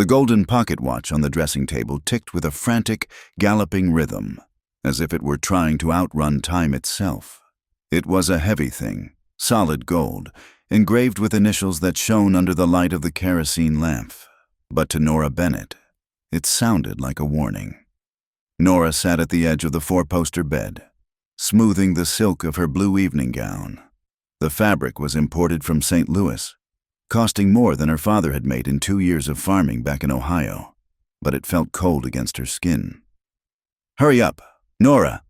The golden pocket watch on the dressing table ticked with a frantic, galloping rhythm, as if it were trying to outrun time itself. It was a heavy thing, solid gold, engraved with initials that shone under the light of the kerosene lamp. But to Nora Bennett, it sounded like a warning. Nora sat at the edge of the four-poster bed, smoothing the silk of her blue evening gown. The fabric was imported from St. Louis, costing more than her father had made in 2 years of farming back in Ohio, but it felt cold against her skin. "Hurry up, Nora,"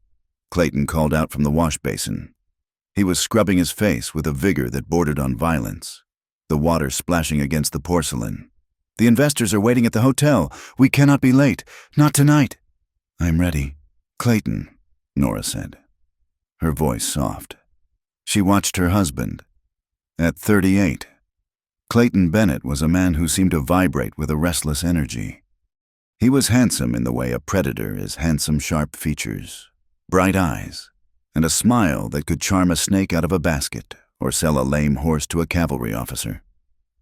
Clayton called out from the wash basin. He was scrubbing his face with a vigor that bordered on violence, the water splashing against the porcelain. "The investors are waiting at the hotel. We cannot be late. Not tonight." "I'm ready, Clayton," Nora said, her voice soft. She watched her husband. At 38, Clayton Bennett was a man who seemed to vibrate with a restless energy. He was handsome in the way a predator is handsome, sharp features, bright eyes, and a smile that could charm a snake out of a basket or sell a lame horse to a cavalry officer.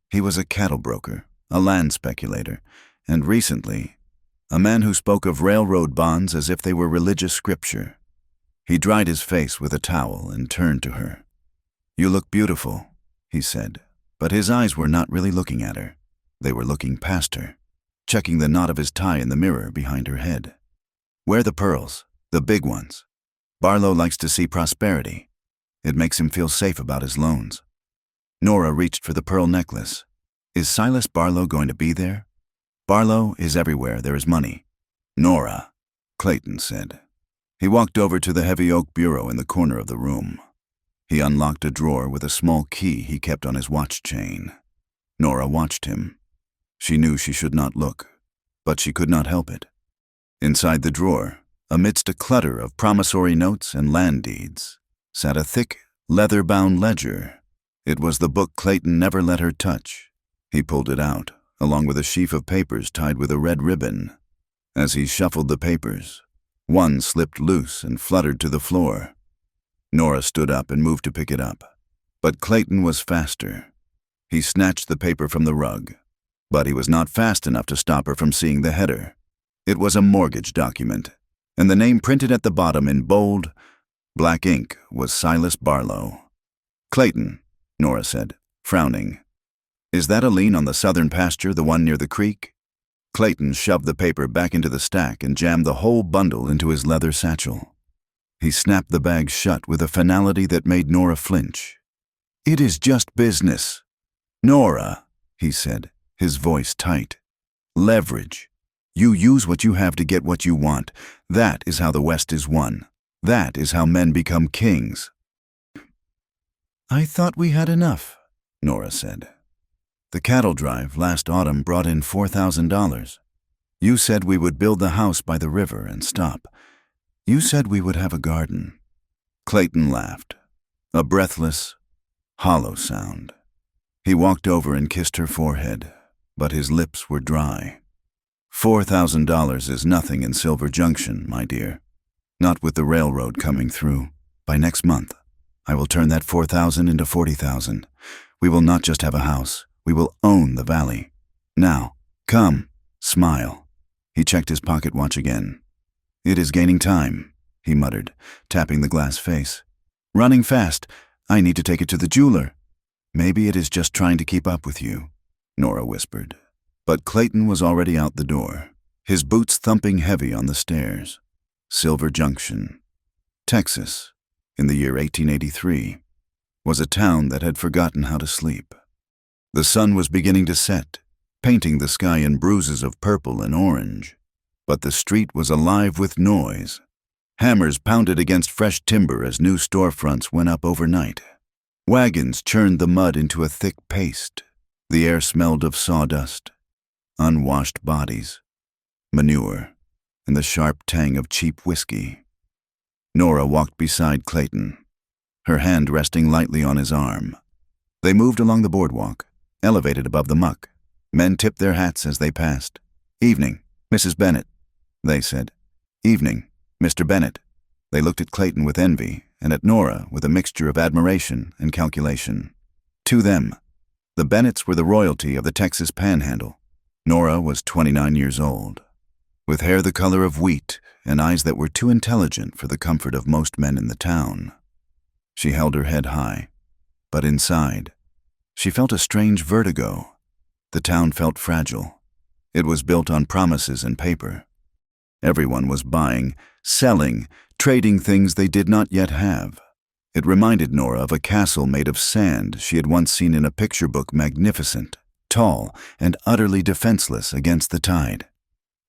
He was a cattle broker, a land speculator, and recently, a man who spoke of railroad bonds as if they were religious scripture. He dried his face with a towel and turned to her. "You look beautiful," he said, but his eyes were not really looking at her. They were looking past her, checking the knot of his tie in the mirror behind her head. "Wear the pearls, the big ones. Barlow likes to see prosperity. It makes him feel safe about his loans." Nora reached for the pearl necklace. "Is Silas Barlow going to be there?" "Barlow is everywhere there is money." "Nora," Clayton said. He walked over to the heavy oak bureau in the corner of the room. He unlocked a drawer with a small key he kept on his watch chain. Nora watched him. She knew she should not look, but she could not help it. Inside the drawer, amidst a clutter of promissory notes and land deeds, sat a thick, leather-bound ledger. It was the book Clayton never let her touch. He pulled it out, along with a sheaf of papers tied with a red ribbon. As he shuffled the papers, one slipped loose and fluttered to the floor. Nora stood up and moved to pick it up, but Clayton was faster. He snatched the paper from the rug, but he was not fast enough to stop her from seeing the header. It was a mortgage document, and the name printed at the bottom in bold, black ink was Silas Barlow. "Clayton," Nora said, frowning. "Is that a lien on the southern pasture, the one near the creek?" Clayton shoved the paper back into the stack and jammed the whole bundle into his leather satchel. He snapped the bag shut with a finality that made Nora flinch. "It is just business." "Nora," he said, his voice tight. "Leverage. You use what you have to get what you want. That is how the West is won. That is how men become kings." "I thought we had enough," Nora said. "The cattle drive last autumn brought in $4,000. You said we would build the house by the river and stop. You said we would have a garden." Clayton laughed, a breathless, hollow sound. He walked over and kissed her forehead, but his lips were dry. $4,000 is nothing in Silver Junction, my dear. Not with the railroad coming through. By next month, I will turn that $4,000 into $40,000. We will not just have a house. We will own the valley. Now, come, smile. He checked his pocket watch again. "It is gaining time," he muttered, tapping the glass face. "Running fast. I need to take it to the jeweler." "Maybe it is just trying to keep up with you," Nora whispered. But Clayton was already out the door, his boots thumping heavy on the stairs. Silver Junction, Texas, in the year 1883, was a town that had forgotten how to sleep. The sun was beginning to set, painting the sky in bruises of purple and orange, but the street was alive with noise. Hammers pounded against fresh timber as new storefronts went up overnight. Wagons churned the mud into a thick paste. The air smelled of sawdust, unwashed bodies, manure, and the sharp tang of cheap whiskey. Nora walked beside Clayton, her hand resting lightly on his arm. They moved along the boardwalk, elevated above the muck. Men tipped their hats as they passed. "Evening, Mrs. Bennett," they said. "Evening, Mr. Bennett." They looked at Clayton with envy and at Nora with a mixture of admiration and calculation. To them, the Bennetts were the royalty of the Texas Panhandle, Nora was 29 years old, with hair the color of wheat and eyes that were too intelligent for the comfort of most men in the town. She held her head high, but inside, she felt a strange vertigo. The town felt fragile. It was built on promises and paper. Everyone was buying, selling, trading things they did not yet have. It reminded Nora of a castle made of sand she had once seen in a picture book, magnificent, tall, and utterly defenseless against the tide.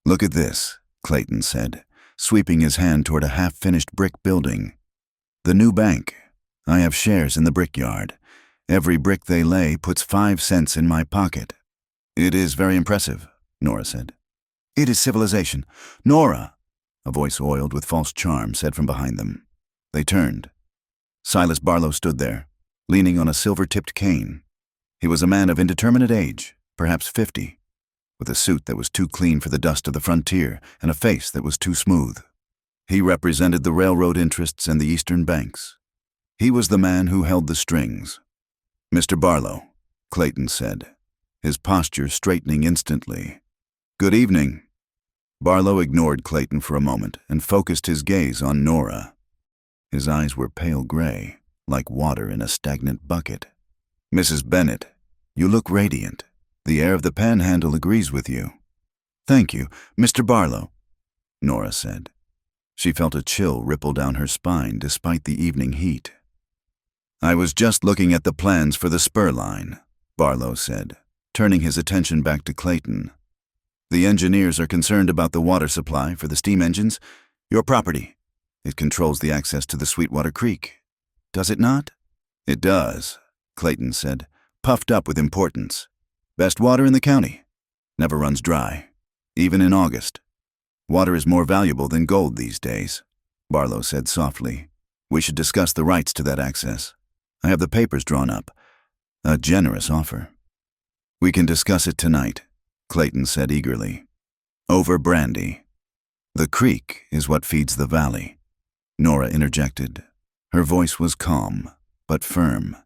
"Look at this," Clayton said, sweeping his hand toward a half-finished brick building. "The new bank. I have shares in the brickyard. Every brick they lay puts 5 cents in my pocket." "It is very impressive," Nora said. "It is civilization." "Nora!" a voice oiled with false charm said from behind them. They turned. Silas Barlow stood there, leaning on a silver-tipped cane. He was a man of indeterminate age, perhaps 50, with a suit that was too clean for the dust of the frontier and a face that was too smooth. He represented the railroad interests and the eastern banks. He was the man who held the strings. "Mr. Barlow," Clayton said, his posture straightening instantly. "Good evening." Barlow ignored Clayton for a moment and focused his gaze on Nora. His eyes were pale gray, like water in a stagnant bucket. "Mrs. Bennett, you look radiant. The air of the Panhandle agrees with you." "Thank you, Mr. Barlow," Nora said. She felt a chill ripple down her spine despite the evening heat. "I was just looking at the plans for the spur line," Barlow said, turning his attention back to Clayton. "The engineers are concerned about the water supply for the steam engines. Your property. It controls the access to the Sweetwater Creek. Does it not?" "It does," Clayton said, puffed up with importance. "Best water in the county. Never runs dry, even in August. Water is more valuable than gold these days," Barlow said softly. "We should discuss the rights to that access. I have the papers drawn up. A generous offer." "We can discuss it tonight," Clayton said eagerly. "Over brandy. The creek is what feeds the valley," Nora interjected. Her voice was calm, but firm.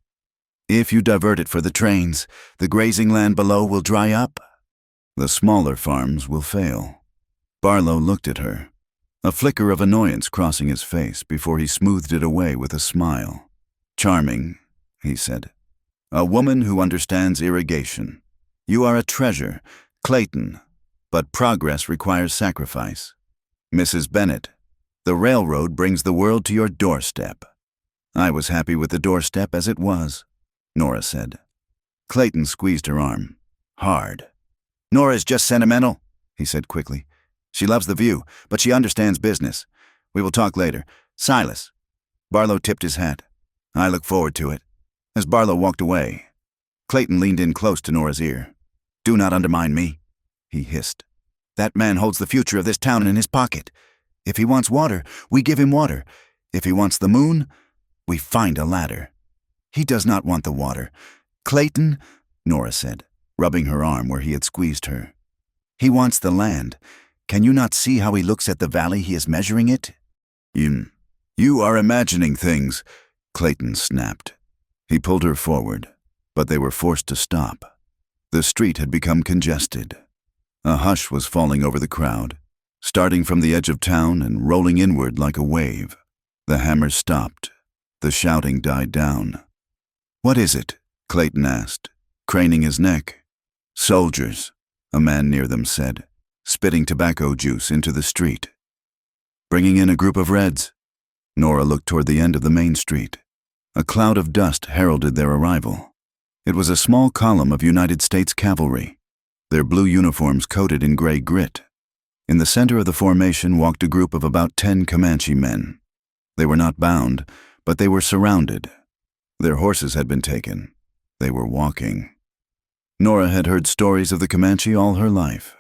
"If you divert it for the trains, the grazing land below will dry up. The smaller farms will fail." Barlow looked at her, a flicker of annoyance crossing his face before he smoothed it away with a smile. "Charming," he said. "A woman who understands irrigation. You are a treasure, Clayton, but progress requires sacrifice. Mrs. Bennett, the railroad brings the world to your doorstep." "I was happy with the doorstep as it was," Nora said. Clayton squeezed her arm, hard. "Nora's just sentimental," he said quickly. "She loves the view, but she understands business. We will talk later. Silas." Barlow tipped his hat. "I look forward to it." As Barlow walked away, Clayton leaned in close to Nora's ear. "Do not undermine me," he hissed. "That man holds the future of this town in his pocket. If he wants water, we give him water. If he wants the moon, we find a ladder. He does not want the water. Clayton," Nora said, rubbing her arm where he had squeezed her. "He wants the land. Can you not see how he looks at the valley he is measuring it?" You are imagining things," Clayton snapped. He pulled her forward, but they were forced to stop. The street had become congested. A hush was falling over the crowd, starting from the edge of town and rolling inward like a wave. The hammers stopped. The shouting died down. "What is it?" Clayton asked, craning his neck. "Soldiers," a man near them said, spitting tobacco juice into the street. "Bringing in a group of Reds." Nora looked toward the end of the main street. A cloud of dust heralded their arrival. It was a small column of United States cavalry, their blue uniforms coated in gray grit. In the center of the formation walked a group of about 10 Comanche men. They were not bound, but they were surrounded. Their horses had been taken. They were walking. Nora had heard stories of the Comanche all her life.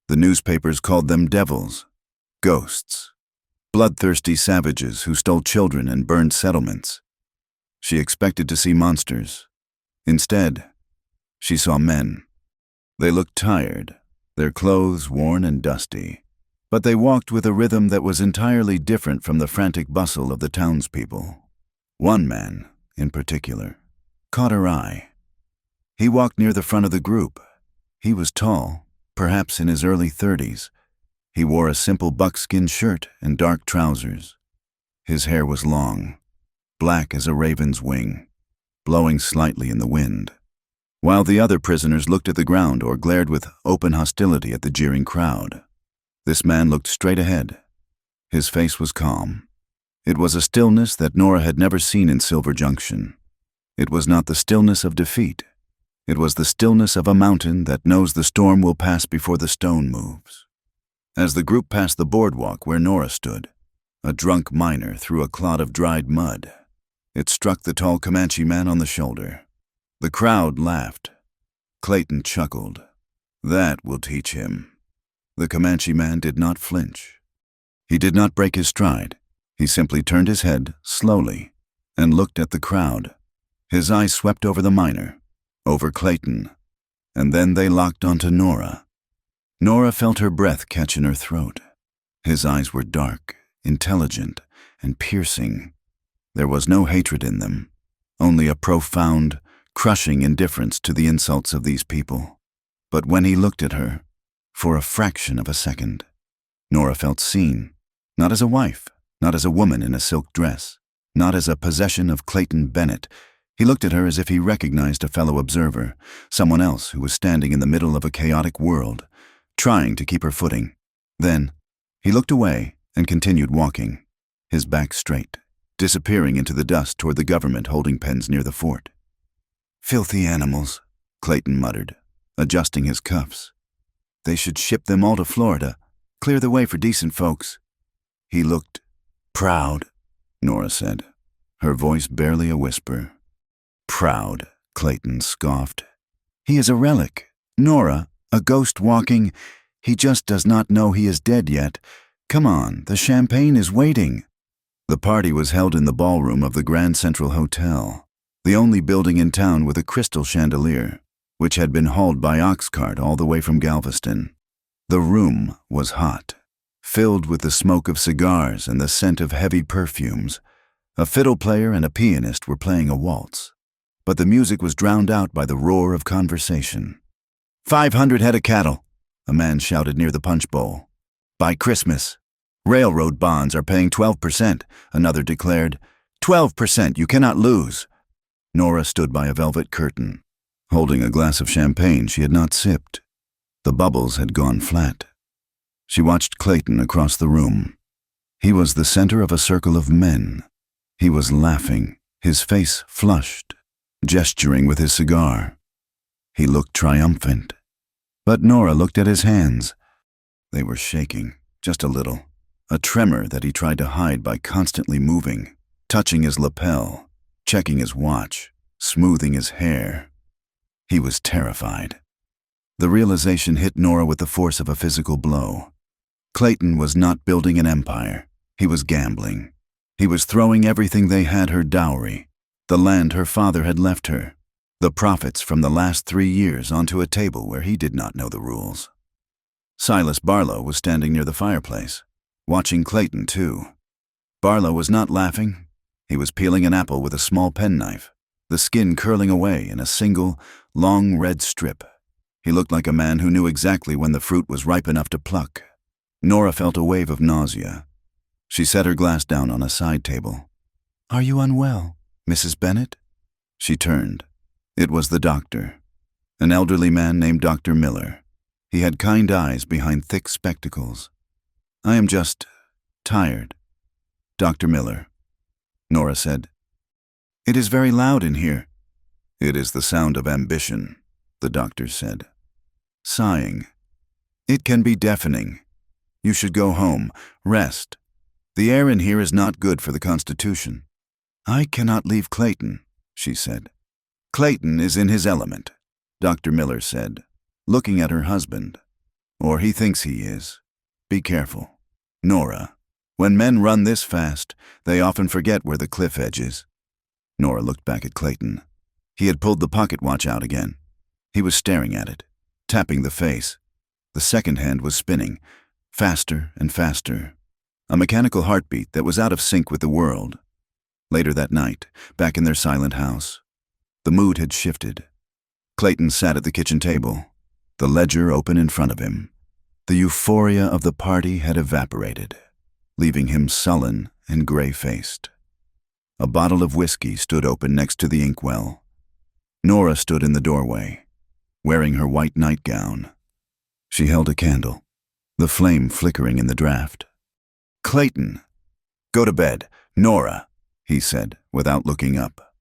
The newspapers called them devils, ghosts, bloodthirsty savages who stole children and burned settlements. She expected to see monsters. Instead, she saw men. They looked tired, their clothes worn and dusty, but they walked with a rhythm that was entirely different from the frantic bustle of the townspeople. One man, in particular, caught her eye. He walked near the front of the group. He was tall, perhaps in his early 30s. He wore a simple buckskin shirt and dark trousers. His hair was long, black as a raven's wing, blowing slightly in the wind, while the other prisoners looked at the ground or glared with open hostility at the jeering crowd. This man looked straight ahead. His face was calm. It was a stillness that Nora had never seen in Silver Junction. It was not the stillness of defeat. It was the stillness of a mountain that knows the storm will pass before the stone moves. As the group passed the boardwalk where Nora stood, a drunk miner threw a clod of dried mud. It struck the tall Comanche man on the shoulder. The crowd laughed. Clayton chuckled. That will teach him. The Comanche man did not flinch. He did not break his stride. He simply turned his head slowly and looked at the crowd. His eyes swept over the miner, over Clayton, and then they locked onto Nora. Nora felt her breath catch in her throat. His eyes were dark, intelligent, and piercing. There was no hatred in them, only a profound, crushing indifference to the insults of these people. But when he looked at her, for a fraction of a second, Nora felt seen, not as a wife, not as a woman in a silk dress, not as a possession of Clayton Bennett. He looked at her as if he recognized a fellow observer, someone else who was standing in the middle of a chaotic world, trying to keep her footing. Then, he looked away and continued walking, his back straight, disappearing into the dust toward the government holding pens near the fort. "Filthy animals," Clayton muttered, adjusting his cuffs. "They should ship them all to Florida, clear the way for decent folks." He looked proud, Nora said, her voice barely a whisper. "Proud," Clayton scoffed. "He is a relic, Nora, a ghost walking. He just does not know he is dead yet. Come on, the champagne is waiting." The party was held in the ballroom of the Grand Central Hotel, the only building in town with a crystal chandelier, which had been hauled by ox cart all the way from Galveston. The room was hot, filled with the smoke of cigars and the scent of heavy perfumes. A fiddle player and a pianist were playing a waltz, but the music was drowned out by the roar of conversation. 500 head of cattle," a man shouted near the punch bowl. "By Christmas. Railroad bonds are paying 12%, another declared. 12%, you cannot lose." Nora stood by a velvet curtain, holding a glass of champagne she had not sipped. The bubbles had gone flat. She watched Clayton across the room. He was the center of a circle of men. He was laughing, his face flushed, gesturing with his cigar. He looked triumphant. But Nora looked at his hands. They were shaking, just a little, a tremor that he tried to hide by constantly moving, touching his lapel, checking his watch, smoothing his hair. He was terrified. The realization hit Nora with the force of a physical blow. Clayton was not building an empire. He was gambling. He was throwing everything they had, her dowry, the land her father had left her, the profits from the last 3 years, onto a table where he did not know the rules. Silas Barlow was standing near the fireplace, watching Clayton too. Barlow was not laughing. He was peeling an apple with a small penknife, the skin curling away in a single, long red strip. He looked like a man who knew exactly when the fruit was ripe enough to pluck. Nora felt a wave of nausea. She set her glass down on a side table. "Are you unwell, Mrs. Bennett?" She turned. It was the doctor, an elderly man named Dr. Miller. He had kind eyes behind thick spectacles. "I am just tired, Dr. Miller," Nora said. "It is very loud in here." "It is the sound of ambition," the doctor said, sighing. "It can be deafening. You should go home, rest. The air in here is not good for the Constitution." "I cannot leave Clayton," she said. "Clayton is in his element," Dr. Miller said, looking at her husband. "Or he thinks he is. Be careful. Nora, when men run this fast, they often forget where the cliff edge is." Nora looked back at Clayton. He had pulled the pocket watch out again. He was staring at it, tapping the face. The second hand was spinning, faster and faster, a mechanical heartbeat that was out of sync with the world. Later that night, back in their silent house, the mood had shifted. Clayton sat at the kitchen table. the ledger open in front of him. The euphoria of the party had evaporated, leaving him sullen and gray-faced. A bottle of whiskey stood open next to the inkwell. Nora stood in the doorway, wearing her white nightgown. She held a candle, the flame flickering in the draft. "Clayton, go to bed, Nora," he said, without looking up.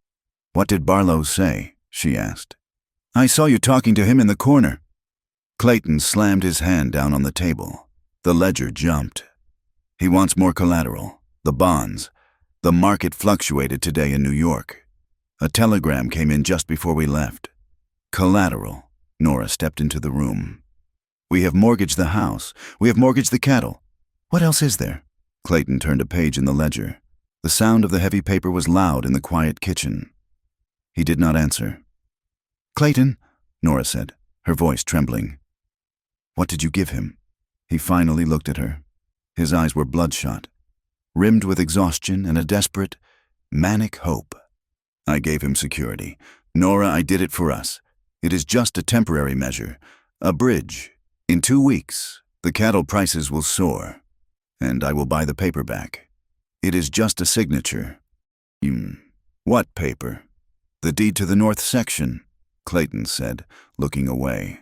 "What did Barlow say?" she asked. "I saw you talking to him in the corner." Clayton slammed his hand down on the table. The ledger jumped. "He wants more collateral, the bonds. The market fluctuated today in New York. A telegram came in just before we left." "Collateral." Nora stepped into the room. "We have mortgaged the house. We have mortgaged the cattle. What else is there?" Clayton turned a page in the ledger. The sound of the heavy paper was loud in the quiet kitchen. He did not answer. "Clayton," Nora said, her voice trembling. "What did you give him?" He finally looked at her. His eyes were bloodshot, rimmed with exhaustion and a desperate, manic hope. "I gave him security. Nora, I did it for us. It is just a temporary measure, a bridge. In 2 weeks, the cattle prices will soar, and I will buy the paper back. It is just a signature." "What paper?" "The deed to the north section," Clayton said, looking away.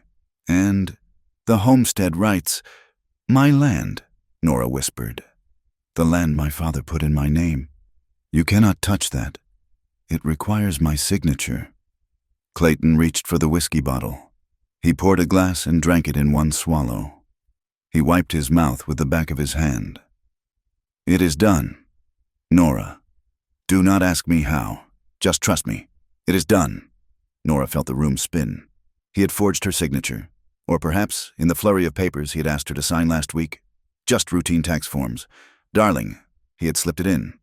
"And the homestead rights." "My land," Nora whispered. "The land my father put in my name. You cannot touch that. It requires my signature." Clayton reached for the whiskey bottle. He poured a glass and drank it in one swallow. He wiped his mouth with the back of his hand. "It is done. Nora, do not ask me how. Just trust me. It is done." Nora felt the room spin. He had forged her signature. Or perhaps, in the flurry of papers he had asked her to sign last week, just routine tax forms. Darling, he had slipped it in.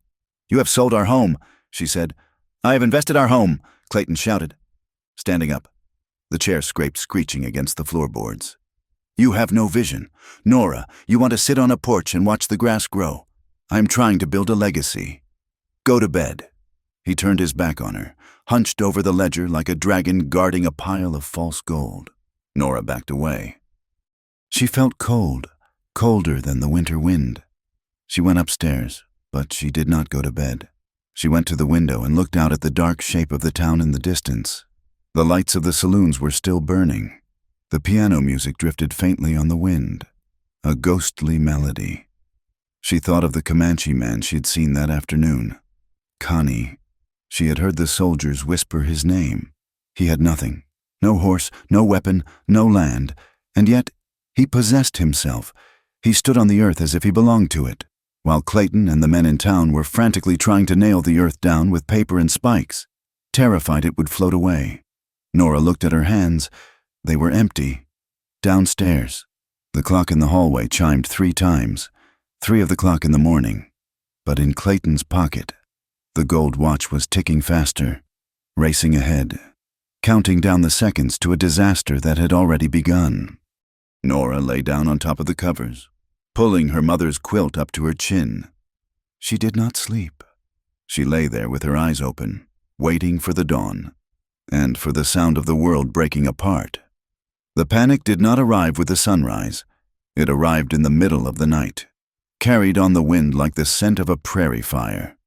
"You have sold our home," she said. "I have invested our home," Clayton shouted, standing up. The chair scraped screeching against the floorboards. "You have no vision. Nora, you want to sit on a porch and watch the grass grow. I am trying to build a legacy. Go to bed." He turned his back on her, hunched over the ledger like a dragon guarding a pile of false gold. Nora backed away. She felt cold, colder than the winter wind. She went upstairs, but she did not go to bed. She went to the window and looked out at the dark shape of the town in the distance. The lights of the saloons were still burning. The piano music drifted faintly on the wind, a ghostly melody. She thought of the Comanche man she had seen that afternoon. Connie. She had heard the soldiers whisper his name. He had nothing. No horse, no weapon, no land. And yet, he possessed himself. He stood on the earth as if he belonged to it, while Clayton and the men in town were frantically trying to nail the earth down with paper and spikes, terrified it would float away. Nora looked at her hands. They were empty. Downstairs, the clock in the hallway chimed 3 times, 3 of the clock in the morning. But in Clayton's pocket, the gold watch was ticking faster, racing ahead, counting down the seconds to a disaster that had already begun. Nora lay down on top of the covers, pulling her mother's quilt up to her chin. She did not sleep. She lay there with her eyes open, waiting for the dawn, and for the sound of the world breaking apart. The panic did not arrive with the sunrise. It arrived in the middle of the night, carried on the wind like the scent of a prairie fire.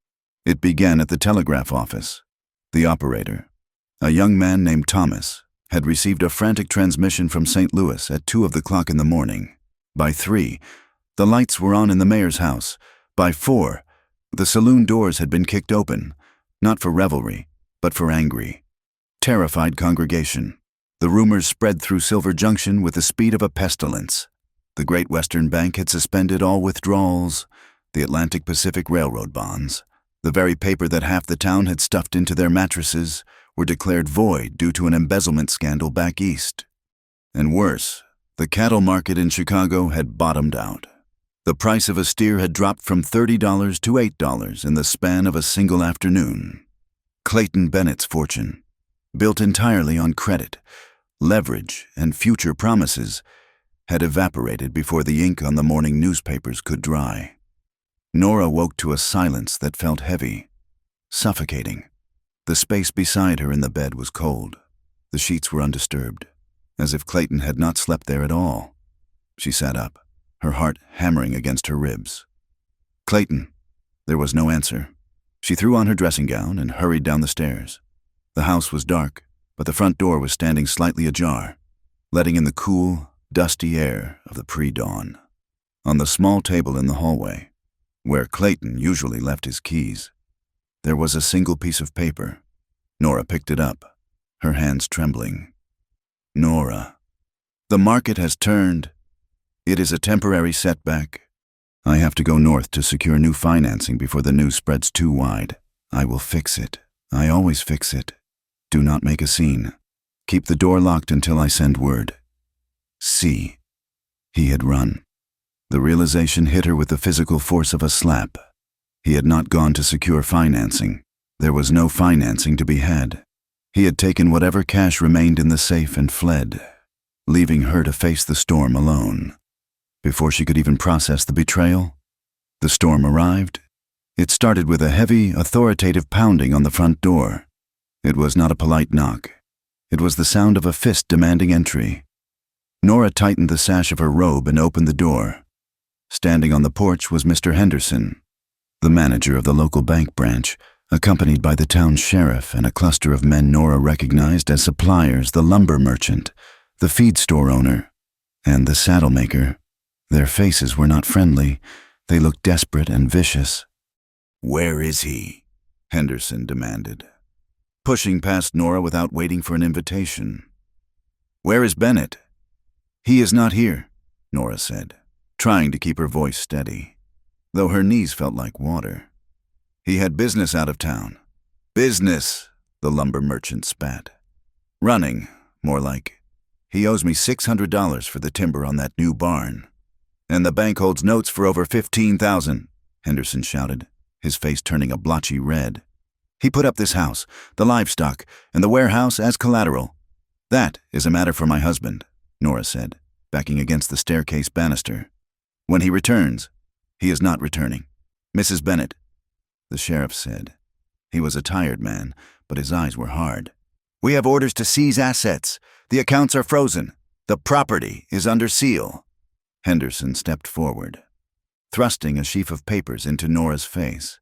It began at the telegraph office. The operator, a young man named Thomas, had received a frantic transmission from St. Louis at 2 of the clock in the morning. By 3, the lights were on in the mayor's house. By 4, the saloon doors had been kicked open, not for revelry, but for angry, terrified congregation. The rumors spread through Silver Junction with the speed of a pestilence. The Great Western Bank had suspended all withdrawals, the Atlantic Pacific Railroad bonds, the very paper that half the town had stuffed into their mattresses, were declared void due to an embezzlement scandal back east. And worse, the cattle market in Chicago had bottomed out. The price of a steer had dropped from $30 to $8 in the span of a single afternoon. Clayton Bennett's fortune, built entirely on credit, leverage, and future promises, had evaporated before the ink on the morning newspapers could dry. Nora woke to a silence that felt heavy, suffocating. The space beside her in the bed was cold. The sheets were undisturbed. as if Clayton had not slept there at all. She sat up, her heart hammering against her ribs. "Clayton." There was no answer. She threw on her dressing gown and hurried down the stairs. The house was dark, but the front door was standing slightly ajar, letting in the cool, dusty air of the pre-dawn. On the small table in the hallway, where Clayton usually left his keys, there was a single piece of paper. Nora picked it up, her hands trembling. "Nora, the market has turned. It is a temporary setback. I have to go north to secure new financing before the news spreads too wide. I will fix it. I always fix it. Do not make a scene. Keep the door locked until I send word." See. He had run. The realization hit her with the physical force of a slap. He had not gone to secure financing. There was no financing to be had. He had taken whatever cash remained in the safe and fled, leaving her to face the storm alone. Before she could even process the betrayal, the storm arrived. It started with a heavy, authoritative pounding on the front door. It was not a polite knock. It was the sound of a fist demanding entry. Nora tightened the sash of her robe and opened the door. Standing on the porch was Mr. Henderson, the manager of the local bank branch, accompanied by the town sheriff and a cluster of men Nora recognized as suppliers, the lumber merchant, the feed store owner, and the saddle maker. Their faces were not friendly. They looked desperate and vicious. "Where is he?" Henderson demanded, pushing past Nora without waiting for an invitation. "Where is Bennett?" "He is not here," Nora said, trying to keep her voice steady, though her knees felt like water. "He had business out of town." "Business," the lumber merchant spat. "Running, more like. He owes me $600 for the timber on that new barn. And the bank holds notes for over $15,000, Henderson shouted, his face turning a blotchy red. "He put up this house, the livestock, and the warehouse as collateral. That is a matter for my husband," Nora said, backing against the staircase banister. "When he returns, he is not returning. Mrs. Bennett," the sheriff said. He was a tired man, but his eyes were hard. "We have orders to seize assets. The accounts are frozen. The property is under seal." Henderson stepped forward, thrusting a sheaf of papers into Nora's face.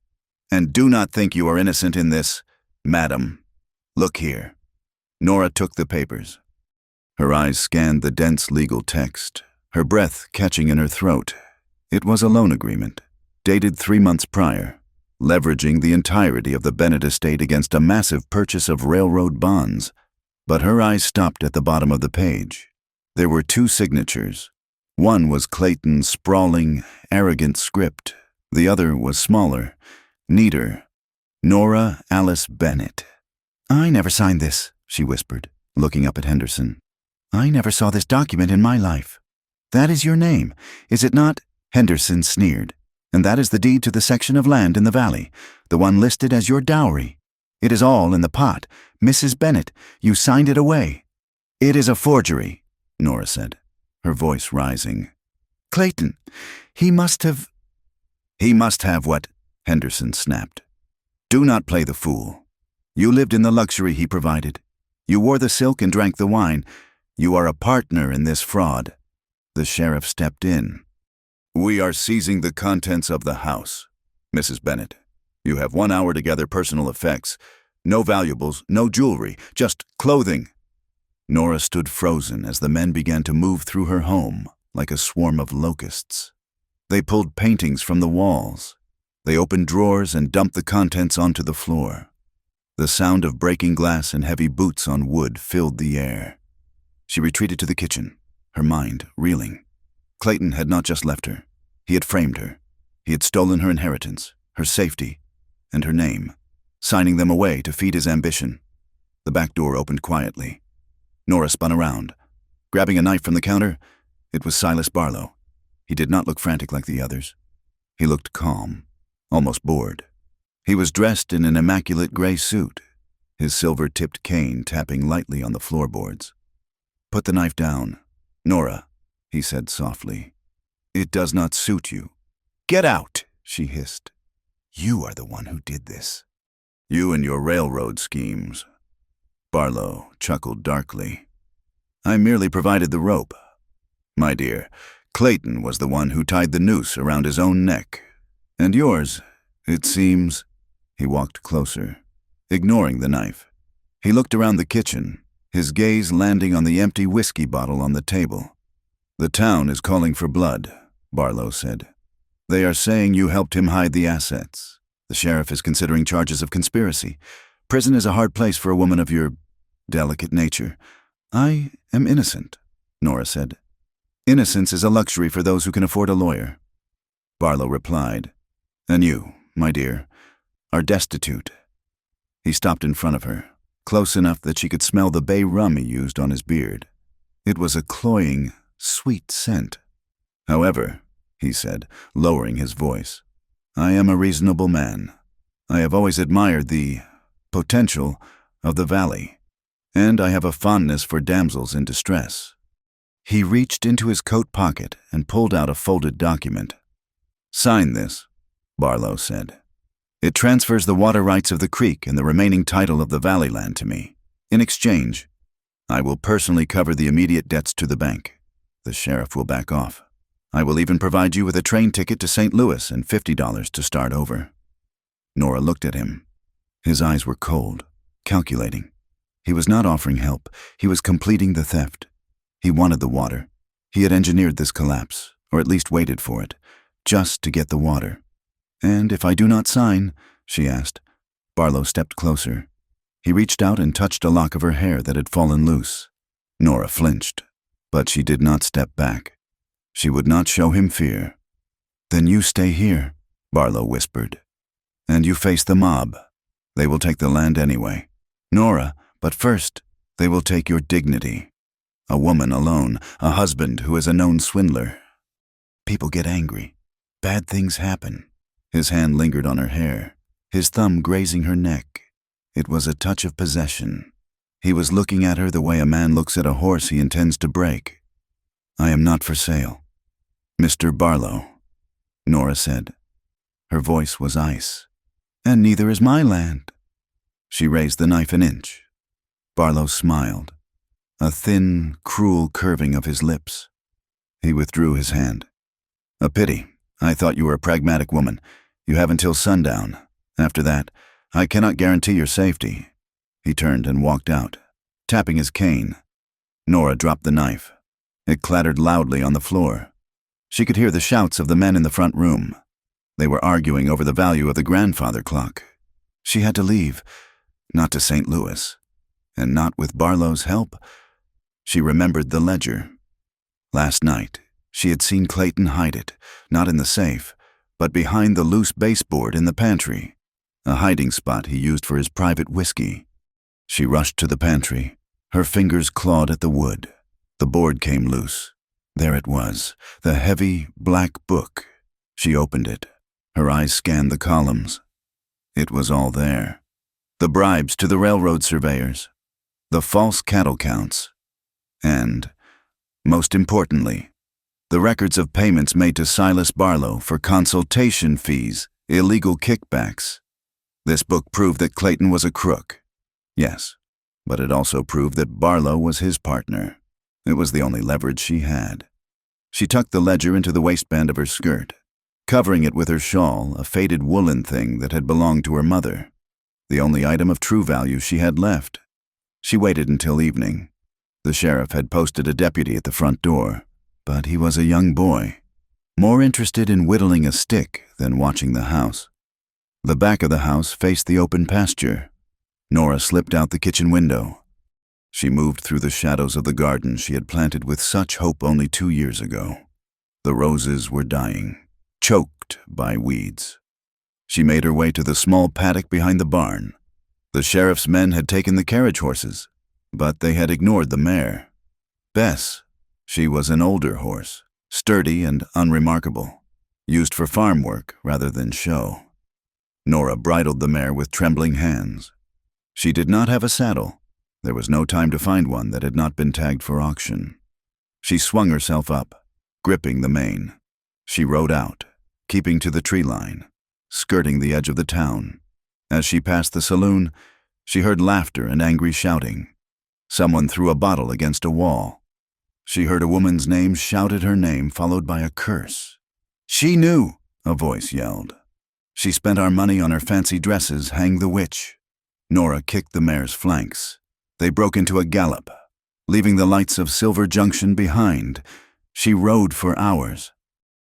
"And do not think you are innocent in this, madam. Look here." Nora took the papers. Her eyes scanned the dense legal text, her breath catching in her throat. It was a loan agreement, dated 3 months prior, leveraging the entirety of the Bennett estate against a massive purchase of railroad bonds. But her eyes stopped at the bottom of the page. There were 2 signatures. One was Clayton's sprawling, arrogant script. The other was smaller, neater. Nora Alice Bennett. "I never signed this," she whispered, looking up at Henderson. "I never saw this document in my life." "That is your name, is it not?" Henderson sneered. "And that is the deed to the section of land in the valley, the one listed as your dowry. It is all in the pot. Mrs. Bennett, you signed it away." "It is a forgery," Nora said, her voice rising. "Clayton, he must have—" "He must have what?" Henderson snapped. "Do not play the fool. You lived in the luxury he provided. You wore the silk and drank the wine. You are a partner in this fraud." The sheriff stepped in. "We are seizing the contents of the house. Mrs. Bennett, you have 1 hour to gather personal effects. No valuables, no jewelry, just clothing." Nora stood frozen as the men began to move through her home like a swarm of locusts. They pulled paintings from the walls. They opened drawers and dumped the contents onto the floor. The sound of breaking glass and heavy boots on wood filled the air. She retreated to the kitchen, her mind reeling. Clayton had not just left her. He had framed her. He had stolen her inheritance, her safety, and her name, signing them away to feed his ambition. The back door opened quietly. Nora spun around. Grabbing a knife from the counter, it was Silas Barlow. He did not look frantic like the others. He looked calm, almost bored. He was dressed in an immaculate gray suit, his silver-tipped cane tapping lightly on the floorboards. "Put the knife down, Nora," he said softly. "It does not suit you." "Get out," she hissed. "You are the one who did this. You and your railroad schemes." Barlow chuckled darkly. I merely provided the rope. My dear, Clayton was the one who tied the noose around his own neck. And yours, it seems." He walked closer, ignoring the knife. He looked around the kitchen, his gaze landing on the empty whiskey bottle on the table. "The town is calling for blood," Barlow said. "They are saying you helped him hide the assets. The sheriff is considering charges of conspiracy. Prison is a hard place for a woman of your delicate nature." "I am innocent," Nora said. "Innocence is a luxury for those who can afford a lawyer." Barlow replied, "And you, my dear, are destitute." He stopped in front of her, close enough that she could smell the bay rum he used on his beard. It was a cloying, sweet scent. "However," he said, lowering his voice, "I am a reasonable man. I have always admired the potential of the valley, and I have a fondness for damsels in distress." He reached into his coat pocket and pulled out a folded document. "Sign this," Barlow said. "It transfers the water rights of the creek and the remaining title of the valley land to me. In exchange, I will personally cover the immediate debts to the bank. The sheriff will back off. I will even provide you with a train ticket to St. Louis and $50 to start over." Nora looked at him. His eyes were cold, calculating. He was not offering help. He was completing the theft. He wanted the water. He had engineered this collapse, or at least waited for it, just to get the water. "And if I do not sign?" she asked. Barlow stepped closer. He reached out and touched a lock of her hair that had fallen loose. Nora flinched, but she did not step back. She would not show him fear. "Then you stay here," Barlow whispered. "And you face the mob. They will take the land anyway. Nora, but first, they will take your dignity. A woman alone, a husband who is a known swindler. People get angry. Bad things happen." His hand lingered on her hair, his thumb grazing her neck. It was a touch of possession. He was looking at her the way a man looks at a horse he intends to break. "I am not for sale, Mr. Barlow," Nora said. Her voice was ice. "And neither is my land." She raised the knife an inch. Barlow smiled, a thin, cruel curving of his lips. He withdrew his hand. "A pity. I thought you were a pragmatic woman. You have until sundown. After that, I cannot guarantee your safety." He turned and walked out, tapping his cane. Nora dropped the knife. It clattered loudly on the floor. She could hear the shouts of the men in the front room. They were arguing over the value of the grandfather clock. She had to leave, not to St. Louis, and not with Barlow's help. She remembered the ledger. Last night, she had seen Clayton hide it, not in the safe, but behind the loose baseboard in the pantry, a hiding spot he used for his private whiskey. She rushed to the pantry. Her fingers clawed at the wood. The board came loose. There it was, the heavy, black book. She opened it. Her eyes scanned the columns. It was all there. The bribes to the railroad surveyors, the false cattle counts, and, most importantly, the records of payments made to Silas Barlow for consultation fees, illegal kickbacks. This book proved that Clayton was a crook. Yes, but it also proved that Barlow was his partner. It was the only leverage she had. She tucked the ledger into the waistband of her skirt, covering it with her shawl, a faded woolen thing that had belonged to her mother, the only item of true value she had left. She waited until evening. The sheriff had posted a deputy at the front door, but he was a young boy, more interested in whittling a stick than watching the house. The back of the house faced the open pasture. Nora slipped out the kitchen window. She moved through the shadows of the garden she had planted with such hope only 2 years ago. The roses were dying, choked by weeds. She made her way to the small paddock behind the barn. The sheriff's men had taken the carriage horses, but they had ignored the mare. Bess. She was an older horse, sturdy and unremarkable, used for farm work rather than show. Nora bridled the mare with trembling hands. She did not have a saddle. There was no time to find one that had not been tagged for auction. She swung herself up, gripping the mane. She rode out, keeping to the tree line, skirting the edge of the town. As she passed the saloon, she heard laughter and angry shouting. Someone threw a bottle against a wall. She heard a woman's name shouted her name, followed by a curse. "She knew," a voice yelled. "She spent our money on her fancy dresses, hang the witch." Nora kicked the mare's flanks. They broke into a gallop. Leaving the lights of Silver Junction behind, she rode for hours.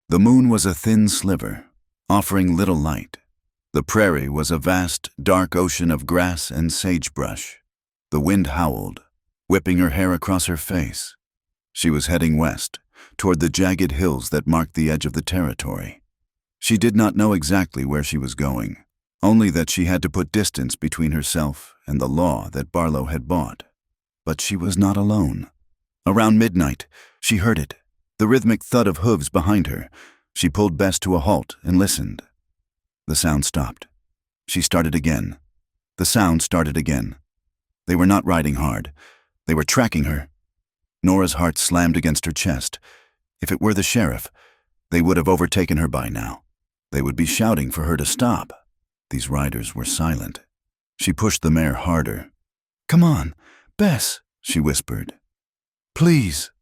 The moon was a thin sliver, offering little light. The prairie was a vast, dark ocean of grass and sagebrush. The wind howled, whipping her hair across her face. She was heading west, toward the jagged hills that marked the edge of the territory. She did not know exactly where she was going, only that she had to put distance between herself and the law that Barlow had bought. But she was not alone. Around midnight, she heard it, the rhythmic thud of hooves behind her. She pulled Bess to a halt and listened. The sound stopped. She started again. The sound started again. They were not riding hard. They were tracking her. Nora's heart slammed against her chest. If it were the sheriff, they would have overtaken her by now. They would be shouting for her to stop. These riders were silent. She pushed the mare harder. "Come on, Bess," she whispered. "Please."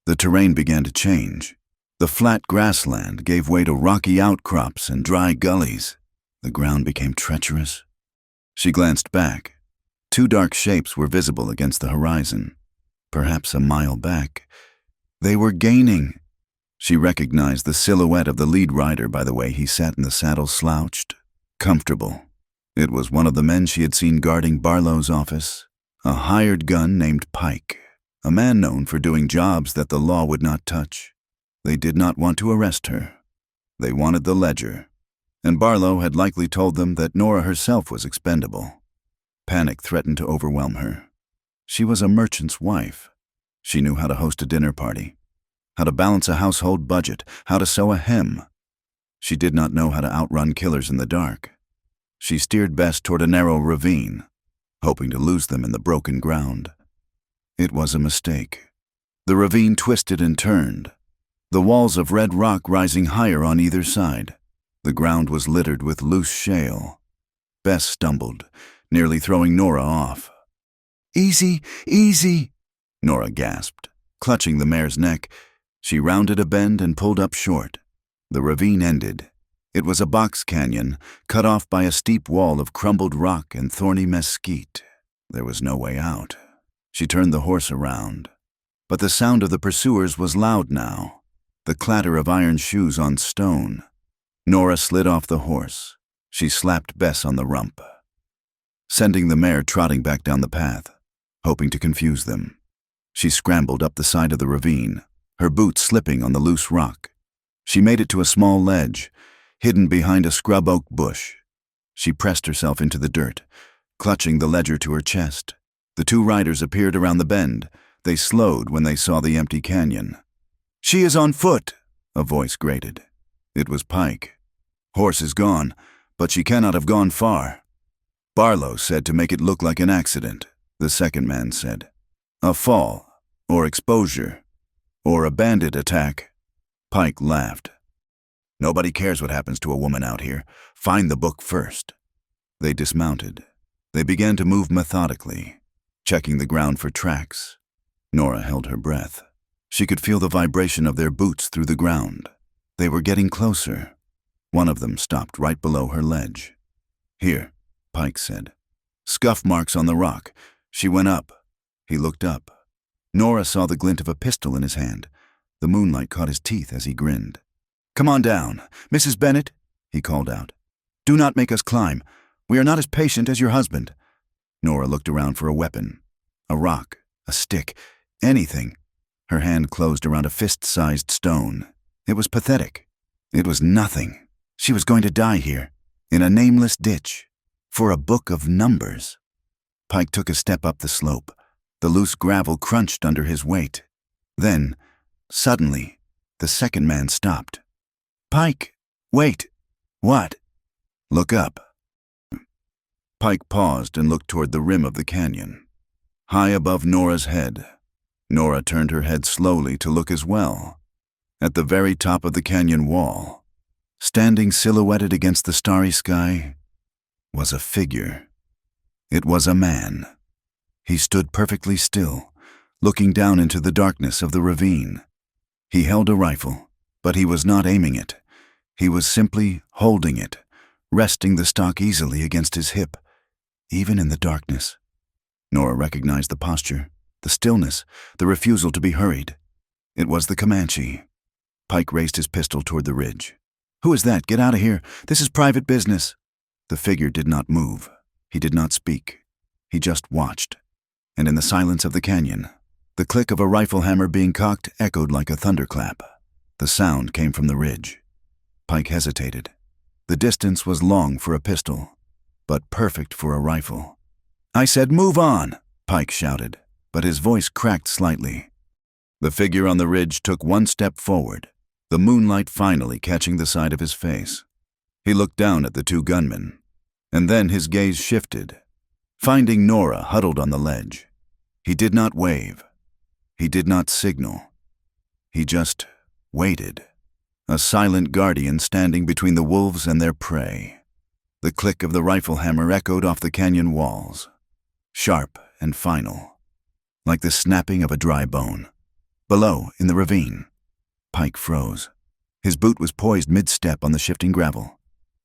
The terrain began to change. The flat grassland gave way to rocky outcrops and dry gullies. The ground became treacherous. She glanced back. Two dark shapes were visible against the horizon. Perhaps a mile back. They were gaining. She recognized the silhouette of the lead rider by the way he sat in the saddle, slouched, comfortable. It was one of the men she had seen guarding Barlow's office, a hired gun named Pike, a man known for doing jobs that the law would not touch. They did not want to arrest her. They wanted the ledger, and Barlow had likely told them that Nora herself was expendable. Panic threatened to overwhelm her. She was a merchant's wife. She knew how to host a dinner party, how to balance a household budget, how to sew a hem. She did not know how to outrun killers in the dark. She steered Bess toward a narrow ravine, hoping to lose them in the broken ground. It was a mistake. The ravine twisted and turned, the walls of red rock rising higher on either side. The ground was littered with loose shale. Bess stumbled, nearly throwing Nora off. "Easy, easy," Nora gasped, clutching the mare's neck. She rounded a bend and pulled up short. The ravine ended. It was a box canyon, cut off by a steep wall of crumbled rock and thorny mesquite. There was no way out. She turned the horse around. But the sound of the pursuers was loud now, the clatter of iron shoes on stone. Nora slid off the horse. She slapped Bess on the rump, sending the mare trotting back down the path, hoping to confuse them. She scrambled up the side of the ravine, her boots slipping on the loose rock. She made it to a small ledge, hidden behind a scrub oak bush. She pressed herself into the dirt, clutching the ledger to her chest. The two riders appeared around the bend. They slowed when they saw the empty canyon. "She is on foot," a voice grated. It was Pike. "Horse is gone, but she cannot have gone far." "Barlow said to make it look like an accident," the second man said. "A fall, or exposure, or a bandit attack." Pike laughed. "Nobody cares what happens to a woman out here. Find the book first." They dismounted. They began to move methodically, checking the ground for tracks. Nora held her breath. She could feel the vibration of their boots through the ground. They were getting closer. One of them stopped right below her ledge. "Here," Pike said. "Scuff marks on the rock." She went up. He looked up. Nora saw the glint of a pistol in his hand. The moonlight caught his teeth as he grinned. "Come on down. Mrs. Bennett," he called out. "Do not make us climb. We are not as patient as your husband." Nora looked around for a weapon. A rock, a stick, anything. Her hand closed around a fist-sized stone. It was pathetic. It was nothing. She was going to die here, in a nameless ditch, for a book of numbers. Pike took a step up the slope. The loose gravel crunched under his weight. Then, suddenly, the second man stopped. "Pike, wait." "What?" "Look up." Pike paused and looked toward the rim of the canyon. High above Nora's head, Nora turned her head slowly to look as well. At the very top of the canyon wall, standing silhouetted against the starry sky, was a figure. It was a man. He stood perfectly still, looking down into the darkness of the ravine. He held a rifle, but he was not aiming it. He was simply holding it, resting the stock easily against his hip, even in the darkness. Nora recognized the posture, the stillness, the refusal to be hurried. It was the Comanche. Pike raised his pistol toward the ridge. "Who is that? Get out of here. This is private business." The figure did not move. He did not speak. He just watched. And in the silence of the canyon, the click of a rifle hammer being cocked echoed like a thunderclap. The sound came from the ridge. Pike hesitated. The distance was long for a pistol, but perfect for a rifle. "I said move on," Pike shouted, but his voice cracked slightly. The figure on the ridge took one step forward, the moonlight finally catching the side of his face. He looked down at the two gunmen, and then his gaze shifted, finding Nora huddled on the ledge. He did not wave. He did not signal. He just waited, a silent guardian standing between the wolves and their prey. The click of the rifle hammer echoed off the canyon walls, sharp and final, like the snapping of a dry bone. Below, in the ravine, Pike froze. His boot was poised mid-step on the shifting gravel.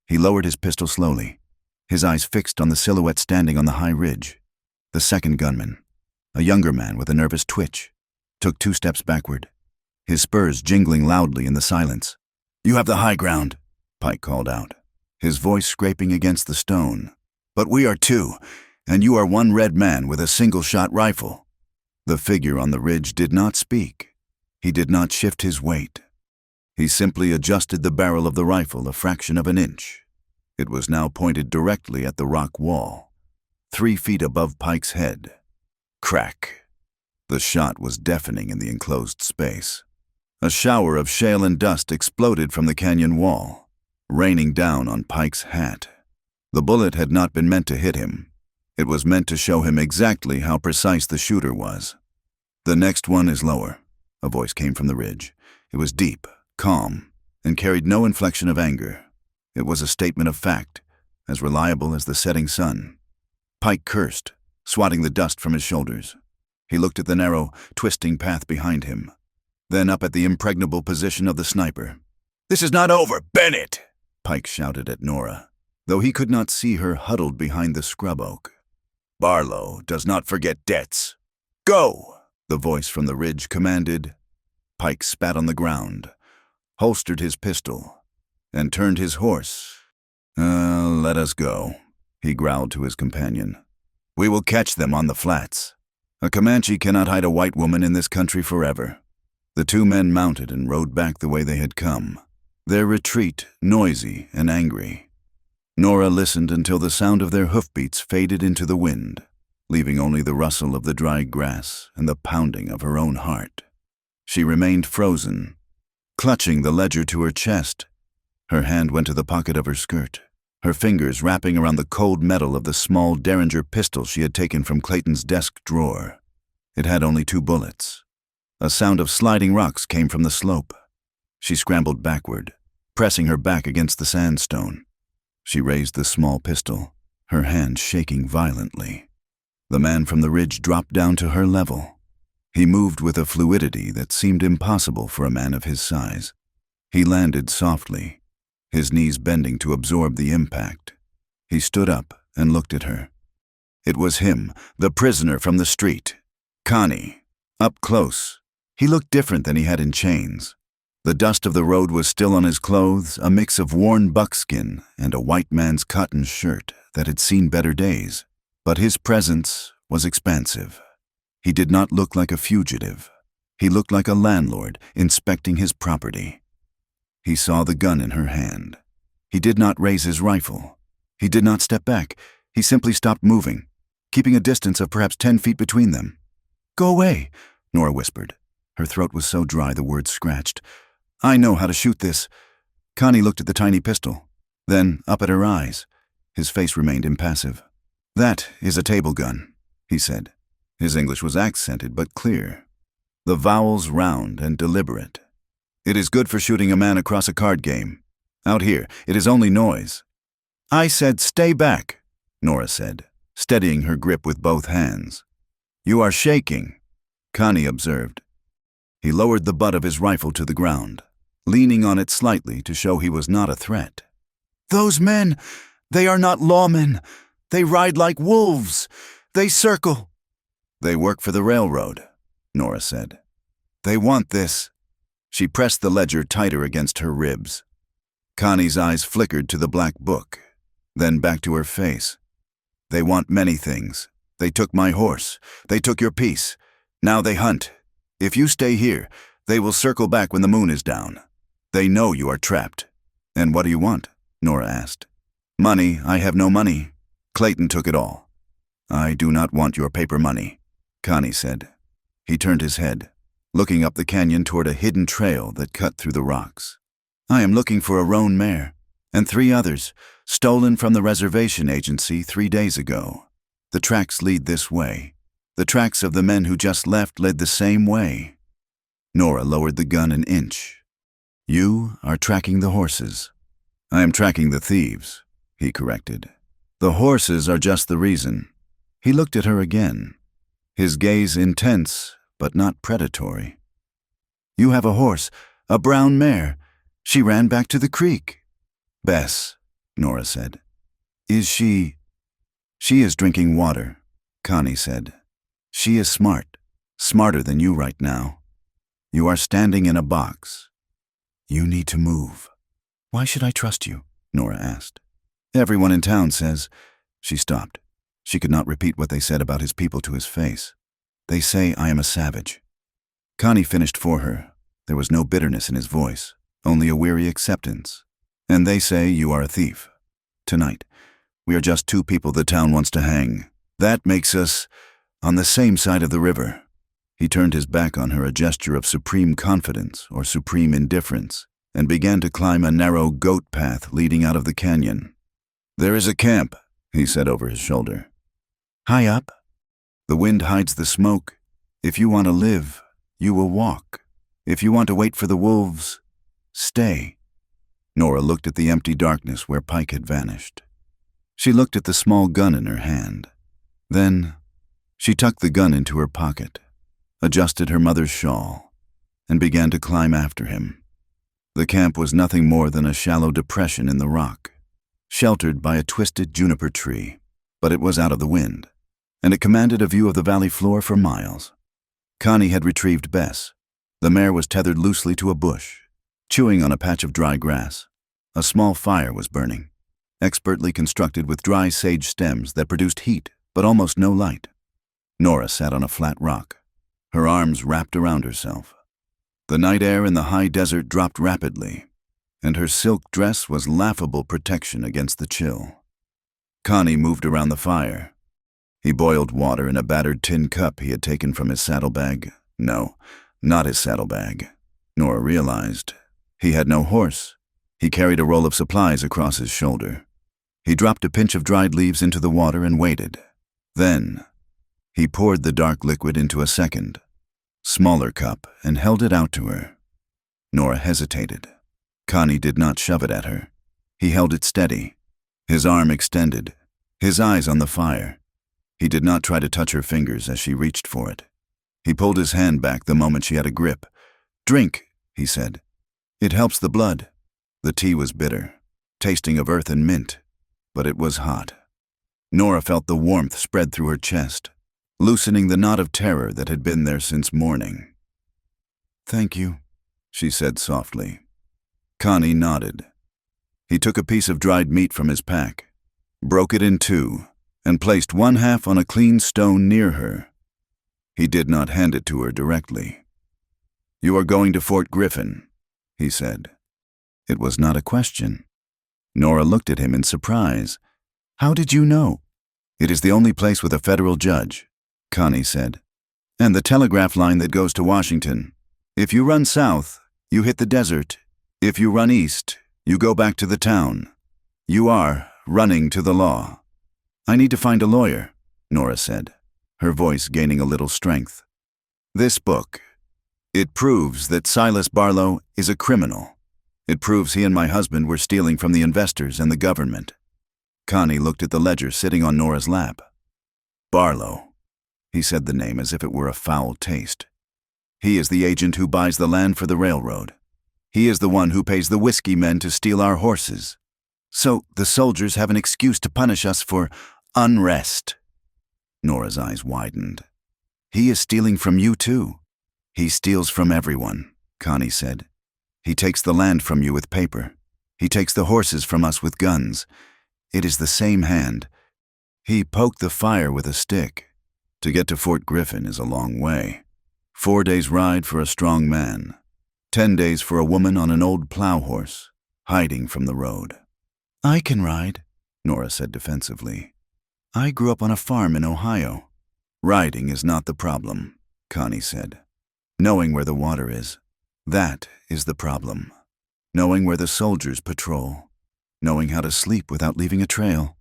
He lowered his pistol slowly, his eyes fixed on the silhouette standing on the high ridge. The second gunman, a younger man with a nervous twitch, took 2 steps backward, his spurs jingling loudly in the silence. "You have the high ground," Pike called out, his voice scraping against the stone. "But we are 2, and you are 1 red man with a single-shot rifle." The figure on the ridge did not speak. He did not shift his weight. He simply adjusted the barrel of the rifle a fraction of an inch. It was now pointed directly at the rock wall, 3 feet above Pike's head. Crack. The shot was deafening in the enclosed space. A shower of shale and dust exploded from the canyon wall, raining down on Pike's hat. The bullet had not been meant to hit him. It was meant to show him exactly how precise the shooter was. "The next one is lower," a voice came from the ridge. It was deep, calm, and carried no inflection of anger. It was a statement of fact, as reliable as the setting sun. Pike cursed, swatting the dust from his shoulders. He looked at the narrow, twisting path behind him, then up at the impregnable position of the sniper. "This is not over, Bennett!" Pike shouted at Nora, though he could not see her huddled behind the scrub oak. "Barlow does not forget debts. Go!" the voice from the ridge commanded. Pike spat on the ground, holstered his pistol, and turned his horse. Let us go," he growled to his companion. "We will catch them on the flats. A Comanche cannot hide a white woman in this country forever." The 2 men mounted and rode back the way they had come, their retreat noisy and angry. Nora listened until the sound of their hoofbeats faded into the wind, leaving only the rustle of the dry grass and the pounding of her own heart. She remained frozen, clutching the ledger to her chest. Her hand went to the pocket of her skirt, her fingers wrapping around the cold metal of the small Derringer pistol she had taken from Clayton's desk drawer. It had only 2 bullets. A sound of sliding rocks came from the slope. She scrambled backward, pressing her back against the sandstone. She raised the small pistol, her hand shaking violently. The man from the ridge dropped down to her level. He moved with a fluidity that seemed impossible for a man of his size. He landed softly, his knees bending to absorb the impact. He stood up and looked at her. It was him, the prisoner from the street. Connie, up close. He looked different than he had in chains. The dust of the road was still on his clothes, a mix of worn buckskin and a white man's cotton shirt that had seen better days. But his presence was expansive. He did not look like a fugitive. He looked like a landlord inspecting his property. He saw the gun in her hand. He did not raise his rifle. He did not step back. He simply stopped moving, keeping a distance of perhaps 10 feet between them. "Go away," Nora whispered. Her throat was so dry the words scratched. "I know how to shoot this." Connie looked at the tiny pistol, then up at her eyes. His face remained impassive. "That is a table gun," he said. His English was accented but clear, the vowels round and deliberate. "It is good for shooting a man across a card game. Out here, it is only noise." "I said stay back," Nora said, steadying her grip with both hands. You are shaking, Connie observed. He lowered the butt of his rifle to the ground, leaning on it slightly to show he was not a threat. Those men, they are not lawmen. They ride like wolves. They circle. They work for the railroad, Nora said. They want this. She pressed the ledger tighter against her ribs. Connie's eyes flickered to the black book, then back to her face. They want many things. They took my horse. They took your piece. Now they hunt. If you stay here, they will circle back when the moon is down. They know you are trapped. And what do you want? Nora asked. Money. I have no money. Clayton took it all. I do not want your paper money, Connie said. He turned his head, looking up the canyon toward a hidden trail that cut through the rocks. I am looking for a roan mare, and 3 others, stolen from the reservation agency 3 days ago. The tracks lead this way. The tracks of the men who just left led the same way. Nora lowered the gun an inch. You are tracking the horses. I am tracking the thieves, he corrected. The horses are just the reason. He looked at her again, his gaze intense but not predatory. You have a horse, a brown mare. She ran back to the creek. Bess, Nora said. Is she? She is drinking water, Connie said. She is smart, smarter than you right now. You are standing in a box. You need to move. Why should I trust you? Nora asked. Everyone in town says. She stopped. She could not repeat what they said about his people to his face. They say I am a savage. Connie finished for her. There was no bitterness in his voice, only a weary acceptance. And they say you are a thief. Tonight, we are just 2 people the town wants to hang. That makes us on the same side of the river. He turned his back on her, a gesture of supreme confidence or supreme indifference, and began to climb a narrow goat path leading out of the canyon. There is a camp, he said over his shoulder. High up? The wind hides the smoke. If you want to live, you will walk. If you want to wait for the wolves, stay. Nora looked at the empty darkness where Pike had vanished. She looked at the small gun in her hand. Then she tucked the gun into her pocket, adjusted her mother's shawl, and began to climb after him. The camp was nothing more than a shallow depression in the rock, sheltered by a twisted juniper tree, but it was out of the wind, and it commanded a view of the valley floor for miles. Connie had retrieved Bess. The mare was tethered loosely to a bush, chewing on a patch of dry grass. A small fire was burning, expertly constructed with dry sage stems that produced heat but almost no light. Nora sat on a flat rock, her arms wrapped around herself. The night air in the high desert dropped rapidly, and her silk dress was laughable protection against the chill. Connie moved around the fire. He boiled water in a battered tin cup he had taken from his saddlebag. No, not his saddlebag. Nora realized. He had no horse. He carried a roll of supplies across his shoulder. He dropped a pinch of dried leaves into the water and waited. Then, he poured the dark liquid into a second, smaller cup and held it out to her. Nora hesitated. Connie did not shove it at her. He held it steady, his arm extended, his eyes on the fire. He did not try to touch her fingers as she reached for it. He pulled his hand back the moment she had a grip. Drink, he said. It helps the blood. The tea was bitter, tasting of earth and mint, but it was hot. Nora felt the warmth spread through her chest, loosening the knot of terror that had been there since morning. Thank you, she said softly. Connie nodded. He took a piece of dried meat from his pack, broke it in 2, and placed 1/2 on a clean stone near her. He did not hand it to her directly. You are going to Fort Griffin, he said. It was not a question. Nora looked at him in surprise. How did you know? It is the only place with a federal judge, Connie said, and the telegraph line that goes to Washington. If you run south, you hit the desert. If you run east, you go back to the town. You are running to the law. I need to find a lawyer, Nora said, her voice gaining a little strength. This book, it proves that Silas Barlow is a criminal. It proves he and my husband were stealing from the investors and the government. Connie looked at the ledger sitting on Nora's lap. Barlow. He said the name as if it were a foul taste. He is the agent who buys the land for the railroad. He is the one who pays the whiskey men to steal our horses. So the soldiers have an excuse to punish us for unrest. Nora's eyes widened. He is stealing from you too. He steals from everyone, Connie said. He takes the land from you with paper. He takes the horses from us with guns. It is the same hand. He poked the fire with a stick. To get to Fort Griffin is a long way. 4 days' ride for a strong man. 10 days for a woman on an old plow horse, hiding from the road. I can ride, Nora said defensively. I grew up on a farm in Ohio. Riding is not the problem, Connie said. Knowing where the water is, that is the problem. Knowing where the soldiers patrol. Knowing how to sleep without leaving a trail.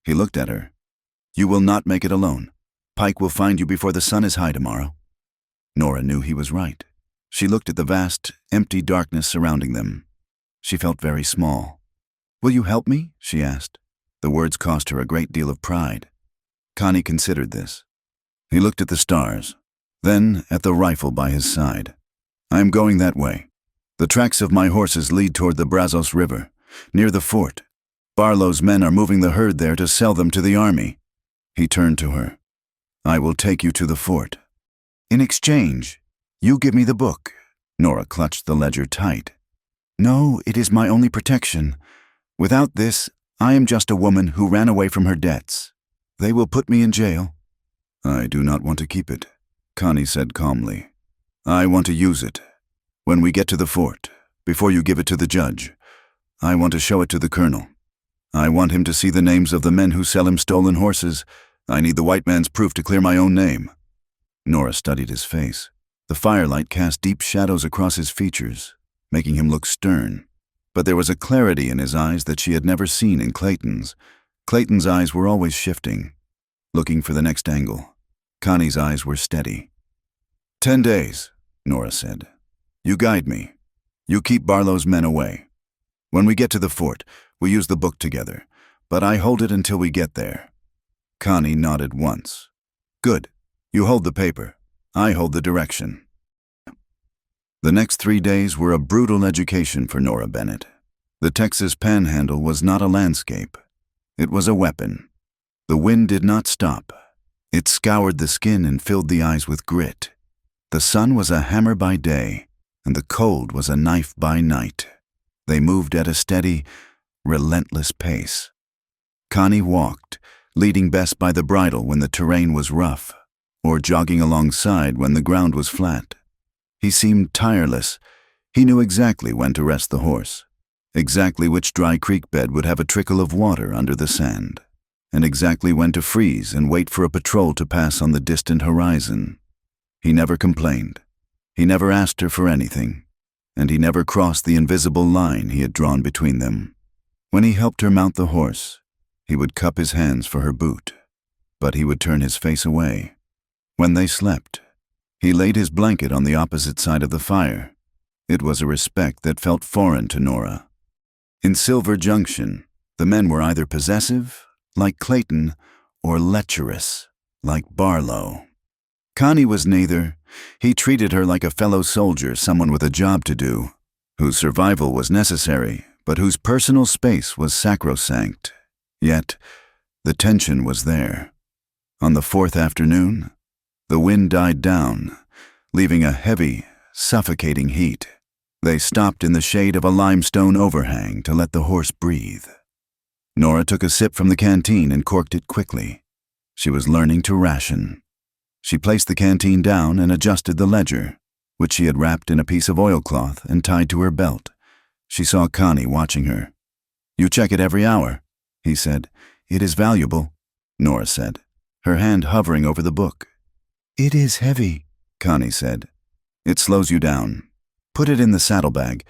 He looked at her. You will not make it alone. Pike will find you before the sun is high tomorrow. Nora knew he was right. She looked at the vast, empty darkness surrounding them. She felt very small. Will you help me? She asked. The words cost her a great deal of pride. Connie considered this. He looked at the stars, then at the rifle by his side. I am going that way. The tracks of my horses lead toward the Brazos River, near the fort. Barlow's men are moving the herd there to sell them to the army. He turned to her. I will take you to the fort. In exchange, you give me the book. Nora clutched the ledger tight. No, it is my only protection. Without this, I am just a woman who ran away from her debts. They will put me in jail. I do not want to keep it, Connie said calmly. I want to use it. When we get to the fort, before you give it to the judge, I want to show it to the colonel. I want him to see the names of the men who sell him stolen horses. I need the white man's proof to clear my own name. Nora studied his face. The firelight cast deep shadows across his features, making him look stern. But there was a clarity in his eyes that she had never seen in Clayton's. Clayton's eyes were always shifting, looking for the next angle. Connie's eyes were steady. 10 days, Nora said. You guide me. You keep Barlow's men away. When we get to the fort, we use the book together, but I hold it until we get there. Connie nodded once. Good. You hold the paper. I hold the direction. The next 3 days were a brutal education for Nora Bennett. The Texas Panhandle was not a landscape. It was a weapon. The wind did not stop. It scoured the skin and filled the eyes with grit. The sun was a hammer by day, and the cold was a knife by night. They moved at a steady, relentless pace. Connie walked, leading Bess by the bridle when the terrain was rough, or jogging alongside when the ground was flat. He seemed tireless. He knew exactly when to rest the horse, exactly which dry creek bed would have a trickle of water under the sand, and exactly when to freeze and wait for a patrol to pass on the distant horizon. He never complained. He never asked her for anything, and he never crossed the invisible line he had drawn between them. When he helped her mount the horse, he would cup his hands for her boot, but he would turn his face away. When they slept, he laid his blanket on the opposite side of the fire. It was a respect that felt foreign to Nora. In Silver Junction, the men were either possessive, like Clayton, or lecherous, like Barlow. Connie was neither. He treated her like a fellow soldier, someone with a job to do, whose survival was necessary, but whose personal space was sacrosanct. Yet, the tension was there. On the 4th afternoon, the wind died down, leaving a heavy, suffocating heat. They stopped in the shade of a limestone overhang to let the horse breathe. Nora took a sip from the canteen and corked it quickly. She was learning to ration. She placed the canteen down and adjusted the ledger, which she had wrapped in a piece of oilcloth and tied to her belt. She saw Connie watching her. You check it every hour, he said. It is valuable, Nora said, her hand hovering over the book. It is heavy, Connie said. It slows you down. Put it in the saddlebag.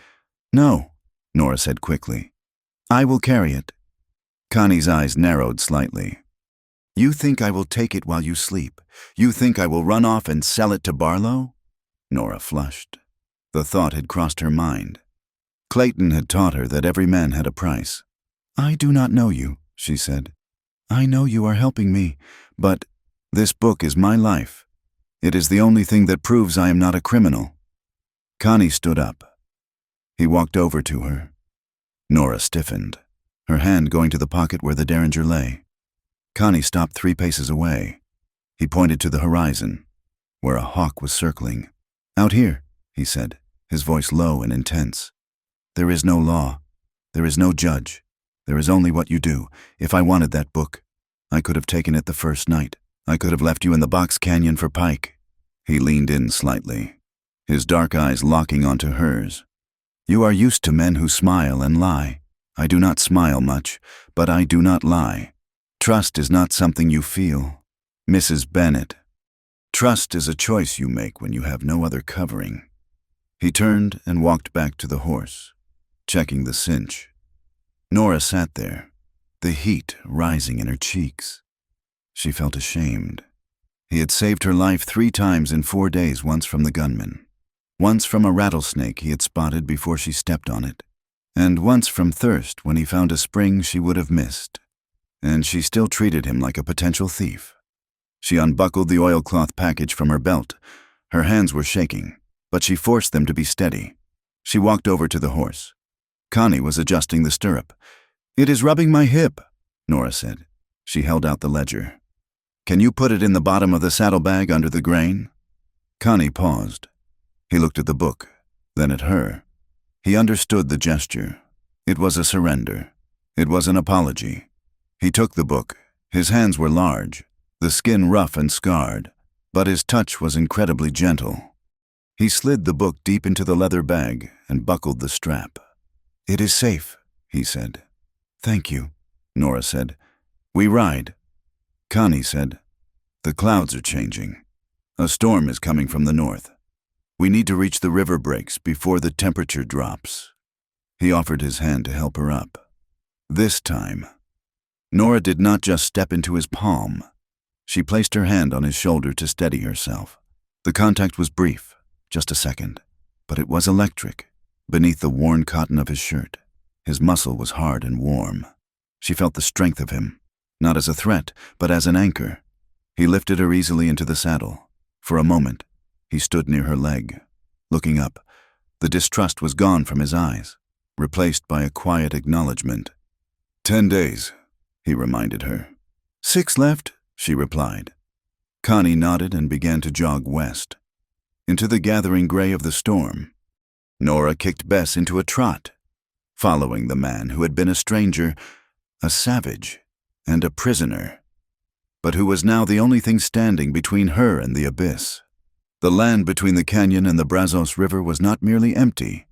No, Nora said quickly. I will carry it. Connie's eyes narrowed slightly. You think I will take it while you sleep? You think I will run off and sell it to Barlow? Nora flushed. The thought had crossed her mind. Clayton had taught her that every man had a price. I do not know you, she said. I know you are helping me, but This book is my life. It is the only thing that proves I am not a criminal." Connie stood up. He walked over to her. Nora stiffened, her hand going to the pocket where the derringer lay. Connie stopped 3 paces away. He pointed to the horizon, where a hawk was circling. "Out here," he said, his voice low and intense. "There is no law. There is no judge. There is only what you do. If I wanted that book, I could have taken it the first night. I could have left you in the box canyon for pike." He leaned in slightly, his dark eyes locking onto hers. "You are used to men who smile and lie. I do not smile much, but I do not lie. Trust is not something you feel, Mrs. Bennet. Trust is a choice you make when you have no other covering." He turned and walked back to the horse, checking the cinch. Nora sat there, the heat rising in her cheeks. She felt ashamed. He had saved her life 3 times in 4 days, once from the gunman, once from a rattlesnake he had spotted before she stepped on it, and once from thirst when he found a spring she would have missed. And she still treated him like a potential thief. She unbuckled the oilcloth package from her belt. Her hands were shaking, but she forced them to be steady. She walked over to the horse. Connie was adjusting the stirrup. "It is rubbing my hip," Nora said. She held out the ledger. "Can you put it in the bottom of the saddlebag under the grain?" Connie paused. He looked at the book, then at her. He understood the gesture. It was a surrender. It was an apology. He took the book. His hands were large, the skin rough and scarred, but his touch was incredibly gentle. He slid the book deep into the leather bag and buckled the strap. "It is safe," he said. "Thank you," Nora said. "We ride." Connie said, "The clouds are changing. A storm is coming from the north. We need to reach the river breaks before the temperature drops." He offered his hand to help her up. This time, Nora did not just step into his palm. She placed her hand on his shoulder to steady herself. The contact was brief, just a second, but it was electric. Beneath the worn cotton of his shirt, his muscle was hard and warm. She felt the strength of him, not as a threat, but as an anchor. He lifted her easily into the saddle. For a moment, he stood near her leg. Looking up, the distrust was gone from his eyes, replaced by a quiet acknowledgement. 10 days, he reminded her. 6 left, she replied. Connie nodded and began to jog west, into the gathering gray of the storm. Nora kicked Bess into a trot, following the man who had been a stranger, a savage, and a prisoner, but who was now the only thing standing between her and the abyss. The land between the canyon and the Brazos River was not merely empty,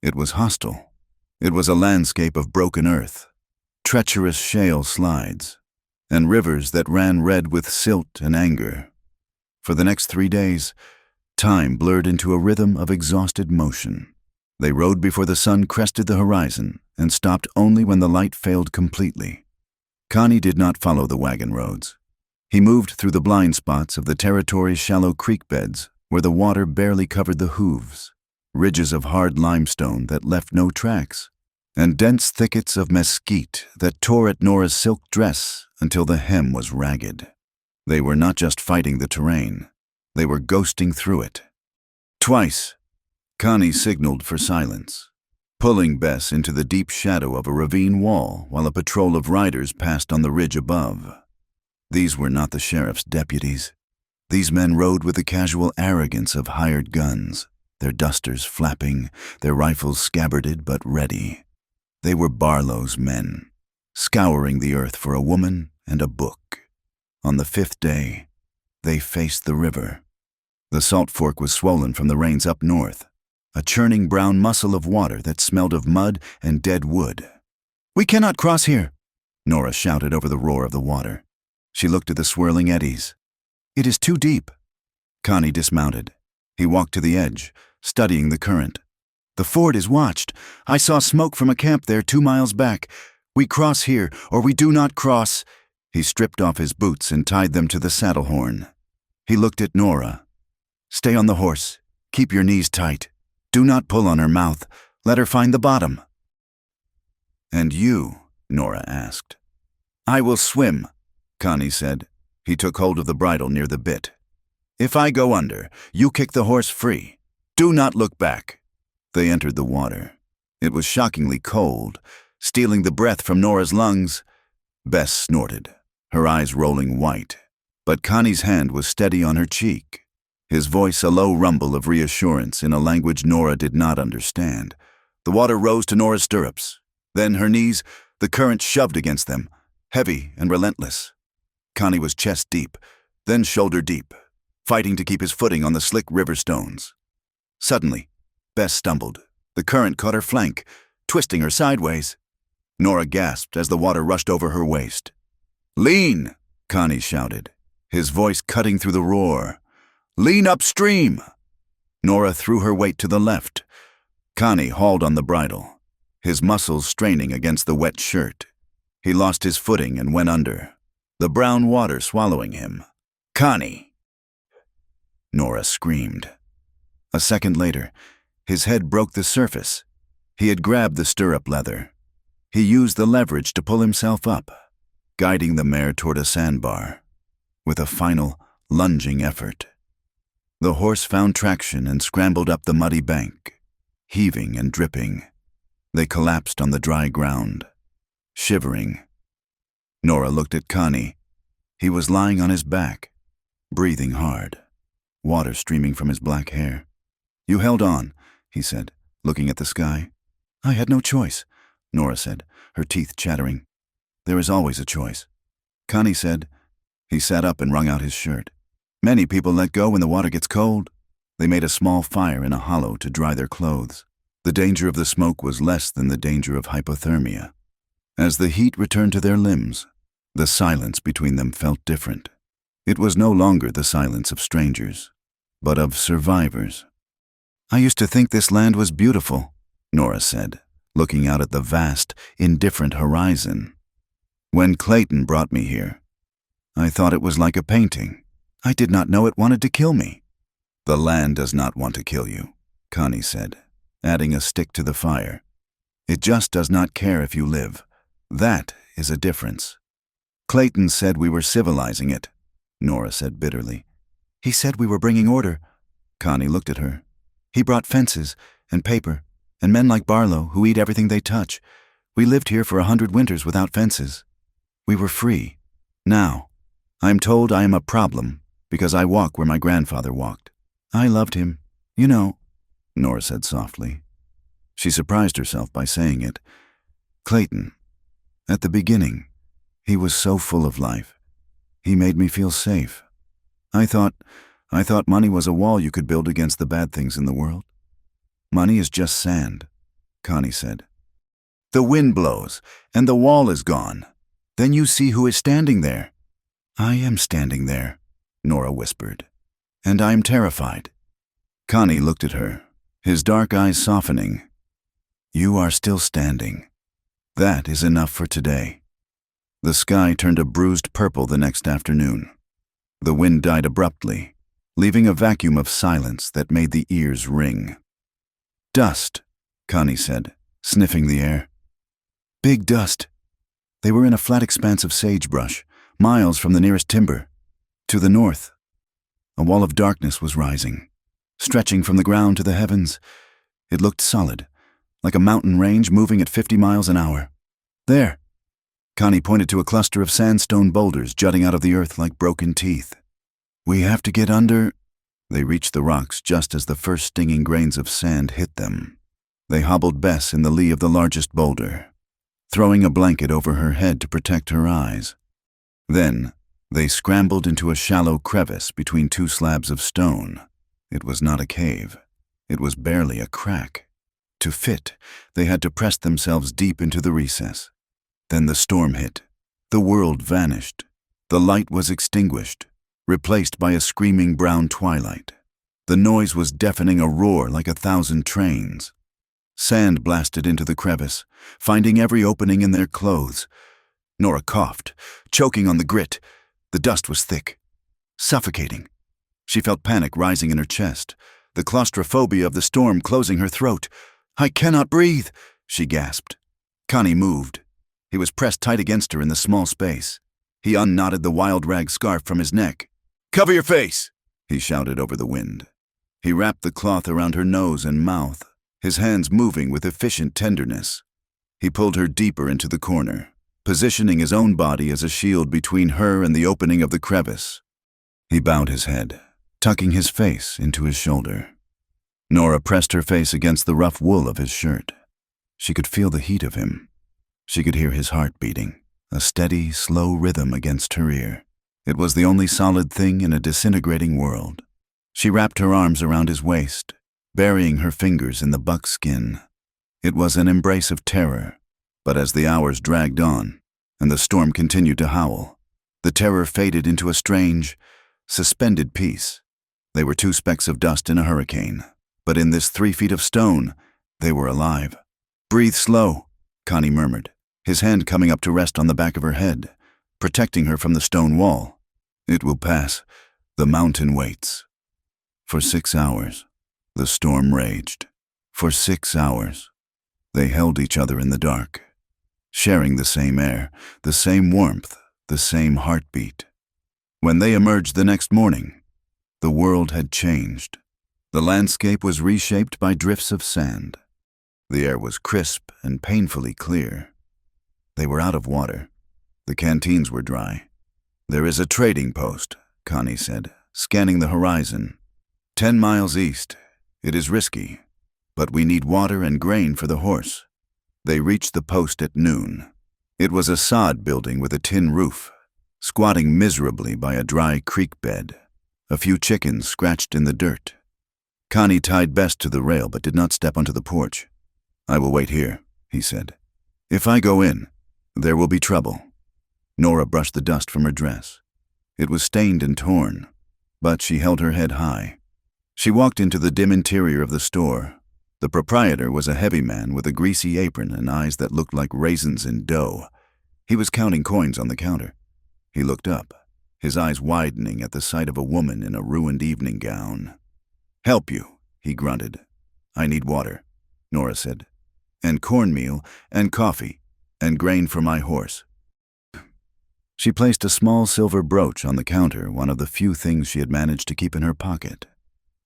it was hostile. It was a landscape of broken earth, treacherous shale slides, and rivers that ran red with silt and anger. For the next 3 days, time blurred into a rhythm of exhausted motion. They rode before the sun crested the horizon and stopped only when the light failed completely. Connie did not follow the wagon roads. He moved through the blind spots of the territory's shallow creek beds where the water barely covered the hooves, ridges of hard limestone that left no tracks, and dense thickets of mesquite that tore at Nora's silk dress until the hem was ragged. They were not just fighting the terrain, they were ghosting through it. Twice, Connie signaled for silence, pulling Bess into the deep shadow of a ravine wall while a patrol of riders passed on the ridge above. These were not the sheriff's deputies. These men rode with the casual arrogance of hired guns, their dusters flapping, their rifles scabbarded but ready. They were Barlow's men, scouring the earth for a woman and a book. On the 5th day, they faced the river. The Salt Fork was swollen from the rains up north, a churning brown mussel of water that smelled of mud and dead wood. "We cannot cross here," Nora shouted over the roar of the water. She looked at the swirling eddies. "It is too deep." Connie dismounted. He walked to the edge, studying the current. "The ford is watched. I saw smoke from a camp there 2 miles back. We cross here, or we do not cross." He stripped off his boots and tied them to the saddle horn. He looked at Nora. "Stay on the horse. Keep your knees tight. Do not pull on her mouth. Let her find the bottom." "And you?" Nora asked. "I will swim," Connie said, He took hold of the bridle near the bit. "If I go under, you kick the horse free. Do not look back." They entered the water. It was shockingly cold, stealing the breath from Nora's lungs. Bess snorted, her eyes rolling white, but Connie's hand was steady on her cheek, his voice a low rumble of reassurance in a language Nora did not understand. The water rose to Nora's stirrups. Then her knees, the current shoved against them, heavy and relentless. Connie was chest deep, then shoulder deep, fighting to keep his footing on the slick river stones. Suddenly, Bess stumbled. The current caught her flank, twisting her sideways. Nora gasped as the water rushed over her waist. "Lean!" Connie shouted, his voice cutting through the roar. "Lean upstream!" Nora threw her weight to the left. Connie hauled on the bridle, his muscles straining against the wet shirt. He lost his footing and went under, the brown water swallowing him. "Connie!" Nora screamed. A second later, his head broke the surface. He had grabbed the stirrup leather. He used the leverage to pull himself up, guiding the mare toward a sandbar. With a final, lunging effort, the horse found traction and scrambled up the muddy bank, heaving and dripping. They collapsed on the dry ground, shivering. Nora looked at Connie. He was lying on his back, breathing hard, water streaming from his black hair. "You held on," he said, looking at the sky. "I had no choice," Nora said, her teeth chattering. "There is always a choice." Connie said. He sat up and wrung out his shirt. "Many people let go when the water gets cold." They made a small fire in a hollow to dry their clothes. The danger of the smoke was less than the danger of hypothermia. As the heat returned to their limbs, the silence between them felt different. It was no longer the silence of strangers, but of survivors. "I used to think this land was beautiful," Nora said, looking out at the vast, indifferent horizon. "When Clayton brought me here, I thought it was like a painting. I did not know it wanted to kill me." "The land does not want to kill you," Connie said, adding a stick to the fire. "It just does not care if you live. That is a difference." "Clayton said we were civilizing it," Nora said bitterly. "He said we were bringing order." Connie looked at her. "He brought fences and paper and men like Barlow who eat everything they touch. We lived here for 100 winters without fences. We were free. Now, I'm told I am a problem because I walk where my grandfather walked. I loved him, you know," Nora said softly. She surprised herself by saying it. "Clayton, at the beginning, he was so full of life. He made me feel safe. I thought money was a wall you could build against the bad things in the world." "Money is just sand," Connie said. "The wind blows, and the wall is gone. Then you see who is standing there." "I am standing there," Nora whispered, "and I am terrified." Connie looked at her, his dark eyes softening. "You are still standing. That is enough for today." The sky turned a bruised purple the next afternoon. The wind died abruptly, leaving a vacuum of silence that made the ears ring. "Dust," Connie said, sniffing the air. "Big dust." They were in a flat expanse of sagebrush, miles from the nearest timber. To the north, a wall of darkness was rising, stretching from the ground to the heavens. It looked solid, like a mountain range moving at 50 miles an hour. "There." Connie pointed to a cluster of sandstone boulders jutting out of the earth like broken teeth. "We have to get under." They reached the rocks just as the first stinging grains of sand hit them. They hobbled Bess in the lee of the largest boulder, throwing a blanket over her head to protect her eyes. Then, they scrambled into a shallow crevice between two slabs of stone. It was not a cave. It was barely a crack. To fit, they had to press themselves deep into the recess. Then the storm hit. The world vanished. The light was extinguished, replaced by a screaming brown twilight. The noise was deafening, a roar like 1,000 trains. Sand blasted into the crevice, finding every opening in their clothes. Nora coughed, choking on the grit. The dust was thick, suffocating. She felt panic rising in her chest, the claustrophobia of the storm closing her throat. "I cannot breathe," she gasped. Connie moved. He was pressed tight against her in the small space. He unknotted the wild rag scarf from his neck. "Cover your face!" he shouted over the wind. He wrapped the cloth around her nose and mouth, his hands moving with efficient tenderness. He pulled her deeper into the corner, positioning his own body as a shield between her and the opening of the crevice. He bowed his head, tucking his face into his shoulder. Nora pressed her face against the rough wool of his shirt. She could feel the heat of him. She could hear his heart beating, a steady, slow rhythm against her ear. It was the only solid thing in a disintegrating world. She wrapped her arms around his waist, burying her fingers in the buckskin. It was an embrace of terror, but as the hours dragged on and the storm continued to howl, the terror faded into a strange, suspended peace. They were two specks of dust in a hurricane, but in this 3 feet of stone, they were alive. "Breathe slow," Connie murmured, his hand coming up to rest on the back of her head, protecting her from the stone wall. "It will pass. The mountain waits." For 6 hours, the storm raged. For 6 hours, they held each other in the dark, sharing the same air, the same warmth, the same heartbeat. When they emerged the next morning, the world had changed. The landscape was reshaped by drifts of sand. The air was crisp and painfully clear. They were out of water. The canteens were dry. "There is a trading post," Connie said, scanning the horizon. 10 miles east. It is risky, but we need water and grain for the horse." They reached the post at noon. It was a sod building with a tin roof, squatting miserably by a dry creek bed. A few chickens scratched in the dirt. Connie tied Best to the rail but did not step onto the porch. "I will wait here," he said. "If I go in, there will be trouble." Nora brushed the dust from her dress. It was stained and torn, but she held her head high. She walked into the dim interior of the store. The proprietor was a heavy man with a greasy apron and eyes that looked like raisins in dough. He was counting coins on the counter. He looked up, his eyes widening at the sight of a woman in a ruined evening gown. "Help you," he grunted. "I need water," Nora said, "and cornmeal, and coffee, and grain for my horse." She placed a small silver brooch on the counter, one of the few things she had managed to keep in her pocket.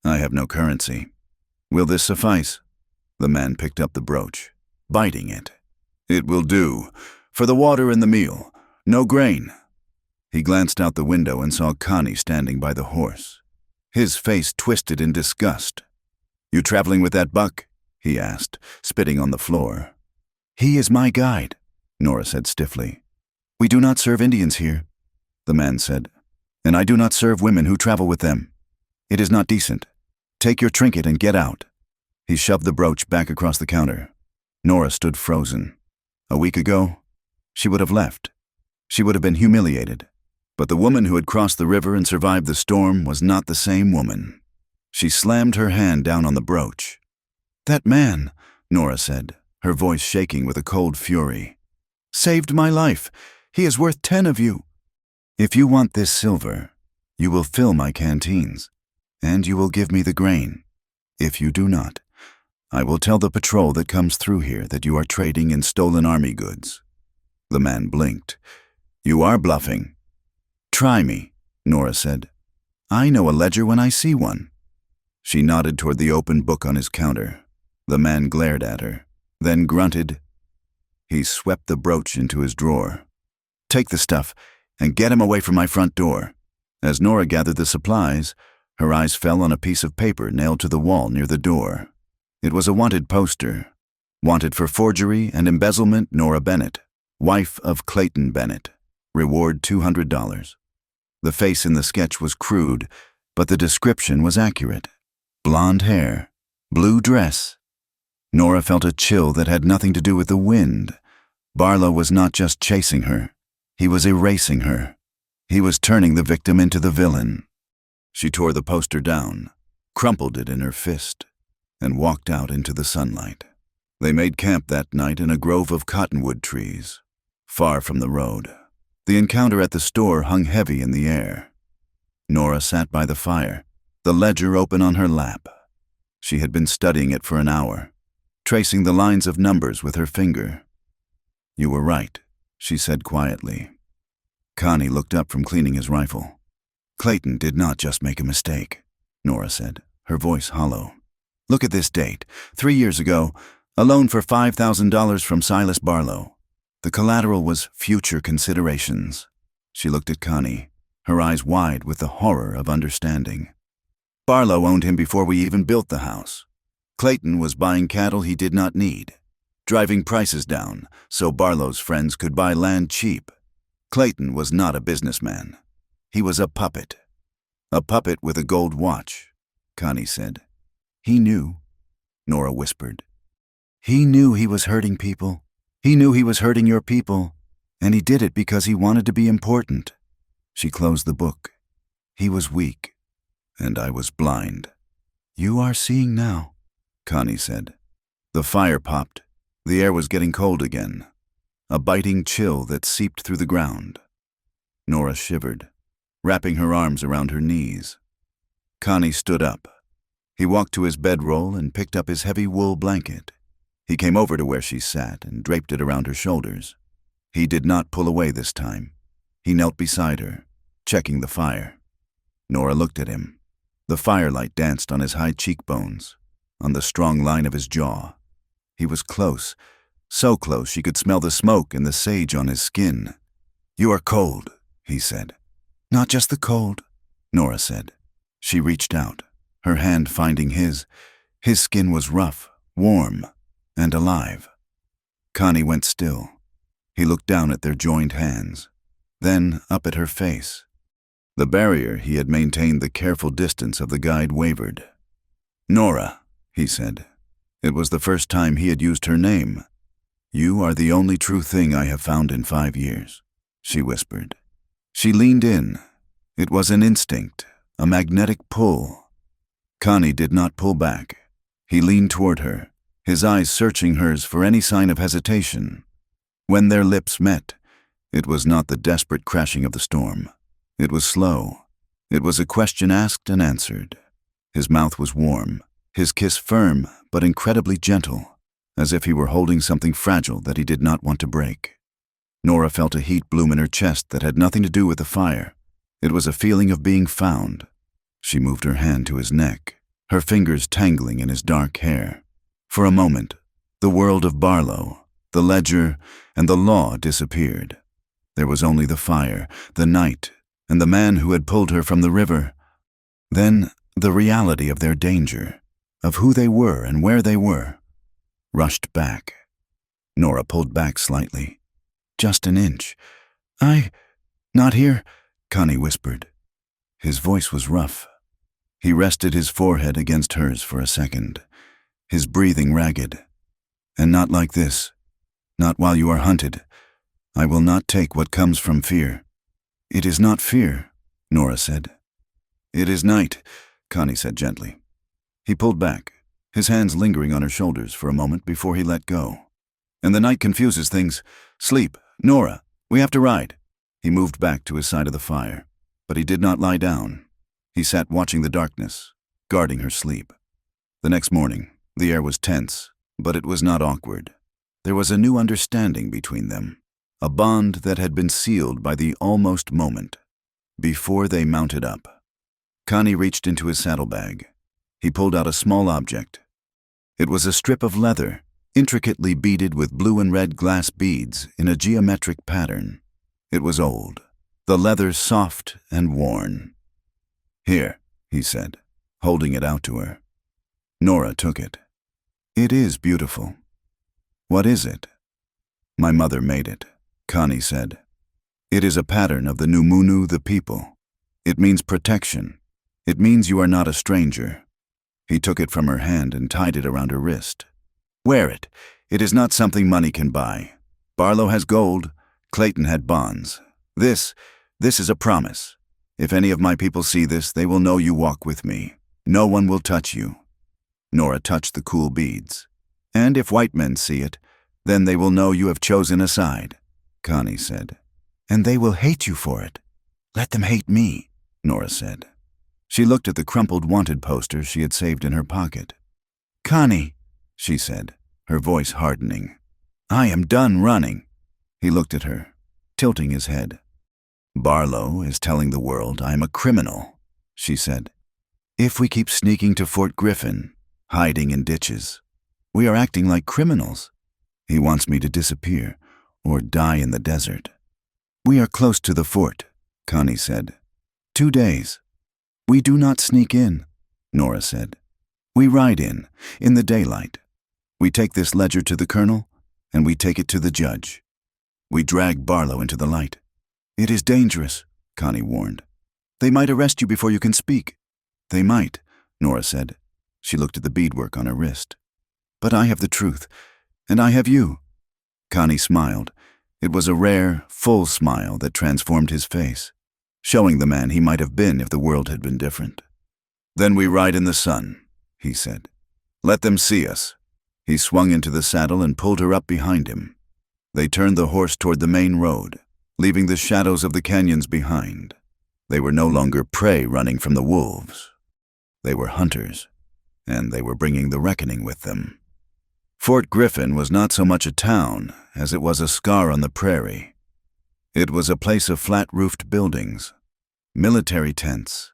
"I have no currency. Will this suffice?" The man picked up the brooch, biting it. "It will do. For the water and the meal. No grain." He glanced out the window and saw Connie standing by the horse. His face twisted in disgust. "You traveling with that buck?" he asked, spitting on the floor. "He is my guide," Nora said stiffly. "We do not serve Indians here," the man said, "and I do not serve women who travel with them. It is not decent. Take your trinket and get out." He shoved the brooch back across the counter. Nora stood frozen. A week ago, she would have left. She would have been humiliated. But the woman who had crossed the river and survived the storm was not the same woman. She slammed her hand down on the brooch. "That man," Nora said, her voice shaking with a cold fury, "saved my life. He is worth 10 of you. If you want this silver, you will fill my canteens, and you will give me the grain. If you do not, I will tell the patrol that comes through here that you are trading in stolen army goods." The man blinked. "You are bluffing." "Try me," Nora said. "I know a ledger when I see one." She nodded toward the open book on his counter. The man glared at her, then grunted. He swept the brooch into his drawer. "Take the stuff and get him away from my front door." As Nora gathered the supplies, her eyes fell on a piece of paper nailed to the wall near the door. It was a wanted poster. Wanted for forgery and embezzlement, Nora Bennett, wife of Clayton Bennett. Reward $200. The face in the sketch was crude, but the description was accurate. Blonde hair, blue dress. Nora felt a chill that had nothing to do with the wind. Barlow was not just chasing her. He was erasing her. He was turning the victim into the villain. She tore the poster down, crumpled it in her fist, and walked out into the sunlight. They made camp that night in a grove of cottonwood trees, far from the road. The encounter at the store hung heavy in the air. Nora sat by the fire, the ledger open on her lap. She had been studying it for an hour, tracing the lines of numbers with her finger. "You were right," she said quietly. Connie looked up from cleaning his rifle. Clayton did not just make a mistake, Nora said, her voice hollow. Look at this date. 3 years ago, a loan for $5,000 from Silas Barlow. The collateral was future considerations. She looked at Connie, her eyes wide with the horror of understanding. Barlow owned him before we even built the house. Clayton was buying cattle he did not need, driving prices down so Barlow's friends could buy land cheap. Clayton was not a businessman. He was a puppet. A puppet with a gold watch, Connie said. He knew, Nora whispered. He knew he was hurting people. He knew he was hurting your people, and he did it because he wanted to be important. She closed the book. He was weak, and I was blind. You are seeing now, Connie said. The fire popped. The air was getting cold again, a biting chill that seeped through the ground. Nora shivered, wrapping her arms around her knees. Connie stood up. He walked to his bedroll and picked up his heavy wool blanket. He came over to where she sat and draped it around her shoulders. He did not pull away this time. He knelt beside her, checking the fire. Nora looked at him. The firelight danced on his high cheekbones, on the strong line of his jaw. He was close, so close she could smell the smoke and the sage on his skin. You are cold, he said. Not just the cold, Nora said. She reached out, her hand finding his. His skin was rough, warm, and alive. Connie went still. He looked down at their joined hands, then up at her face. The barrier he had maintained the careful distance of the guide wavered. Nora, he said. It was the first time he had used her name. You are the only true thing I have found in 5 years, she whispered. She leaned in. It was an instinct, a magnetic pull. Connie did not pull back. He leaned toward her, his eyes searching hers for any sign of hesitation. When their lips met, it was not the desperate crashing of the storm. It was slow. It was a question asked and answered. His mouth was warm, his kiss firm but incredibly gentle, as if he were holding something fragile that he did not want to break. Nora felt a heat bloom in her chest that had nothing to do with the fire. It was a feeling of being found. She moved her hand to his neck, her fingers tangling in his dark hair. For a moment, the world of Barlow, the ledger, and the law disappeared. There was only the fire, the night, and the man who had pulled her from the river. Then the reality of their danger, of who they were and where they were, rushed back. Nora pulled back slightly. Just an inch. Not here, Connie whispered. His voice was rough. He rested his forehead against hers for a second, his breathing ragged. And not like this. Not while you are hunted. I will not take what comes from fear. It is not fear, Nora said. It is night, Connie said gently. He pulled back, his hands lingering on her shoulders for a moment before he let go. And the night confuses things. Sleep, Nora, we have to ride. He moved back to his side of the fire, but he did not lie down. He sat watching the darkness, guarding her sleep. The next morning, the air was tense, but it was not awkward. There was a new understanding between them, a bond that had been sealed by the almost moment. Before they mounted up, Connie reached into his saddlebag. He pulled out a small object. It was a strip of leather, intricately beaded with blue and red glass beads in a geometric pattern. It was old, the leather soft and worn. Here, he said, holding it out to her. Nora took it. It is beautiful. What is it? My mother made it, Connie said. It is a pattern of the Numunu, the people. It means protection. It means you are not a stranger. He took it from her hand and tied it around her wrist. Wear it. It is not something money can buy. Barlow has gold. Clayton had bonds. This is a promise. If any of my people see this, they will know you walk with me. No one will touch you. Nora touched the cool beads. And if white men see it, then they will know you have chosen a side, Connie said. And they will hate you for it. Let them hate me, Nora said. She looked at the crumpled wanted poster she had saved in her pocket. Connie, she said, her voice hardening. I am done running. He looked at her, tilting his head. "Barlow is telling the world I am a criminal," she said. "If we keep sneaking to Fort Griffin, hiding in ditches, we are acting like criminals. He wants me to disappear or die in the desert." "We are close to the fort," Connie said. 2 days. "We do not sneak in," Nora said. "We ride in the daylight. We take this ledger to the colonel, and we take it to the judge. We drag Barlow into the light." "It is dangerous," Connie warned. "They might arrest you before you can speak." "They might," Nora said. She looked at the beadwork on her wrist. "But I have the truth, and I have you." Connie smiled. It was a rare, full smile that transformed his face, showing the man he might have been if the world had been different. "Then we ride in the sun," he said. "Let them see us." He swung into the saddle and pulled her up behind him. They turned the horse toward the main road, leaving the shadows of the canyons behind. They were no longer prey running from the wolves. They were hunters, and they were bringing the reckoning with them. Fort Griffin was not so much a town as it was a scar on the prairie. It was a place of flat-roofed buildings, military tents,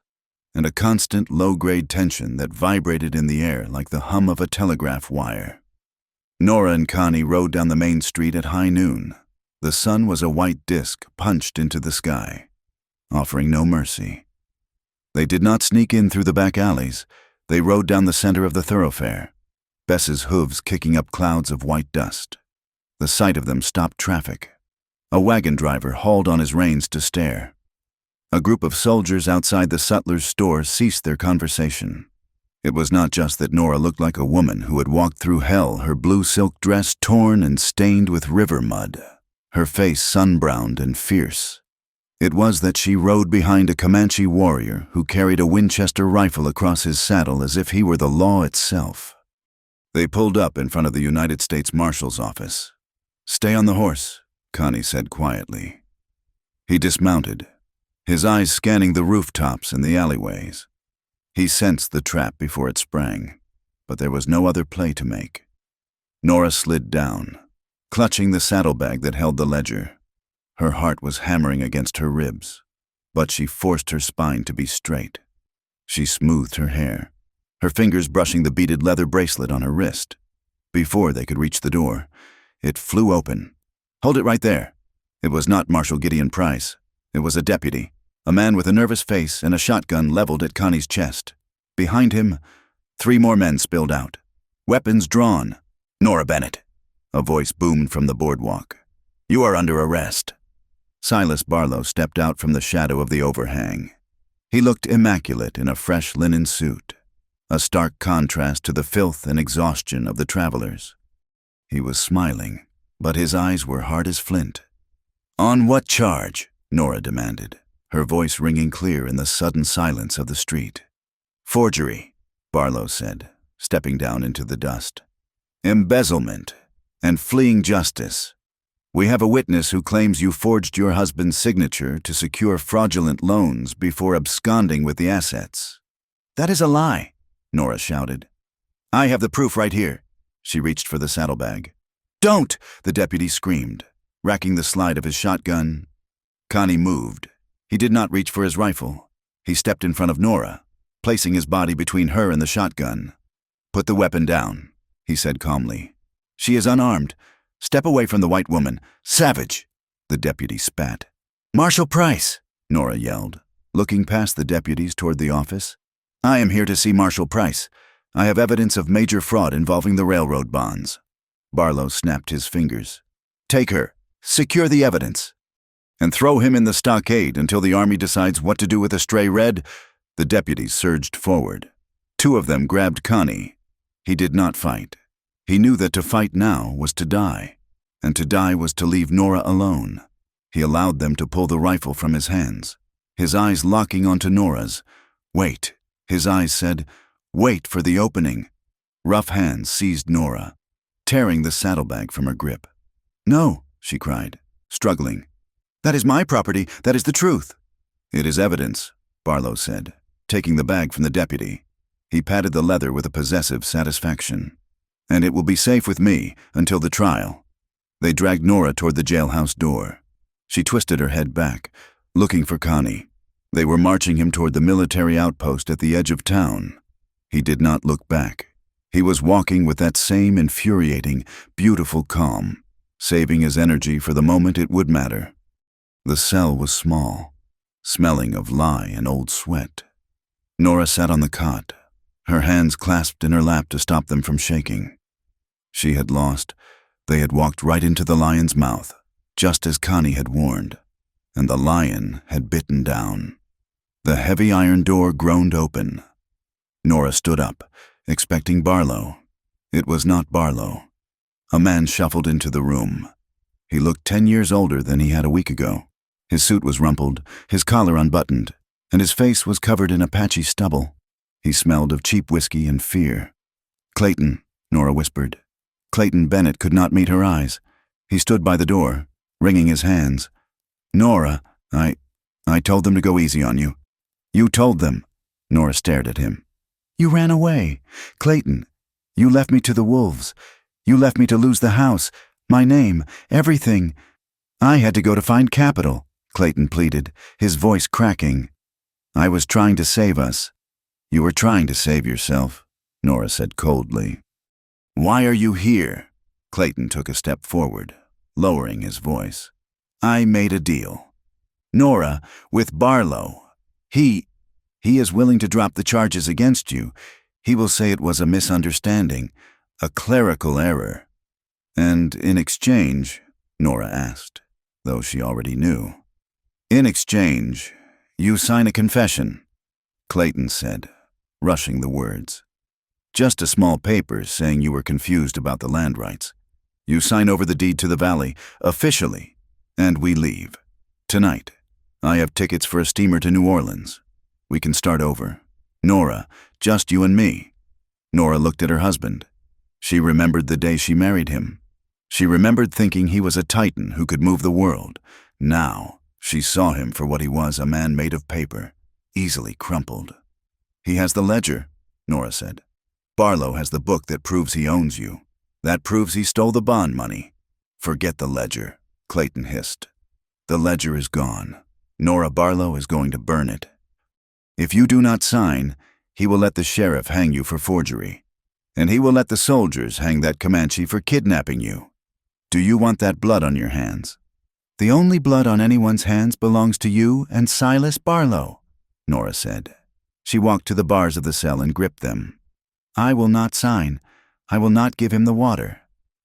and a constant low-grade tension that vibrated in the air like the hum of a telegraph wire. Nora and Connie rode down the main street at high noon. The sun was a white disk punched into the sky, offering no mercy. They did not sneak in through the back alleys. They rode down the center of the thoroughfare, Bess's hooves kicking up clouds of white dust. The sight of them stopped traffic. A wagon driver hauled on his reins to stare. A group of soldiers outside the sutler's store ceased their conversation. It was not just that Nora looked like a woman who had walked through hell, her blue silk dress torn and stained with river mud, her face sun-browned and fierce. It was that she rode behind a Comanche warrior who carried a Winchester rifle across his saddle as if he were the law itself. They pulled up in front of the United States Marshal's office. "Stay on the horse," Connie said quietly. He dismounted, his eyes scanning the rooftops and the alleyways. He sensed the trap before it sprang, but there was no other play to make. Nora slid down, clutching the saddlebag that held the ledger. Her heart was hammering against her ribs, but she forced her spine to be straight. She smoothed her hair, her fingers brushing the beaded leather bracelet on her wrist. Before they could reach the door, it flew open. "Hold it right there." It was not Marshal Gideon Price. It was a deputy, a man with a nervous face and a shotgun leveled at Connie's chest. Behind him, 3 more men spilled out, weapons drawn. "Nora Bennett," a voice boomed from the boardwalk. "You are under arrest." Silas Barlow stepped out from the shadow of the overhang. He looked immaculate in a fresh linen suit, a stark contrast to the filth and exhaustion of the travelers. He was smiling, but his eyes were hard as flint. "On what charge?" Nora demanded, her voice ringing clear in the sudden silence of the street. "Forgery," Barlow said, stepping down into the dust. "Embezzlement and fleeing justice. We have a witness who claims you forged your husband's signature to secure fraudulent loans before absconding with the assets." "That is a lie," Nora shouted. "I have the proof right here." She reached for the saddlebag. "Don't!" the deputy screamed, racking the slide of his shotgun. Connie moved. He did not reach for his rifle. He stepped in front of Nora, placing his body between her and the shotgun. "Put the weapon down," he said calmly. "She is unarmed. Step away from the white woman. Savage!" The deputy spat. "Marshal Price!" Nora yelled, looking past the deputies toward the office. "I am here to see Marshal Price. I have evidence of major fraud involving the railroad bonds." Barlow snapped his fingers. "Take her. Secure the evidence. And throw him in the stockade until the army decides what to do with a stray red." The deputies surged forward. 2 of them grabbed Connie. He did not fight. He knew that to fight now was to die, and to die was to leave Nora alone. He allowed them to pull the rifle from his hands, his eyes locking onto Nora's. "Wait," his eyes said. "Wait for the opening." Rough hands seized Nora, tearing the saddlebag from her grip. "No," she cried, struggling. "That is my property. That is the truth." "It is evidence," Barlow said, taking the bag from the deputy. He patted the leather with a possessive satisfaction. "And it will be safe with me until the trial." They dragged Nora toward the jailhouse door. She twisted her head back, looking for Connie. They were marching him toward the military outpost at the edge of town. He did not look back. He was walking with that same infuriating, beautiful calm, saving his energy for the moment it would matter. The cell was small, smelling of lye and old sweat. Nora sat on the cot, her hands clasped in her lap to stop them from shaking. She had lost. They had walked right into the lion's mouth, just as Connie had warned, and the lion had bitten down. The heavy iron door groaned open. Nora stood up, expecting Barlow. It was not Barlow. A man shuffled into the room. He looked 10 years older than he had a week ago. His suit was rumpled, his collar unbuttoned, and his face was covered in a patchy stubble. He smelled of cheap whiskey and fear. "Clayton," Nora whispered. Clayton Bennett could not meet her eyes. He stood by the door, wringing his hands. "Nora, I told them to go easy on you." "You told them?" Nora stared at him. "You ran away. Clayton, you left me to the wolves. You left me to lose the house, my name, everything. I had to go to find capital," Clayton pleaded, his voice cracking. "I was trying to save us." "You were trying to save yourself," Nora said coldly. "Why are you here?" Clayton took a step forward, lowering his voice. "I made a deal. Nora, with Barlow. He is willing to drop the charges against you. He will say it was a misunderstanding, a clerical error." "And in exchange?" Nora asked, though she already knew. "In exchange, you sign a confession," Clayton said, rushing the words. "Just a small paper saying you were confused about the land rights. You sign over the deed to the valley, officially, and we leave. Tonight, I have tickets for a steamer to New Orleans. We can start over. Nora, just you and me." Nora looked at her husband. She remembered the day she married him. She remembered thinking he was a titan who could move the world. Now, she saw him for what he was, a man made of paper, easily crumpled. "He has the ledger," Nora said. "Barlow has the book that proves he owns you. That proves he stole the bond money." "Forget the ledger," Clayton hissed. "The ledger is gone. Nora Barlow is going to burn it. If you do not sign, he will let the sheriff hang you for forgery. And he will let the soldiers hang that Comanche for kidnapping you. Do you want that blood on your hands?" "The only blood on anyone's hands belongs to you and Silas Barlow," Nora said. She walked to the bars of the cell and gripped them. "I will not sign. I will not give him the water.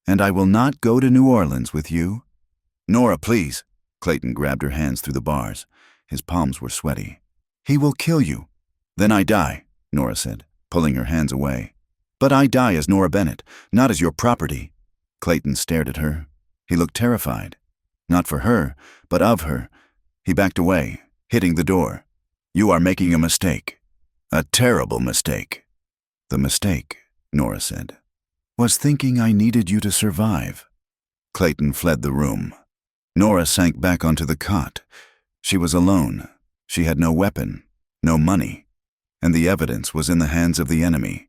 And I will not go to New Orleans with you." "Nora, please." Clayton grabbed her hands through the bars. His palms were sweaty. "He will kill you." "Then I die," Nora said, pulling her hands away. "But I die as Nora Bennett, not as your property." Clayton stared at her. He looked terrified. Not for her, but of her. He backed away, hitting the door. "You are making a mistake. A terrible mistake." "The mistake," Nora said, "was thinking I needed you to survive." Clayton fled the room. Nora sank back onto the cot. She was alone. She had no weapon, no money, and the evidence was in the hands of the enemy.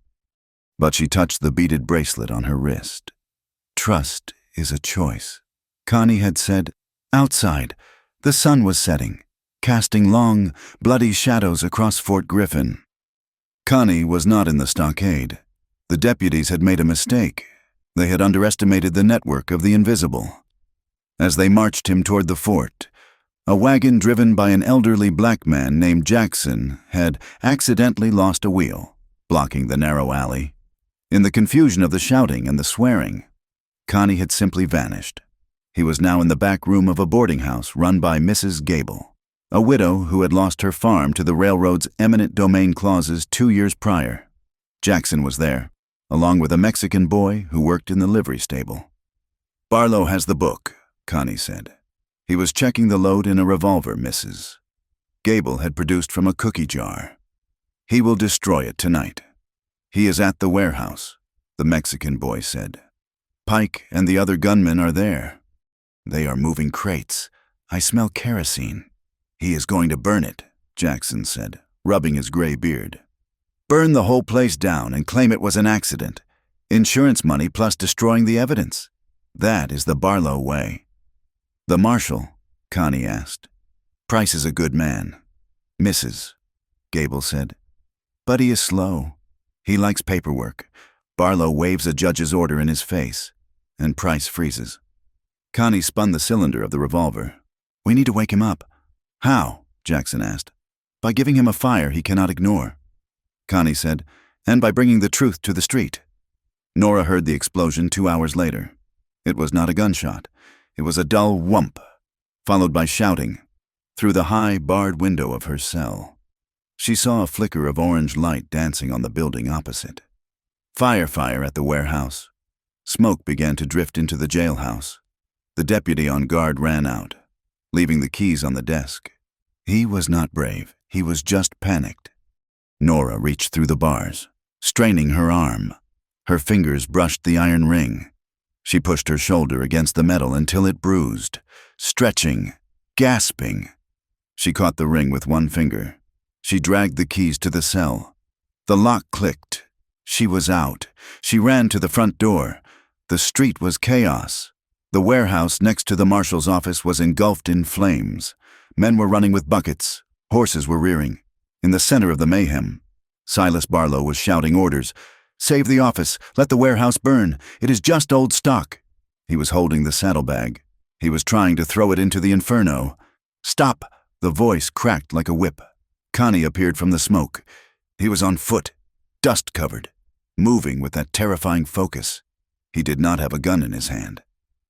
But she touched the beaded bracelet on her wrist. Trust is a choice. Connie had said, outside, the sun was setting, casting long, bloody shadows across Fort Griffin. Connie was not in the stockade. The deputies had made a mistake. They had underestimated the network of the invisible. As they marched him toward the fort, a wagon driven by an elderly black man named Jackson had accidentally lost a wheel, blocking the narrow alley. In the confusion of the shouting and the swearing, Connie had simply vanished. He was now in the back room of a boarding house run by Mrs. Gable, a widow who had lost her farm to the railroad's eminent domain clauses 2 years prior. Jackson was there, along with a Mexican boy who worked in the livery stable. "Barlow has the book," Connie said. "He was checking the load in a revolver, Mrs. Gable had produced from a cookie jar. He will destroy it tonight. He is at the warehouse," the Mexican boy said. "Pike and the other gunmen are there. They are moving crates. I smell kerosene." "He is going to burn it," Jackson said, rubbing his gray beard. "Burn the whole place down and claim it was an accident. Insurance money plus destroying the evidence. That is the Barlow way." "The marshal?" Connie asked. Price is a good man. Mrs., Gable said. But he is slow. He likes paperwork. Barlow waves a judge's order in his face, and Price freezes. Connie spun the cylinder of the revolver. We need to wake him up. How? Jackson asked. By giving him a fire he cannot ignore. Connie said, and by bringing the truth to the street. Nora heard the explosion 2 hours later. It was not a gunshot. It was a dull whump, followed by shouting, through the high, barred window of her cell. She saw a flicker of orange light dancing on the building opposite. Fire at the warehouse. Smoke began to drift into the jailhouse. The deputy on guard ran out, leaving the keys on the desk. He was not brave. He was just panicked. Nora reached through the bars, straining her arm. Her fingers brushed the iron ring. She pushed her shoulder against the metal until it bruised, stretching, gasping. She caught the ring with one finger. She dragged the keys to the cell. The lock clicked. She was out. She ran to the front door. The street was chaos. The warehouse next to the marshal's office was engulfed in flames. Men were running with buckets. Horses were rearing. In the center of the mayhem, Silas Barlow was shouting orders. Save the office. Let the warehouse burn. It is just old stock. He was holding the saddlebag. He was trying to throw it into the inferno. Stop! The voice cracked like a whip. Connie appeared from the smoke. He was on foot, dust-covered, moving with that terrifying focus. He did not have a gun in his hand.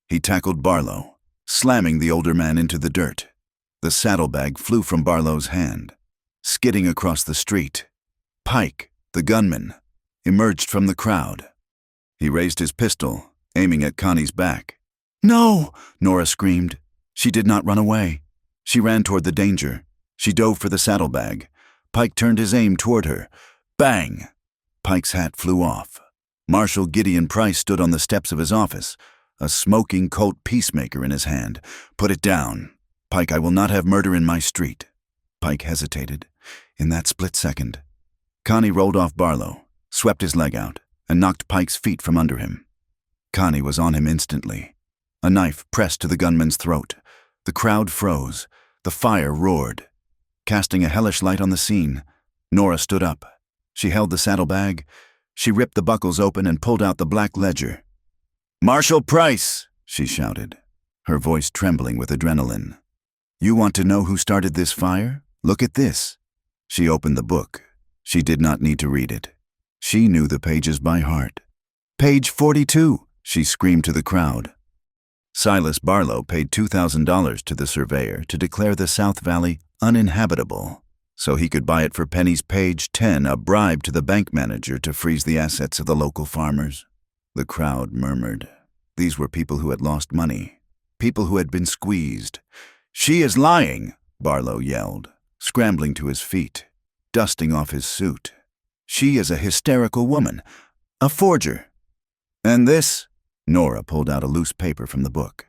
He tackled Barlow, slamming the older man into the dirt. The saddlebag flew from Barlow's hand, skidding across the street. Pike, the gunman, emerged from the crowd. He raised his pistol, aiming at Connie's back. No! Nora screamed. She did not run away. She ran toward the danger. She dove for the saddlebag. Pike turned his aim toward her. Bang! Pike's hat flew off. Marshal Gideon Price stood on the steps of his office, a smoking Colt peacemaker in his hand. Put it down. Pike, I will not have murder in my street. Pike hesitated. In that split second, Connie rolled off Barlow, swept his leg out, and knocked Pike's feet from under him. Connie was on him instantly. A knife pressed to the gunman's throat. The crowd froze. The fire roared. Casting a hellish light on the scene, Nora stood up. She held the saddlebag. She ripped the buckles open and pulled out the black ledger. Marshal Price, she shouted, her voice trembling with adrenaline. You want to know who started this fire? Look at this. She opened the book. She did not need to read it. She knew the pages by heart. Page 42, she screamed to the crowd. Silas Barlow paid $2,000 to the surveyor to declare the South Valley uninhabitable, so he could buy it for pennies. Page 10, a bribe to the bank manager to freeze the assets of the local farmers. The crowd murmured. These were people who had lost money, people who had been squeezed. She is lying, Barlow yelled, scrambling to his feet, dusting off his suit. She is a hysterical woman, a forger. And this? Nora pulled out a loose paper from the book.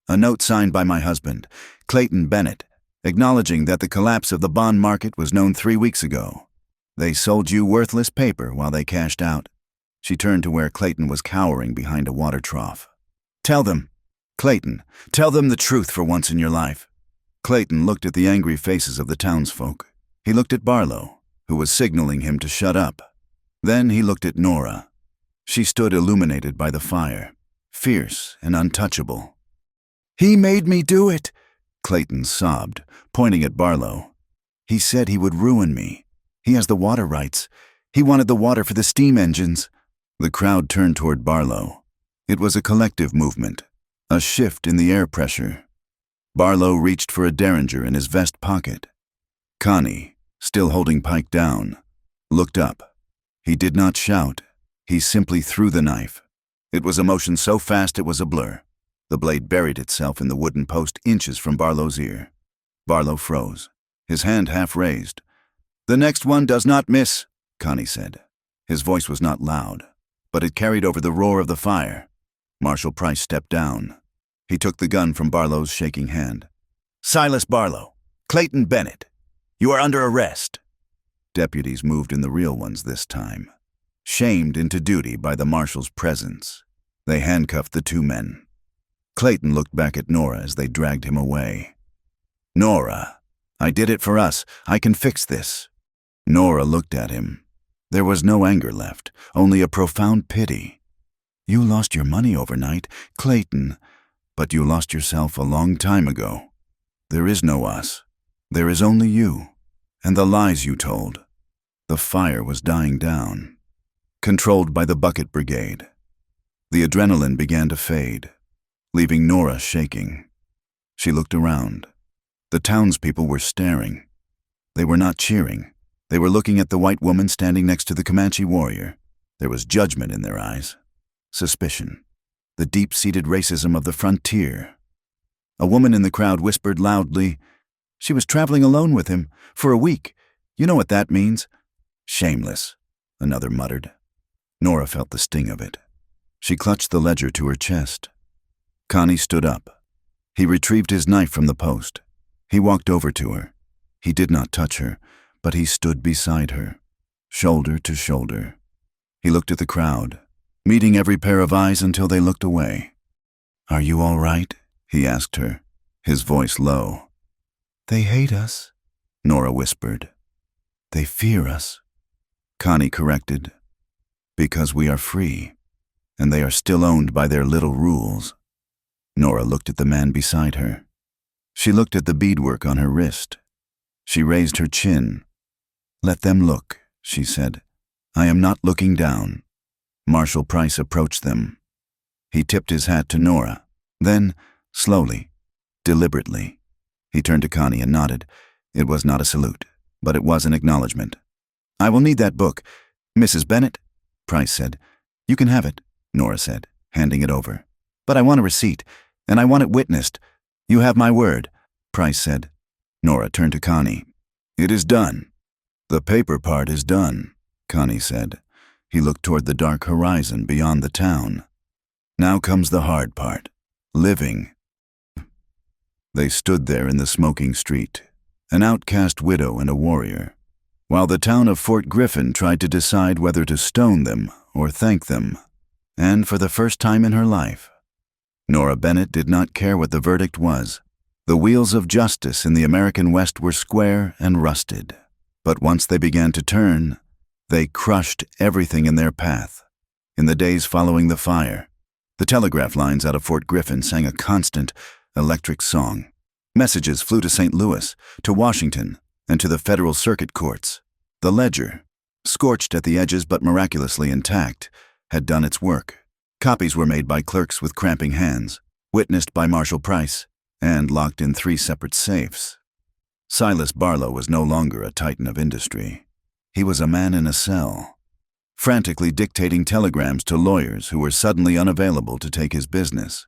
A note signed by my husband, Clayton Bennett, acknowledging that the collapse of the bond market was known 3 weeks ago. They sold you worthless paper while they cashed out. She turned to where Clayton was cowering behind a water trough. Tell them, Clayton, tell them the truth for once in your life. Clayton looked at the angry faces of the townsfolk. He looked at Barlow, who was signaling him to shut up. Then he looked at Nora. She stood illuminated by the fire, fierce and untouchable. He made me do it, Clayton sobbed, pointing at Barlow. He said he would ruin me. He has the water rights. He wanted the water for the steam engines. The crowd turned toward Barlow. It was a collective movement, a shift in the air pressure. Barlow reached for a derringer in his vest pocket. Connie, still holding Pike down, looked up. He did not shout. He simply threw the knife. It was a motion so fast it was a blur. The blade buried itself in the wooden post inches from Barlow's ear. Barlow froze, his hand half raised. The next one does not miss, Connie said. His voice was not loud, but it carried over the roar of the fire. Marshal Price stepped down. He took the gun from Barlow's shaking hand. Silas Barlow, Clayton Bennett, you are under arrest. Deputies moved in the real ones this time, shamed into duty by the marshal's presence. They handcuffed the two men. Clayton looked back at Nora as they dragged him away. Nora, I did it for us. I can fix this. Nora looked at him. There was no anger left, only a profound pity. You lost your money overnight, Clayton, but you lost yourself a long time ago. There is no us. There is only you, and the lies you told. The fire was dying down, controlled by the bucket brigade. The adrenaline began to fade, leaving Nora shaking. She looked around. The townspeople were staring. They were not cheering. They were looking at the white woman standing next to the Comanche warrior. There was judgment in their eyes, suspicion, the deep-seated racism of the frontier. A woman in the crowd whispered loudly, "She was traveling alone with him for a week. You know what that means." "Shameless," another muttered. Nora felt the sting of it. She clutched the ledger to her chest. Connie stood up. He retrieved his knife from the post. He walked over to her. He did not touch her, but he stood beside her, shoulder to shoulder. He looked at the crowd, meeting every pair of eyes until they looked away. "Are you all right?" he asked her, his voice low. "They hate us," Nora whispered. "They fear us," Connie corrected. "Because we are free, and they are still owned by their little rules." Nora looked at the man beside her. She looked at the beadwork on her wrist. She raised her chin. "Let them look," she said. "I am not looking down." Marshal Price approached them. He tipped his hat to Nora. Then, slowly, deliberately, he turned to Connie and nodded. It was not a salute, but it was an acknowledgement. "I will need that book, Mrs. Bennett," Price said. "You can have it," Nora said, handing it over. "But I want a receipt, and I want it witnessed." "You have my word," Price said. Nora turned to Connie. "It is done. The paper part is done," Connie said. He looked toward the dark horizon beyond the town. "Now comes the hard part. Living." They stood there in the smoking street, an outcast widow and a warrior, while the town of Fort Griffin tried to decide whether to stone them or thank them. And for the first time in her life, Nora Bennett did not care what the verdict was. The wheels of justice in the American West were square and rusted. But once they began to turn, they crushed everything in their path. In the days following the fire, the telegraph lines out of Fort Griffin sang a constant, electric song. Messages flew to St. Louis, to Washington, and to the federal circuit courts. The ledger, scorched at the edges but miraculously intact, had done its work. Copies were made by clerks with cramping hands, witnessed by Marshal Price, and locked in 3 separate safes. Silas Barlow was no longer a titan of industry. He was a man in a cell, frantically dictating telegrams to lawyers who were suddenly unavailable to take his business.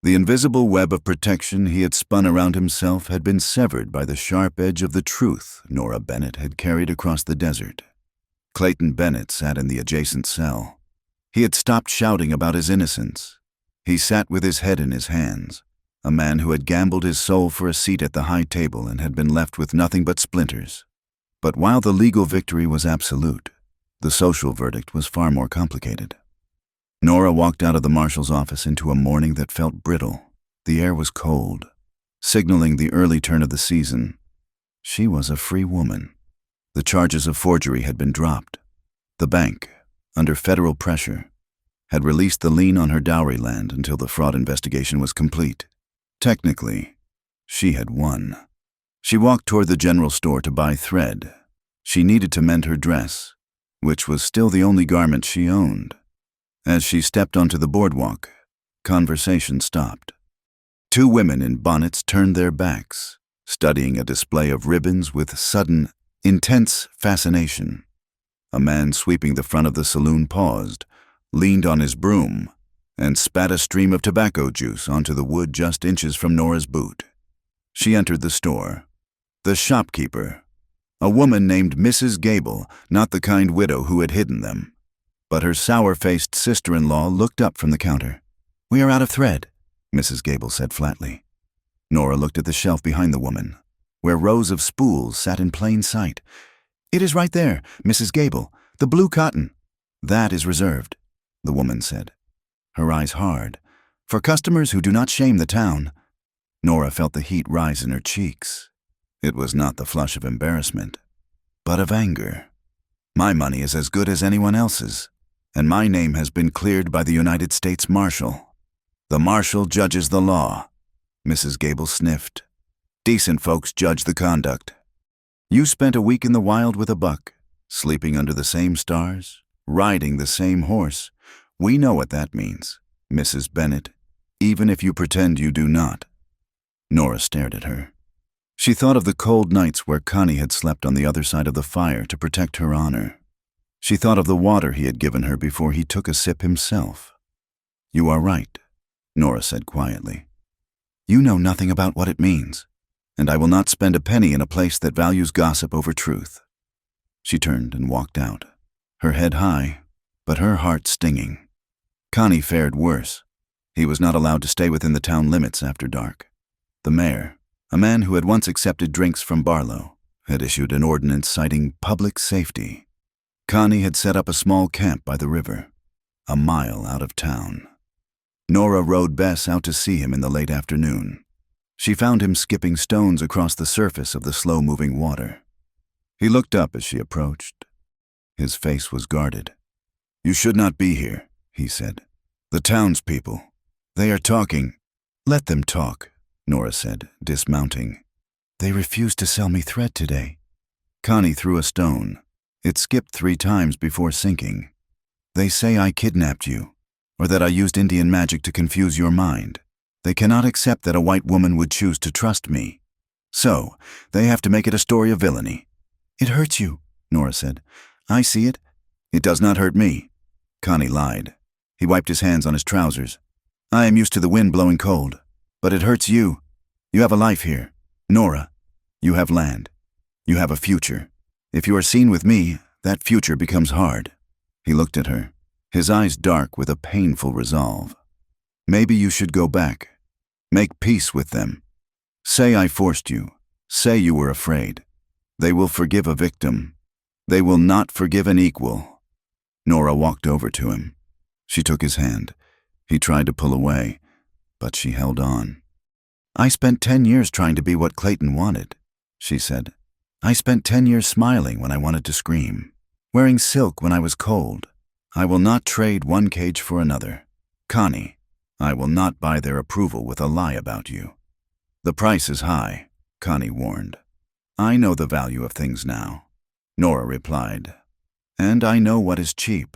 The invisible web of protection he had spun around himself had been severed by the sharp edge of the truth Nora Bennett had carried across the desert. Clayton Bennett sat in the adjacent cell. He had stopped shouting about his innocence. He sat with his head in his hands, a man who had gambled his soul for a seat at the high table and had been left with nothing but splinters. But while the legal victory was absolute, the social verdict was far more complicated. Nora walked out of the marshal's office into a morning that felt brittle. The air was cold, signaling the early turn of the season. She was a free woman. The charges of forgery had been dropped. The bank, under federal pressure, had released the lien on her dowry land until the fraud investigation was complete. Technically, she had won. She walked toward the general store to buy thread. She needed to mend her dress, which was still the only garment she owned. As she stepped onto the boardwalk, conversation stopped. 2 women in bonnets turned their backs, studying a display of ribbons with sudden, intense fascination. A man sweeping the front of the saloon paused, leaned on his broom, and spat a stream of tobacco juice onto the wood just inches from Nora's boot. She entered the store. The shopkeeper, a woman named Mrs. Gable, not the kind widow who had hidden them. But her sour-faced sister-in-law looked up from the counter. "We are out of thread," Mrs. Gable said flatly. Nora looked at the shelf behind the woman, where rows of spools sat in plain sight. "It is right there, Mrs. Gable, the blue cotton." "That is reserved," the woman said, her eyes hard, "for customers who do not shame the town." Nora felt the heat rise in her cheeks. It was not the flush of embarrassment, but of anger. My money is as good as anyone else's, and my name has been cleared by the United States Marshal. The Marshal judges the law. Mrs. Gable sniffed. Decent folks judge the conduct. You spent a week in the wild with a buck, sleeping under the same stars, riding the same horse. We know what that means, Mrs. Bennet, even if you pretend you do not. Nora stared at her. She thought of the cold nights where Connie had slept on the other side of the fire to protect her honor. She thought of the water he had given her before he took a sip himself. You are right, Nora said quietly. You know nothing about what it means, and I will not spend a penny in a place that values gossip over truth. She turned and walked out, her head high, but her heart stinging. Connie fared worse. He was not allowed to stay within the town limits after dark. The mayor, a man who had once accepted drinks from Barlow, had issued an ordinance citing public safety. Connie had set up a small camp by the river, a mile out of town. Nora rode Bess out to see him in the late afternoon. She found him skipping stones across the surface of the slow-moving water. He looked up as she approached. His face was guarded. You should not be here, he said. The townspeople. They are talking. Let them talk, Nora said, dismounting. They refused to sell me thread today. Connie threw a stone. It skipped 3 times before sinking. They say I kidnapped you, or that I used Indian magic to confuse your mind. They cannot accept that a white woman would choose to trust me. So, they have to make it a story of villainy. It hurts you, Nora said. I see it. It does not hurt me. Connie lied. He wiped his hands on his trousers. I am used to the wind blowing cold, but it hurts you. You have a life here. Nora, you have land. You have a future. If you are seen with me, that future becomes hard. He looked at her, his eyes dark with a painful resolve. Maybe you should go back. Make peace with them. Say I forced you. Say you were afraid. They will forgive a victim. They will not forgive an equal. Nora walked over to him. She took his hand. He tried to pull away, but she held on. I spent 10 years trying to be what Clayton wanted, she said. I spent 10 years smiling when I wanted to scream, wearing silk when I was cold. I will not trade one cage for another. Connie, I will not buy their approval with a lie about you. The price is high, Connie warned. I know the value of things now, Nora replied. And I know what is cheap.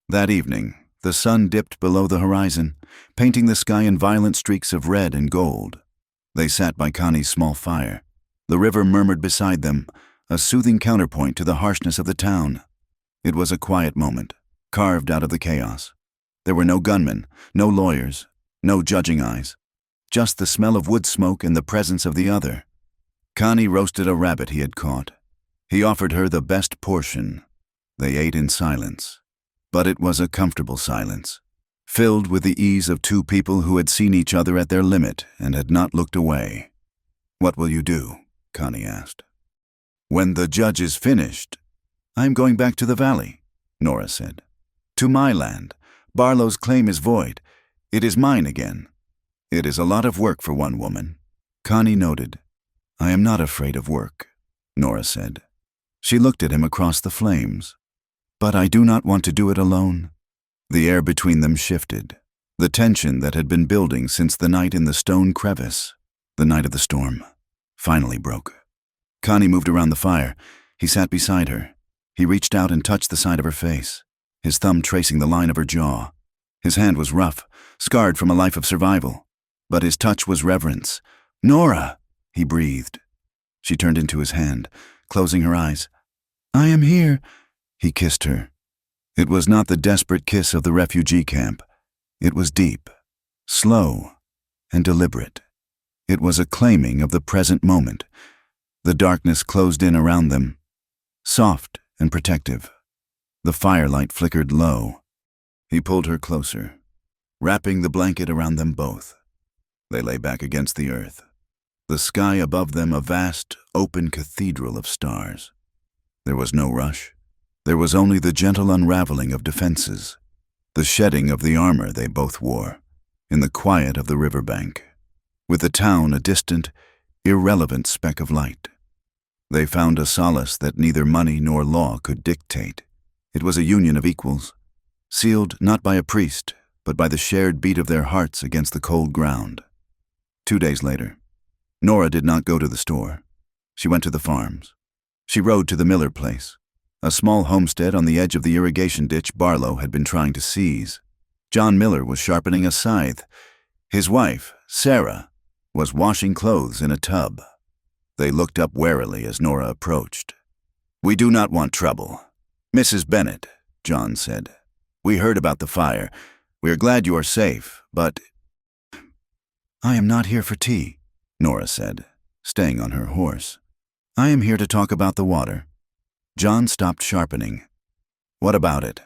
That evening, the sun dipped below the horizon, painting the sky in violent streaks of red and gold. They sat by Connie's small fire. The river murmured beside them, a soothing counterpoint to the harshness of the town. It was a quiet moment, carved out of the chaos. There were no gunmen, no lawyers, no judging eyes, just the smell of wood smoke and the presence of the other. Connie roasted a rabbit he had caught. He offered her the best portion. They ate in silence, but it was a comfortable silence, filled with the ease of 2 people who had seen each other at their limit and had not looked away. What will you do? Connie asked. When the judge is finished, I am going back to the valley, Nora said. To my land. Barlow's claim is void. It is mine again. It is a lot of work for one woman. Connie nodded. I am not afraid of work, Nora said. She looked at him across the flames. But I do not want to do it alone. The air between them shifted. The tension that had been building since the night in the stone crevice, the night of the storm, finally broke. Connie moved around the fire. He sat beside her. He reached out and touched the side of her face, his thumb tracing the line of her jaw. His hand was rough, scarred from a life of survival, but his touch was reverence. Nora, he breathed. She turned into his hand, closing her eyes. I am here. He kissed her. It was not the desperate kiss of the refugee camp. It was deep, slow, and deliberate. It was a claiming of the present moment. The darkness closed in around them, soft and protective. The firelight flickered low. He pulled her closer, wrapping the blanket around them both. They lay back against the earth, the sky above them a vast, open cathedral of stars. There was no rush. There was only the gentle unraveling of defenses, the shedding of the armor they both wore, in the quiet of the riverbank, with the town a distant, irrelevant speck of light. They found a solace that neither money nor law could dictate. It was a union of equals, sealed not by a priest, but by the shared beat of their hearts against the cold ground. 2 days later, Nora did not go to the store. She went to the farms. She rode to the Miller place, a small homestead on the edge of the irrigation ditch Barlow had been trying to seize. John Miller was sharpening a scythe. His wife, Sarah, was washing clothes in a tub. They looked up warily as Nora approached. "We do not want trouble. Mrs. Bennett," John said. "We heard about the fire. We are glad you are safe, but—" "I am not here for tea," Nora said, staying on her horse. "I am here to talk about the water." John stopped sharpening. "What about it?"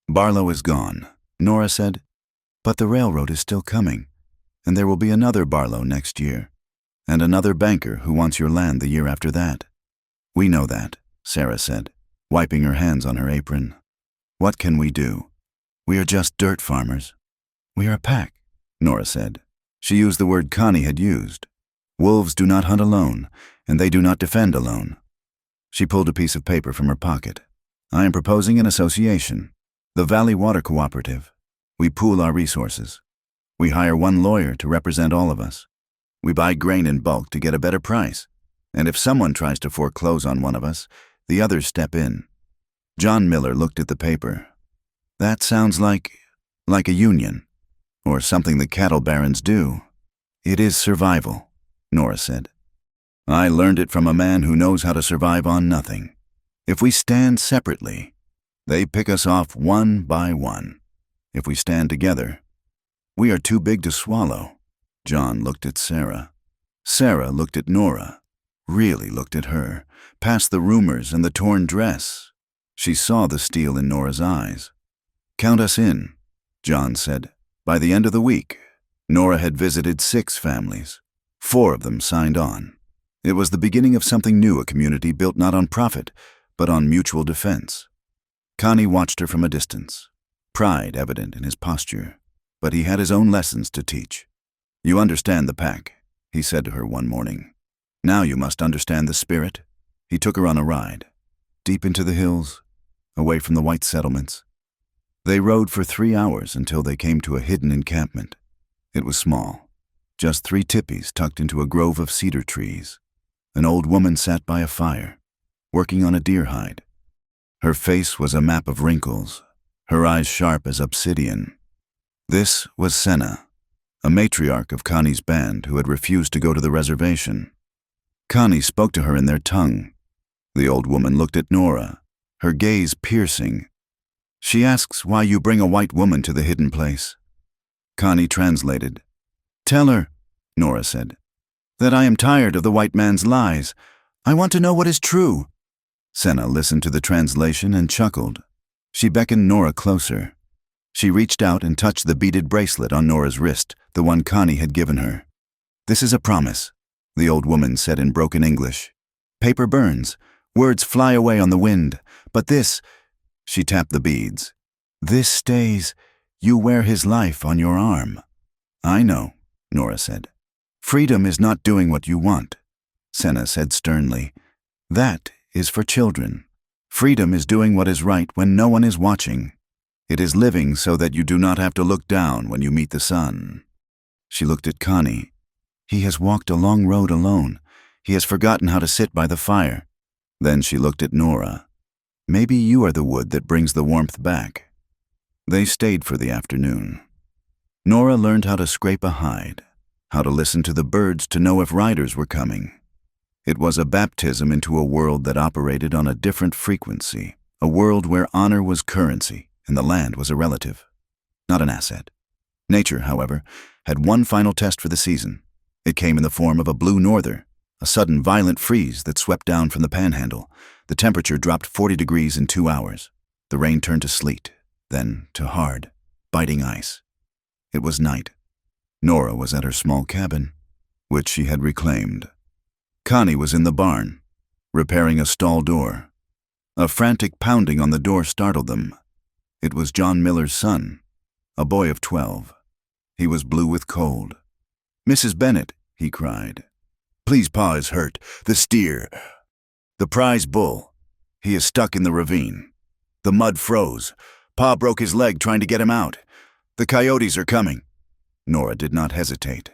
"Barlow is gone," Nora said. "But the railroad is still coming, and there will be another Barlow next year, and another banker who wants your land the year after that." "We know that," Sarah said, wiping her hands on her apron. "What can we do? We are just dirt farmers." "We are a pack," Nora said. She used the word Connie had used. "Wolves do not hunt alone, and they do not defend alone." She pulled a piece of paper from her pocket. "I am proposing an association, the Valley Water Cooperative. We pool our resources. We hire one lawyer to represent all of us. We buy grain in bulk to get a better price, and if someone tries to foreclose on one of us, the others step in." John Miller looked at the paper. "That sounds like a union, or something the cattle barons do." "It is survival," Nora said. "I learned it from a man who knows how to survive on nothing. If we stand separately, they pick us off one by one. If we stand together, we are too big to swallow." John looked at Sarah. Sarah looked at Nora, really looked at her, past the rumors and the torn dress. She saw the steel in Nora's eyes. "Count us in," John said. By the end of the week, Nora had visited 6 families. 4 of them signed on. It was the beginning of something new, a community built not on profit, but on mutual defense. Connie watched her from a distance, pride evident in his posture, but he had his own lessons to teach. "You understand the pack," he said to her one morning. "Now you must understand the spirit." He took her on a ride, deep into the hills, away from the white settlements. They rode for 3 hours until they came to a hidden encampment. It was small, just 3 tippies tucked into a grove of cedar trees. An old woman sat by a fire, working on a deer hide. Her face was a map of wrinkles, her eyes sharp as obsidian. This was Senna, a matriarch of Connie's band who had refused to go to the reservation. Connie spoke to her in their tongue. The old woman looked at Nora, her gaze piercing. "She asks why you bring a white woman to the hidden place." Connie translated. "Tell her," Nora said, "that I am tired of the white man's lies. I want to know what is true." Senna listened to the translation and chuckled. She beckoned Nora closer. She reached out and touched the beaded bracelet on Nora's wrist, the one Connie had given her. "This is a promise," the old woman said in broken English. "Paper burns, words fly away on the wind, but this—" She tapped the beads. "This stays. You wear his life on your arm." "I know," Nora said. "Freedom is not doing what you want," Senna said sternly. "That is for children. Freedom is doing what is right when no one is watching. It is living so that you do not have to look down when you meet the sun." She looked at Connie. "He has walked a long road alone. He has forgotten how to sit by the fire." Then she looked at Nora. "Maybe you are the wood that brings the warmth back." They stayed for the afternoon. Nora learned how to scrape a hide, how to listen to the birds to know if riders were coming. It was a baptism into a world that operated on a different frequency, a world where honor was currency and the land was a relative, not an asset. Nature, however, had one final test for the season. It came in the form of a blue norther, a sudden violent freeze that swept down from the panhandle. The temperature dropped 40 degrees in 2 hours. The rain turned to sleet, then to hard, biting ice. It was night. Nora was at her small cabin, which she had reclaimed. Connie was in the barn, repairing a stall door. A frantic pounding on the door startled them. It was John Miller's son, a boy of 12. He was blue with cold. "Mrs. Bennett," he cried. "Please, Pa is hurt. The steer." "The prize bull. He is stuck in the ravine. The mud froze. Pa broke his leg trying to get him out. The coyotes are coming." Nora did not hesitate.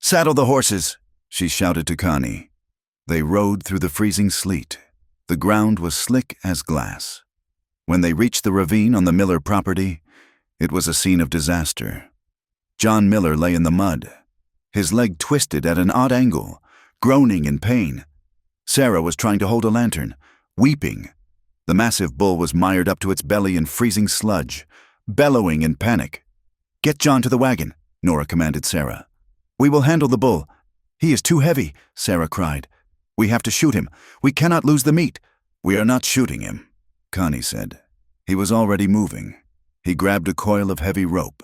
"Saddle the horses," she shouted to Connie. They rode through the freezing sleet. The ground was slick as glass. When they reached the ravine on the Miller property, it was a scene of disaster. John Miller lay in the mud, his leg twisted at an odd angle, groaning in pain. Sarah was trying to hold a lantern, weeping. The massive bull was mired up to its belly in freezing sludge, bellowing in panic. "Get John to the wagon," Nora commanded Sarah. "We will handle the bull." "He is too heavy," Sarah cried. "We have to shoot him. We cannot lose the meat." "We are not shooting him," Connie said. He was already moving. He grabbed a coil of heavy rope.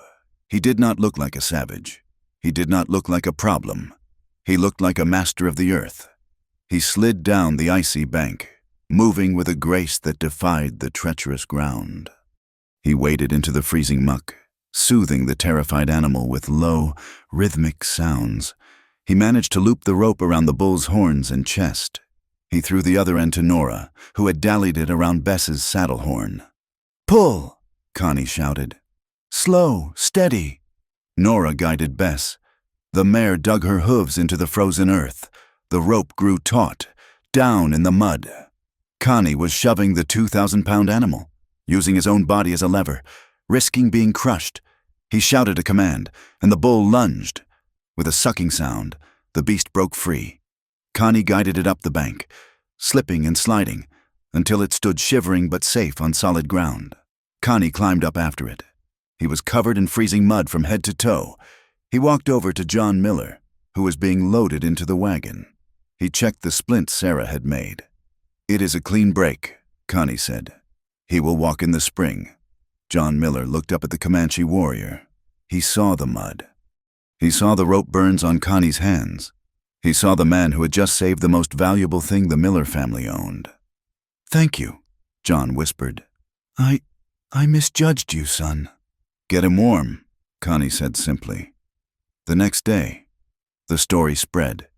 He did not look like a savage. He did not look like a problem. He looked like a master of the earth. He slid down the icy bank, moving with a grace that defied the treacherous ground. He waded into the freezing muck, soothing the terrified animal with low, rhythmic sounds. He managed to loop the rope around the bull's horns and chest. He threw the other end to Nora, who had dallied it around Bess's saddle horn. "Pull!" Connie shouted. "Slow, steady." Nora guided Bess. The mare dug her hooves into the frozen earth. The rope grew taut, down in the mud. Connie was shoving the 2,000-pound animal, using his own body as a lever, risking being crushed. He shouted a command, and the bull lunged. With a sucking sound, the beast broke free. Connie guided it up the bank, slipping and sliding, until it stood shivering but safe on solid ground. Connie climbed up after it. He was covered in freezing mud from head to toe. He walked over to John Miller, who was being loaded into the wagon. He checked the splint Sarah had made. "It is a clean break," Connie said. "He will walk in the spring." John Miller looked up at the Comanche warrior. He saw the mud. He saw the rope burns on Connie's hands. He saw the man who had just saved the most valuable thing the Miller family owned. "Thank you," John whispered. I misjudged you, son." "Get him warm," Connie said simply. The next day, the story spread.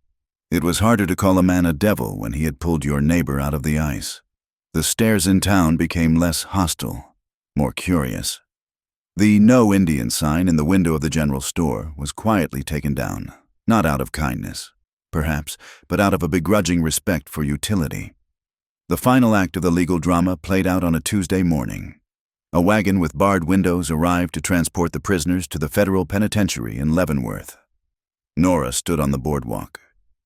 It was harder to call a man a devil when he had pulled your neighbor out of the ice. The stares in town became less hostile, more curious. The "No Indian" sign in the window of the general store was quietly taken down, not out of kindness, perhaps, but out of a begrudging respect for utility. The final act of the legal drama played out on a Tuesday morning. A wagon with barred windows arrived to transport the prisoners to the federal penitentiary in Leavenworth. Nora stood on the boardwalk.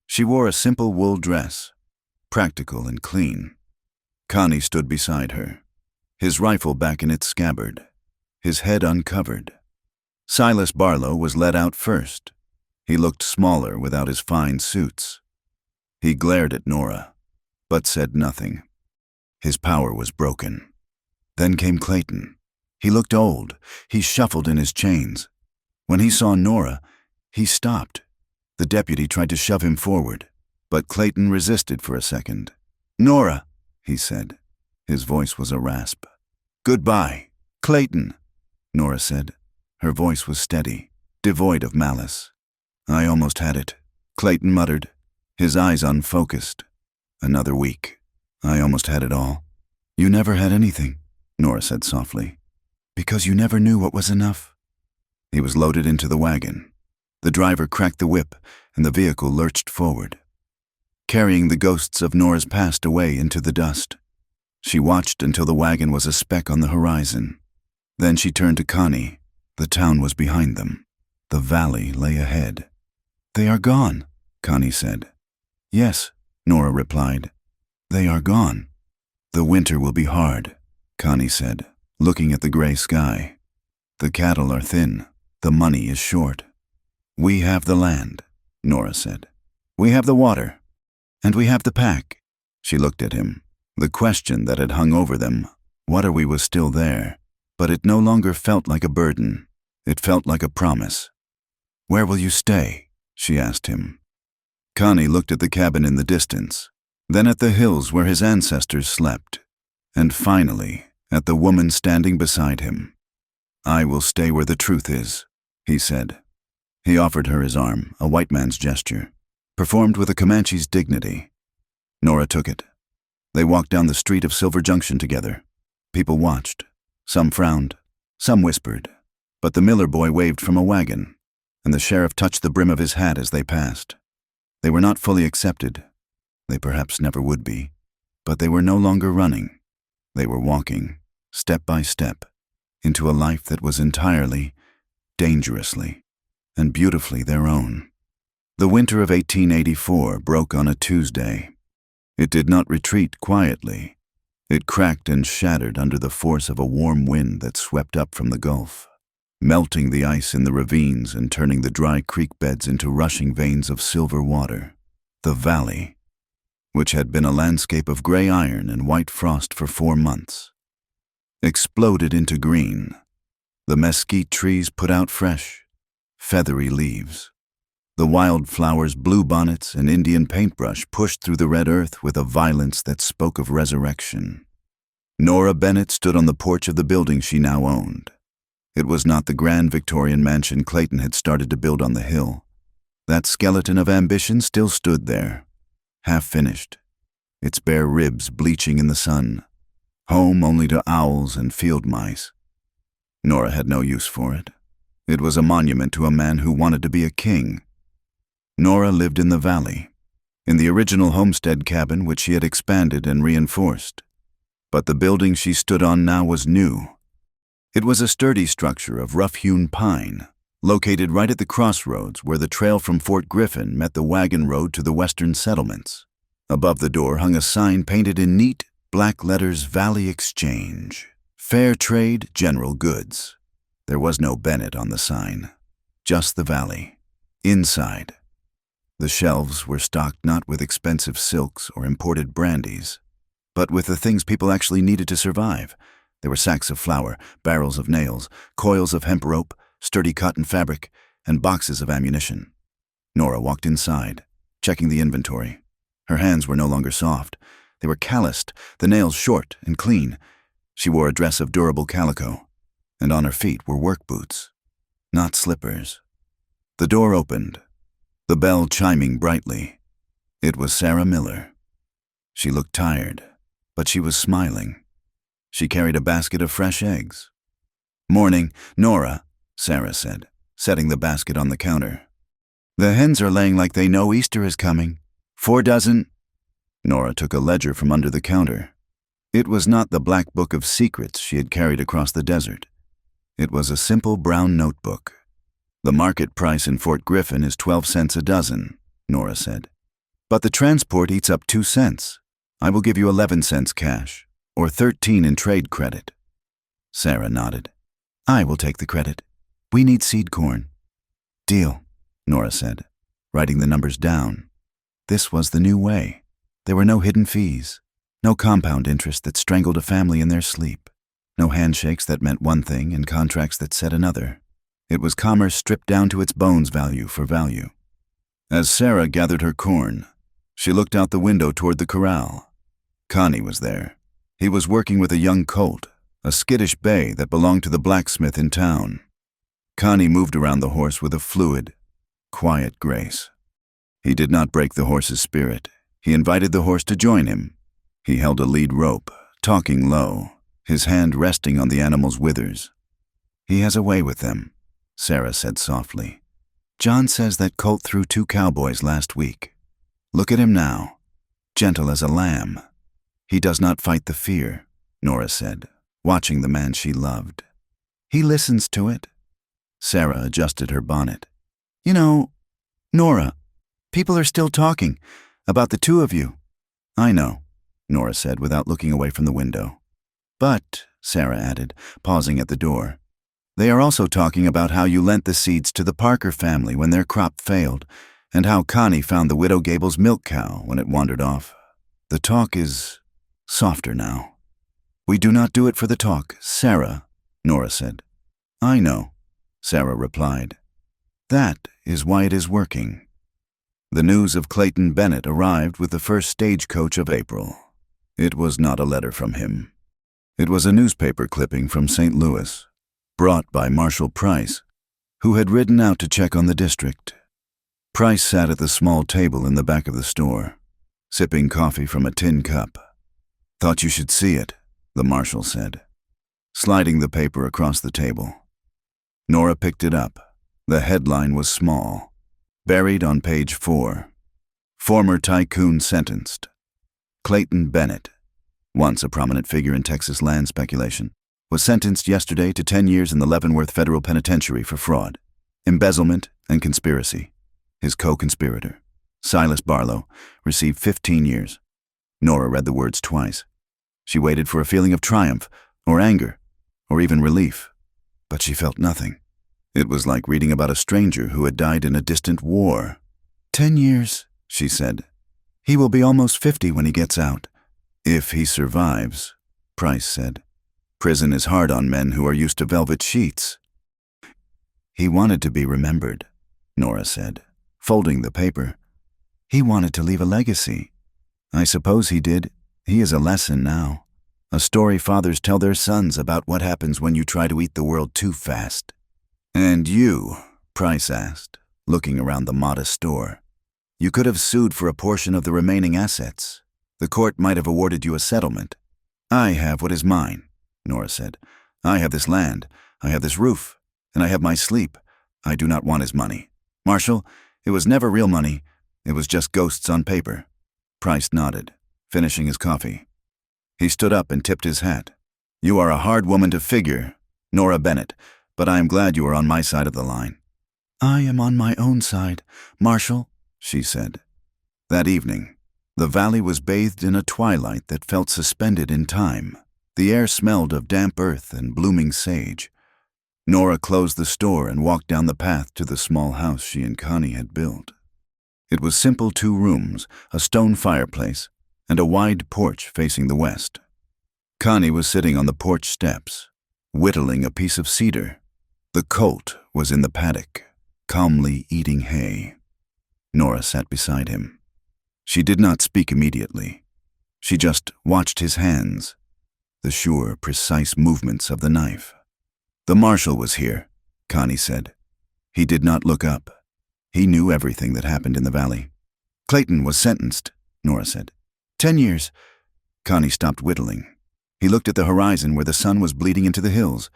She wore a simple wool dress, practical and clean. Connie stood beside her, his rifle back in its scabbard, his head uncovered. Silas Barlow was led out first. He looked smaller without his fine suits. He glared at Nora, but said nothing. His power was broken. Then came Clayton. He looked old. He shuffled in his chains. When he saw Nora, he stopped. The deputy tried to shove him forward, but Clayton resisted for a second. "Nora," he said. His voice was a rasp. "Goodbye, Clayton," Nora said. Her voice was steady, devoid of malice. "I almost had it," Clayton muttered, his eyes unfocused. "Another week. I almost had it all." "You never had anything," Nora said softly, "because you never knew what was enough." He was loaded into the wagon. The driver cracked the whip, and the vehicle lurched forward, carrying the ghosts of Nora's past away into the dust. She watched until the wagon was a speck on the horizon. Then she turned to Connie. The town was behind them. The valley lay ahead. "They are gone," Connie said. "Yes," Nora replied. "They are gone." "The winter will be hard," Connie said, looking at the gray sky. "The cattle are thin. The money is short." "We have the land," Nora said. "We have the water. And we have the pack." She looked at him. The question that had hung over them, "What are we?" was still there, but it no longer felt like a burden. It felt like a promise. "Where will you stay?" she asked him. Connie looked at the cabin in the distance, then at the hills where his ancestors slept, and finally at the woman standing beside him. "I will stay where the truth is," he said. He offered her his arm, a white man's gesture, performed with a Comanche's dignity. Nora took it. They walked down the street of Silver Junction together. People watched. Some frowned. Some whispered. But the Miller boy waved from a wagon, and the sheriff touched the brim of his hat as they passed. They were not fully accepted. They perhaps never would be. But they were no longer running. They were walking, step by step, into a life that was entirely, dangerously, and beautifully their own. The winter of 1884 broke on a Tuesday. It did not retreat quietly. It cracked and shattered under the force of a warm wind that swept up from the Gulf, melting the ice in the ravines and turning the dry creek beds into rushing veins of silver water. The valley, which had been a landscape of gray iron and white frost for 4 months, exploded into green. The mesquite trees put out fresh, feathery leaves. The wildflowers, bluebonnets, and Indian paintbrush pushed through the red earth with a violence that spoke of resurrection. Nora Bennett stood on the porch of the building she now owned. It was not the grand Victorian mansion Clayton had started to build on the hill. That skeleton of ambition still stood there, half-finished, its bare ribs bleaching in the sun, home only to owls and field mice. Nora had no use for it. It was a monument to a man who wanted to be a king. Nora lived in the valley, in the original homestead cabin which she had expanded and reinforced. But the building she stood on now was new. It was a sturdy structure of rough-hewn pine, located right at the crossroads where the trail from Fort Griffin met the wagon road to the western settlements. Above the door hung a sign painted in neat, black letters, Valley Exchange. Fair trade, general goods. There was no Bennett on the sign, just the valley. Inside, the shelves were stocked not with expensive silks or imported brandies, but with the things people actually needed to survive. There were sacks of flour, barrels of nails, coils of hemp rope, sturdy cotton fabric, and boxes of ammunition. Nora walked inside, checking the inventory. Her hands were no longer soft. They were calloused, the nails short and clean. She wore a dress of durable calico, and on her feet were work boots, not slippers. The door opened, the bell chiming brightly. It was Sarah Miller. She looked tired, but she was smiling. She carried a basket of fresh eggs. "Morning, Nora," Sarah said, setting the basket on the counter. "The hens are laying like they know Easter is coming. 4 dozen." Nora took a ledger from under the counter. It was not the black book of secrets she had carried across the desert. It was a simple brown notebook. "The market price in Fort Griffin is 12 cents a dozen," Nora said. "But the transport eats up 2 cents. I will give you 11 cents cash, or 13 in trade credit." Sarah nodded. "I will take the credit. We need seed corn." "Deal," Nora said, writing the numbers down. This was the new way. There were no hidden fees, no compound interest that strangled a family in their sleep, no handshakes that meant one thing and contracts that said another. It was commerce stripped down to its bones value for value. As Sarah gathered her corn, she looked out the window toward the corral. Connie was there. He was working with a young colt, a skittish bay that belonged to the blacksmith in town. Connie moved around the horse with a fluid, quiet grace. He did not break the horse's spirit. He invited the horse to join him. He held a lead rope, talking low, his hand resting on the animal's withers. "He has a way with them," Sarah said softly. "John says that colt threw 2 cowboys last week. Look at him now, gentle as a lamb." "He does not fight the fear," Nora said, watching the man she loved. "He listens to it." Sarah adjusted her bonnet. "You know, Nora, people are still talking about the 2 of you." "I know," Nora said without looking away from the window. "But," Sarah added, pausing at the door, "they are also talking about how you lent the seeds to the Parker family when their crop failed, and how Connie found the Widow Gable's milk cow when it wandered off. The talk is softer now." "We do not do it for the talk, Sarah," Nora said. "I know," Sarah replied. "That is why it is working." The news of Clayton Bennett arrived with the first stagecoach of April. It was not a letter from him. It was a newspaper clipping from St. Louis, brought by Marshall Price, who had ridden out to check on the district. Price sat at the small table in the back of the store, sipping coffee from a tin cup. Thought you should see it, the marshal said, sliding the paper across the table. Nora picked it up. The headline was small, buried on page 4. Former tycoon sentenced. Clayton Bennett, once a prominent figure in Texas land speculation, was sentenced yesterday to 10 years in the Leavenworth Federal Penitentiary for fraud, embezzlement, and conspiracy. His co-conspirator, Silas Barlow, received 15 years. Nora read the words twice. She waited for a feeling of triumph, or anger, or even relief, but she felt nothing. It was like reading about a stranger who had died in a distant war. 10 years, she said. He will be almost 50 when he gets out. If he survives, Price said. Prison is hard on men who are used to velvet sheets. He wanted to be remembered, Nora said, folding the paper. He wanted to leave a legacy. I suppose he did. He is a lesson now. A story fathers tell their sons about what happens when you try to eat the world too fast. And you, Price asked, looking around the modest store. You could have sued for a portion of the remaining assets. The court might have awarded you a settlement. I have what is mine, Nora said. I have this land, I have this roof, and I have my sleep. I do not want his money. Marshal, it was never real money. It was just ghosts on paper. Price nodded, finishing his coffee. He stood up and tipped his hat. You are a hard woman to figure, Nora Bennett, but I am glad you are on my side of the line. I am on my own side, Marshal, she said. That evening, the valley was bathed in a twilight that felt suspended in time. The air smelled of damp earth and blooming sage. Nora closed the store and walked down the path to the small house she and Connie had built. It was simple 2 rooms, a stone fireplace, and a wide porch facing the west. Connie was sitting on the porch steps, whittling a piece of cedar. The colt was in the paddock, calmly eating hay. Nora sat beside him. She did not speak immediately. She just watched his hands, the sure, precise movements of the knife. The marshal was here, Connie said. He did not look up. He knew everything that happened in the valley. Clayton was sentenced, Nora said. 10 years. Connie stopped whittling. He looked at the horizon where the sun was bleeding into the hills.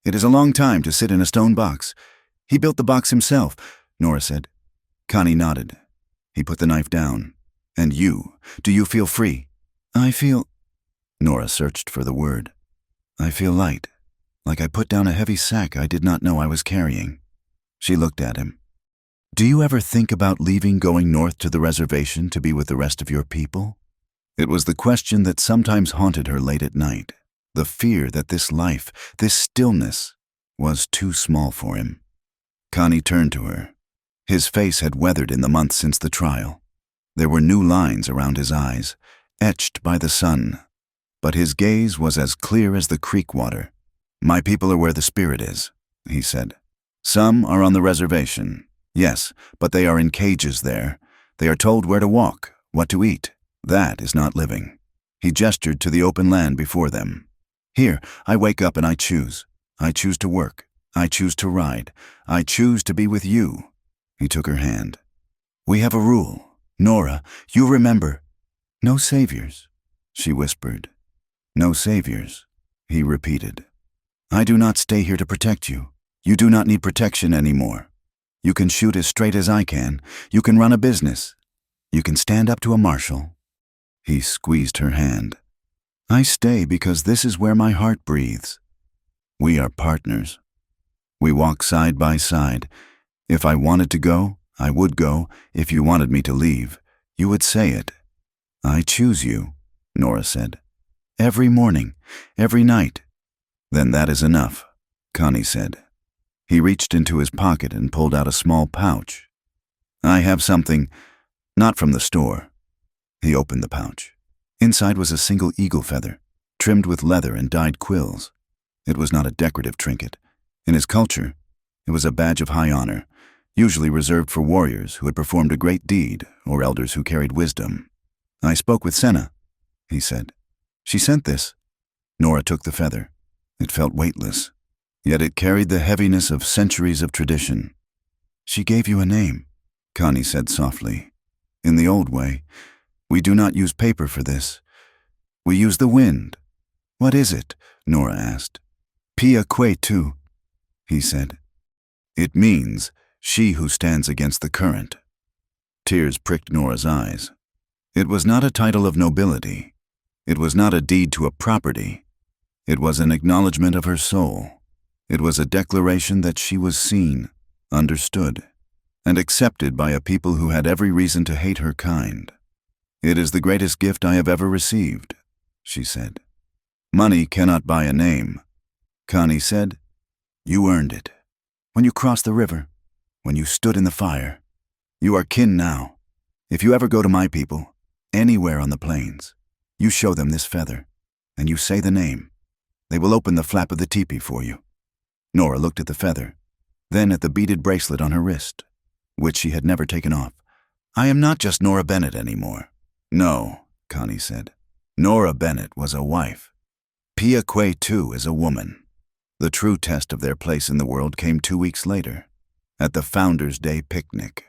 It is a long time to sit in a stone box. He built the box himself, Nora said. Connie nodded. He put the knife down. And you, do you feel free? I feel... Nora searched for the word. I feel light, like I put down a heavy sack I did not know I was carrying. She looked at him. Do you ever think about leaving, going north to the reservation to be with the rest of your people? It was the question that sometimes haunted her late at night, the fear that this life, this stillness, was too small for him. Connie turned to her. His face had weathered in the months since the trial. There were new lines around his eyes, etched by the sun, but his gaze was as clear as the creek water. My people are where the spirit is, he said. Some are on the reservation, yes, but they are in cages there. They are told where to walk, what to eat. That is not living. He gestured to the open land before them. Here, I wake up and I choose. I choose to work. I choose to ride. I choose to be with you. He took her hand. We have a rule. Nora, you remember. No saviors, she whispered. No saviors, he repeated. I do not stay here to protect you. You do not need protection anymore. You can shoot as straight as I can. You can run a business. You can stand up to a marshal. He squeezed her hand. I stay because this is where my heart breathes. We are partners. We walk side by side. If I wanted to go, I would go. If you wanted me to leave, you would say it. I choose you, Nora said. Every morning, every night. Then that is enough, Connie said. He reached into his pocket and pulled out a small pouch. I have something, not from the store. He opened the pouch. Inside was a single eagle feather, trimmed with leather and dyed quills. It was not a decorative trinket. In his culture, it was a badge of high honor, usually reserved for warriors who had performed a great deed or elders who carried wisdom. I spoke with Senna, he said. She sent this. Nora took the feather. It felt weightless, yet it carried the heaviness of centuries of tradition. She gave you a name, Connie said softly. In the old way, we do not use paper for this. We use the wind. What is it? Nora asked. Pia que tu, he said. It means she who stands against the current. Tears pricked Nora's eyes. It was not a title of nobility. It was not a deed to a property. It was an acknowledgement of her soul. It was a declaration that she was seen, understood, and accepted by a people who had every reason to hate her kind. It is the greatest gift I have ever received, she said. Money cannot buy a name. Connie said, You earned it. When you crossed the river, when you stood in the fire, you are kin now. If you ever go to my people, anywhere on the plains, you show them this feather, and you say the name. They will open the flap of the teepee for you. Nora looked at the feather, then at the beaded bracelet on her wrist, which she had never taken off. I am not just Nora Bennett anymore. No, Connie said. Nora Bennett was a wife. Pia que tu is a woman. The true test of their place in the world came 2 weeks later, at the Founders' Day picnic.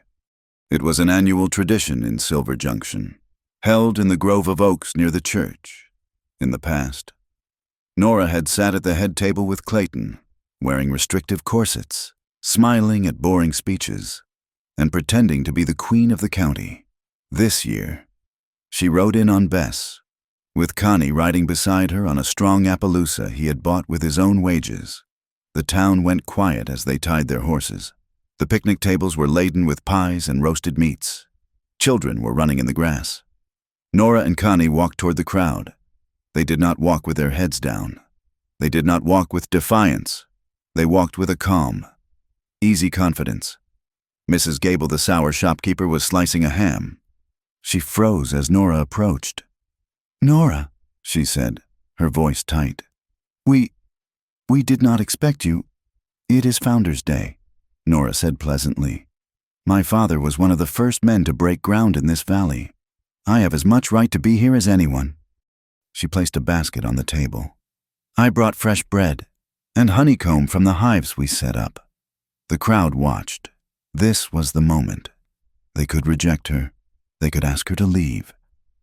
It was an annual tradition in Silver Junction, held in the grove of oaks near the church. In the past, Nora had sat at the head table with Clayton, wearing restrictive corsets, smiling at boring speeches, and pretending to be the queen of the county. This year, she rode in on Bess, with Connie riding beside her on a strong Appaloosa he had bought with his own wages. The town went quiet as they tied their horses. The picnic tables were laden with pies and roasted meats. Children were running in the grass. Nora and Connie walked toward the crowd. They did not walk with their heads down. They did not walk with defiance. They walked with a calm, easy confidence. Mrs. Gable, the sour shopkeeper, was slicing a ham. She froze as Nora approached. Nora, she said, her voice tight. We did not expect you. It is Founders' Day, Nora said pleasantly. My father was one of the first men to break ground in this valley. I have as much right to be here as anyone. She placed a basket on the table. I brought fresh bread and honeycomb from the hives we set up. The crowd watched. This was the moment. They could reject her. They could ask her to leave.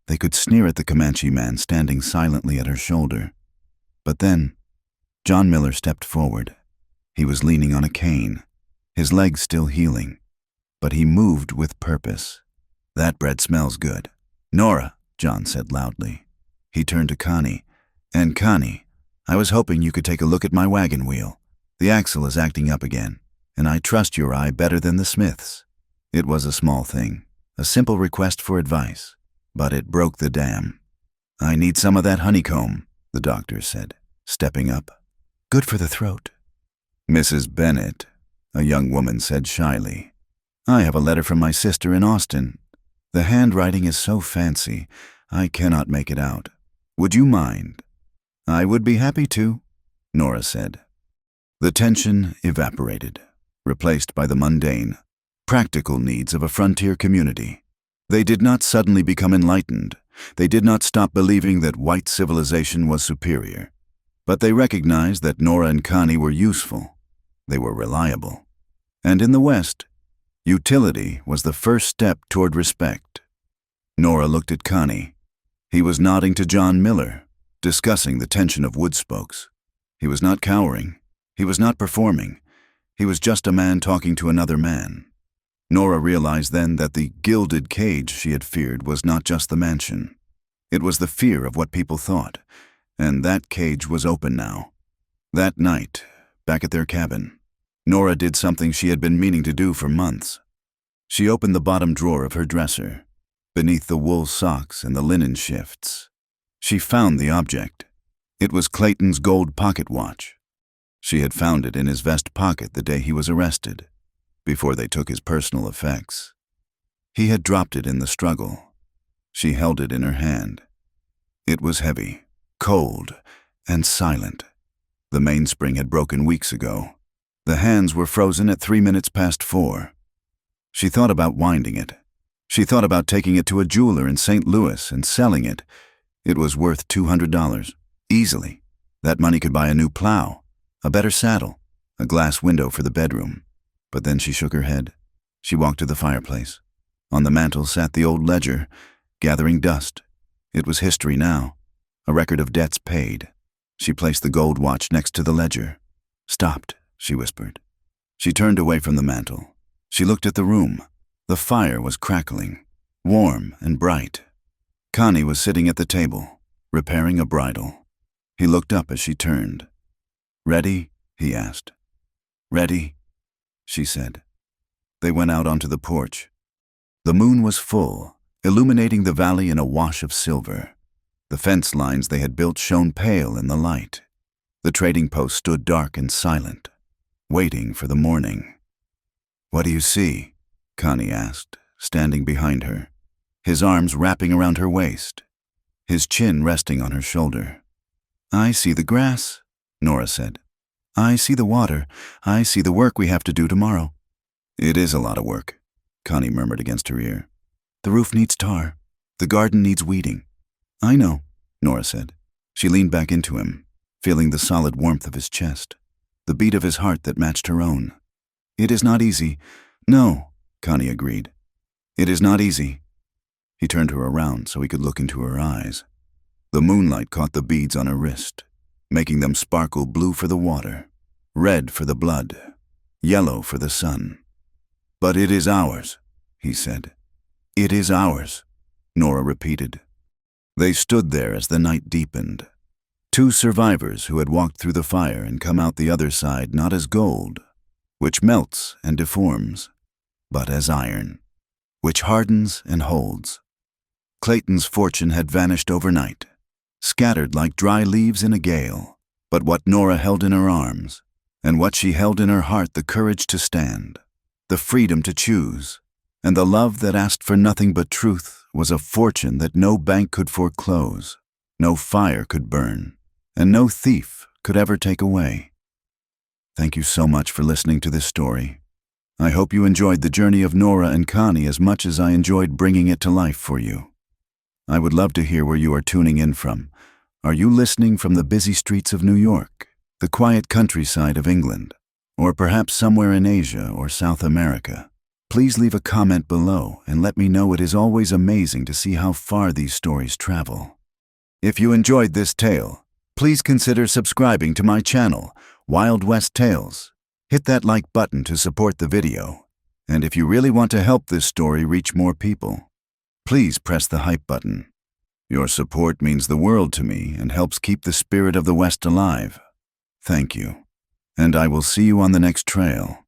They could sneer at the Comanche man standing silently at her shoulder. But then, John Miller stepped forward. He was leaning on a cane, his legs still healing, but he moved with purpose. That bread smells good. Nora, John said loudly. He turned to Connie. And Connie, I was hoping you could take a look at my wagon wheel. The axle is acting up again, and I trust your eye better than the Smiths. It was a small thing, a simple request for advice, but it broke the dam. I need some of that honeycomb, the doctor said, stepping up. Good for the throat. Mrs. Bennett, a young woman said shyly. I have a letter from my sister in Austin. The handwriting is so fancy, I cannot make it out. Would you mind? I would be happy to, Nora said. The tension evaporated, replaced by the mundane, practical needs of a frontier community. They did not suddenly become enlightened. They did not stop believing that white civilization was superior. But they recognized that Nora and Connie were useful. They were reliable. And in the West, utility was the first step toward respect. Nora looked at Connie. He was nodding to John Miller, discussing the tension of wood spokes. He was not cowering. He was not performing. He was just a man talking to another man. Nora realized then that the gilded cage she had feared was not just the mansion. It was the fear of what people thought, and that cage was open now. That night, back at their cabin, Nora did something she had been meaning to do for months. She opened the bottom drawer of her dresser, beneath the wool socks and the linen shifts. She found the object. It was Clayton's gold pocket watch. She had found it in his vest pocket the day he was arrested, before they took his personal effects. He had dropped it in the struggle. She held it in her hand. It was heavy, cold, and silent. The mainspring had broken weeks ago. The hands were frozen at 3 minutes past 4. She thought about winding it. She thought about taking it to a jeweler in St. Louis and selling it. It was worth $200, easily. That money could buy a new plow, a better saddle, a glass window for the bedroom. But then she shook her head. She walked to the fireplace. On the mantel sat the old ledger, gathering dust. It was history now. a record of debts paid. She placed the gold watch next to the ledger. "Stopped," she whispered. She turned away from the mantel. She looked at the room. The fire was crackling, warm and bright. Connie was sitting at the table, repairing a bridle. He looked up as she turned. "Ready?" he asked. "Ready," she said. They went out onto the porch. The moon was full, illuminating the valley in a wash of silver. The fence lines they had built shone pale in the light. The trading post stood dark and silent, waiting for the morning. "What do you see?" Connie asked, standing behind her, his arms wrapping around her waist, his chin resting on her shoulder. "I see the grass," Nora said. "I see the water. I see the work we have to do tomorrow." "It is a lot of work," Connie murmured against her ear. "The roof needs tar. The garden needs weeding." "I know," Nora said. She leaned back into him, feeling the solid warmth of his chest, the beat of his heart that matched her own. "It is not easy." "No," Connie agreed. "It is not easy." He turned her around so he could look into her eyes. The moonlight caught the beads on her wrist, making them sparkle blue for the water, red for the blood, yellow for the sun. "But it is ours," he said. "It is ours," Nora repeated. They stood there as the night deepened. Two survivors who had walked through the fire and come out the other side not as gold, which melts and deforms, but as iron, which hardens and holds. Clayton's fortune had vanished overnight, scattered like dry leaves in a gale, but what Nora held in her arms, and what she held in her heart, the courage to stand, the freedom to choose, and the love that asked for nothing but truth, was a fortune that no bank could foreclose, no fire could burn, and no thief could ever take away. Thank you so much for listening to this story. I hope you enjoyed the journey of Nora and Connie as much as I enjoyed bringing it to life for you. I would love to hear where you are tuning in from. Are you listening from the busy streets of New York, the quiet countryside of England, or perhaps somewhere in Asia or South America? Please leave a comment below and let me know. It is always amazing to see how far these stories travel. If you enjoyed this tale, please consider subscribing to my channel, Wild West Tales. Hit that like button to support the video. And if you really want to help this story reach more people, please press the hype button. Your support means the world to me and helps keep the spirit of the West alive. Thank you. And I will see you on the next trail.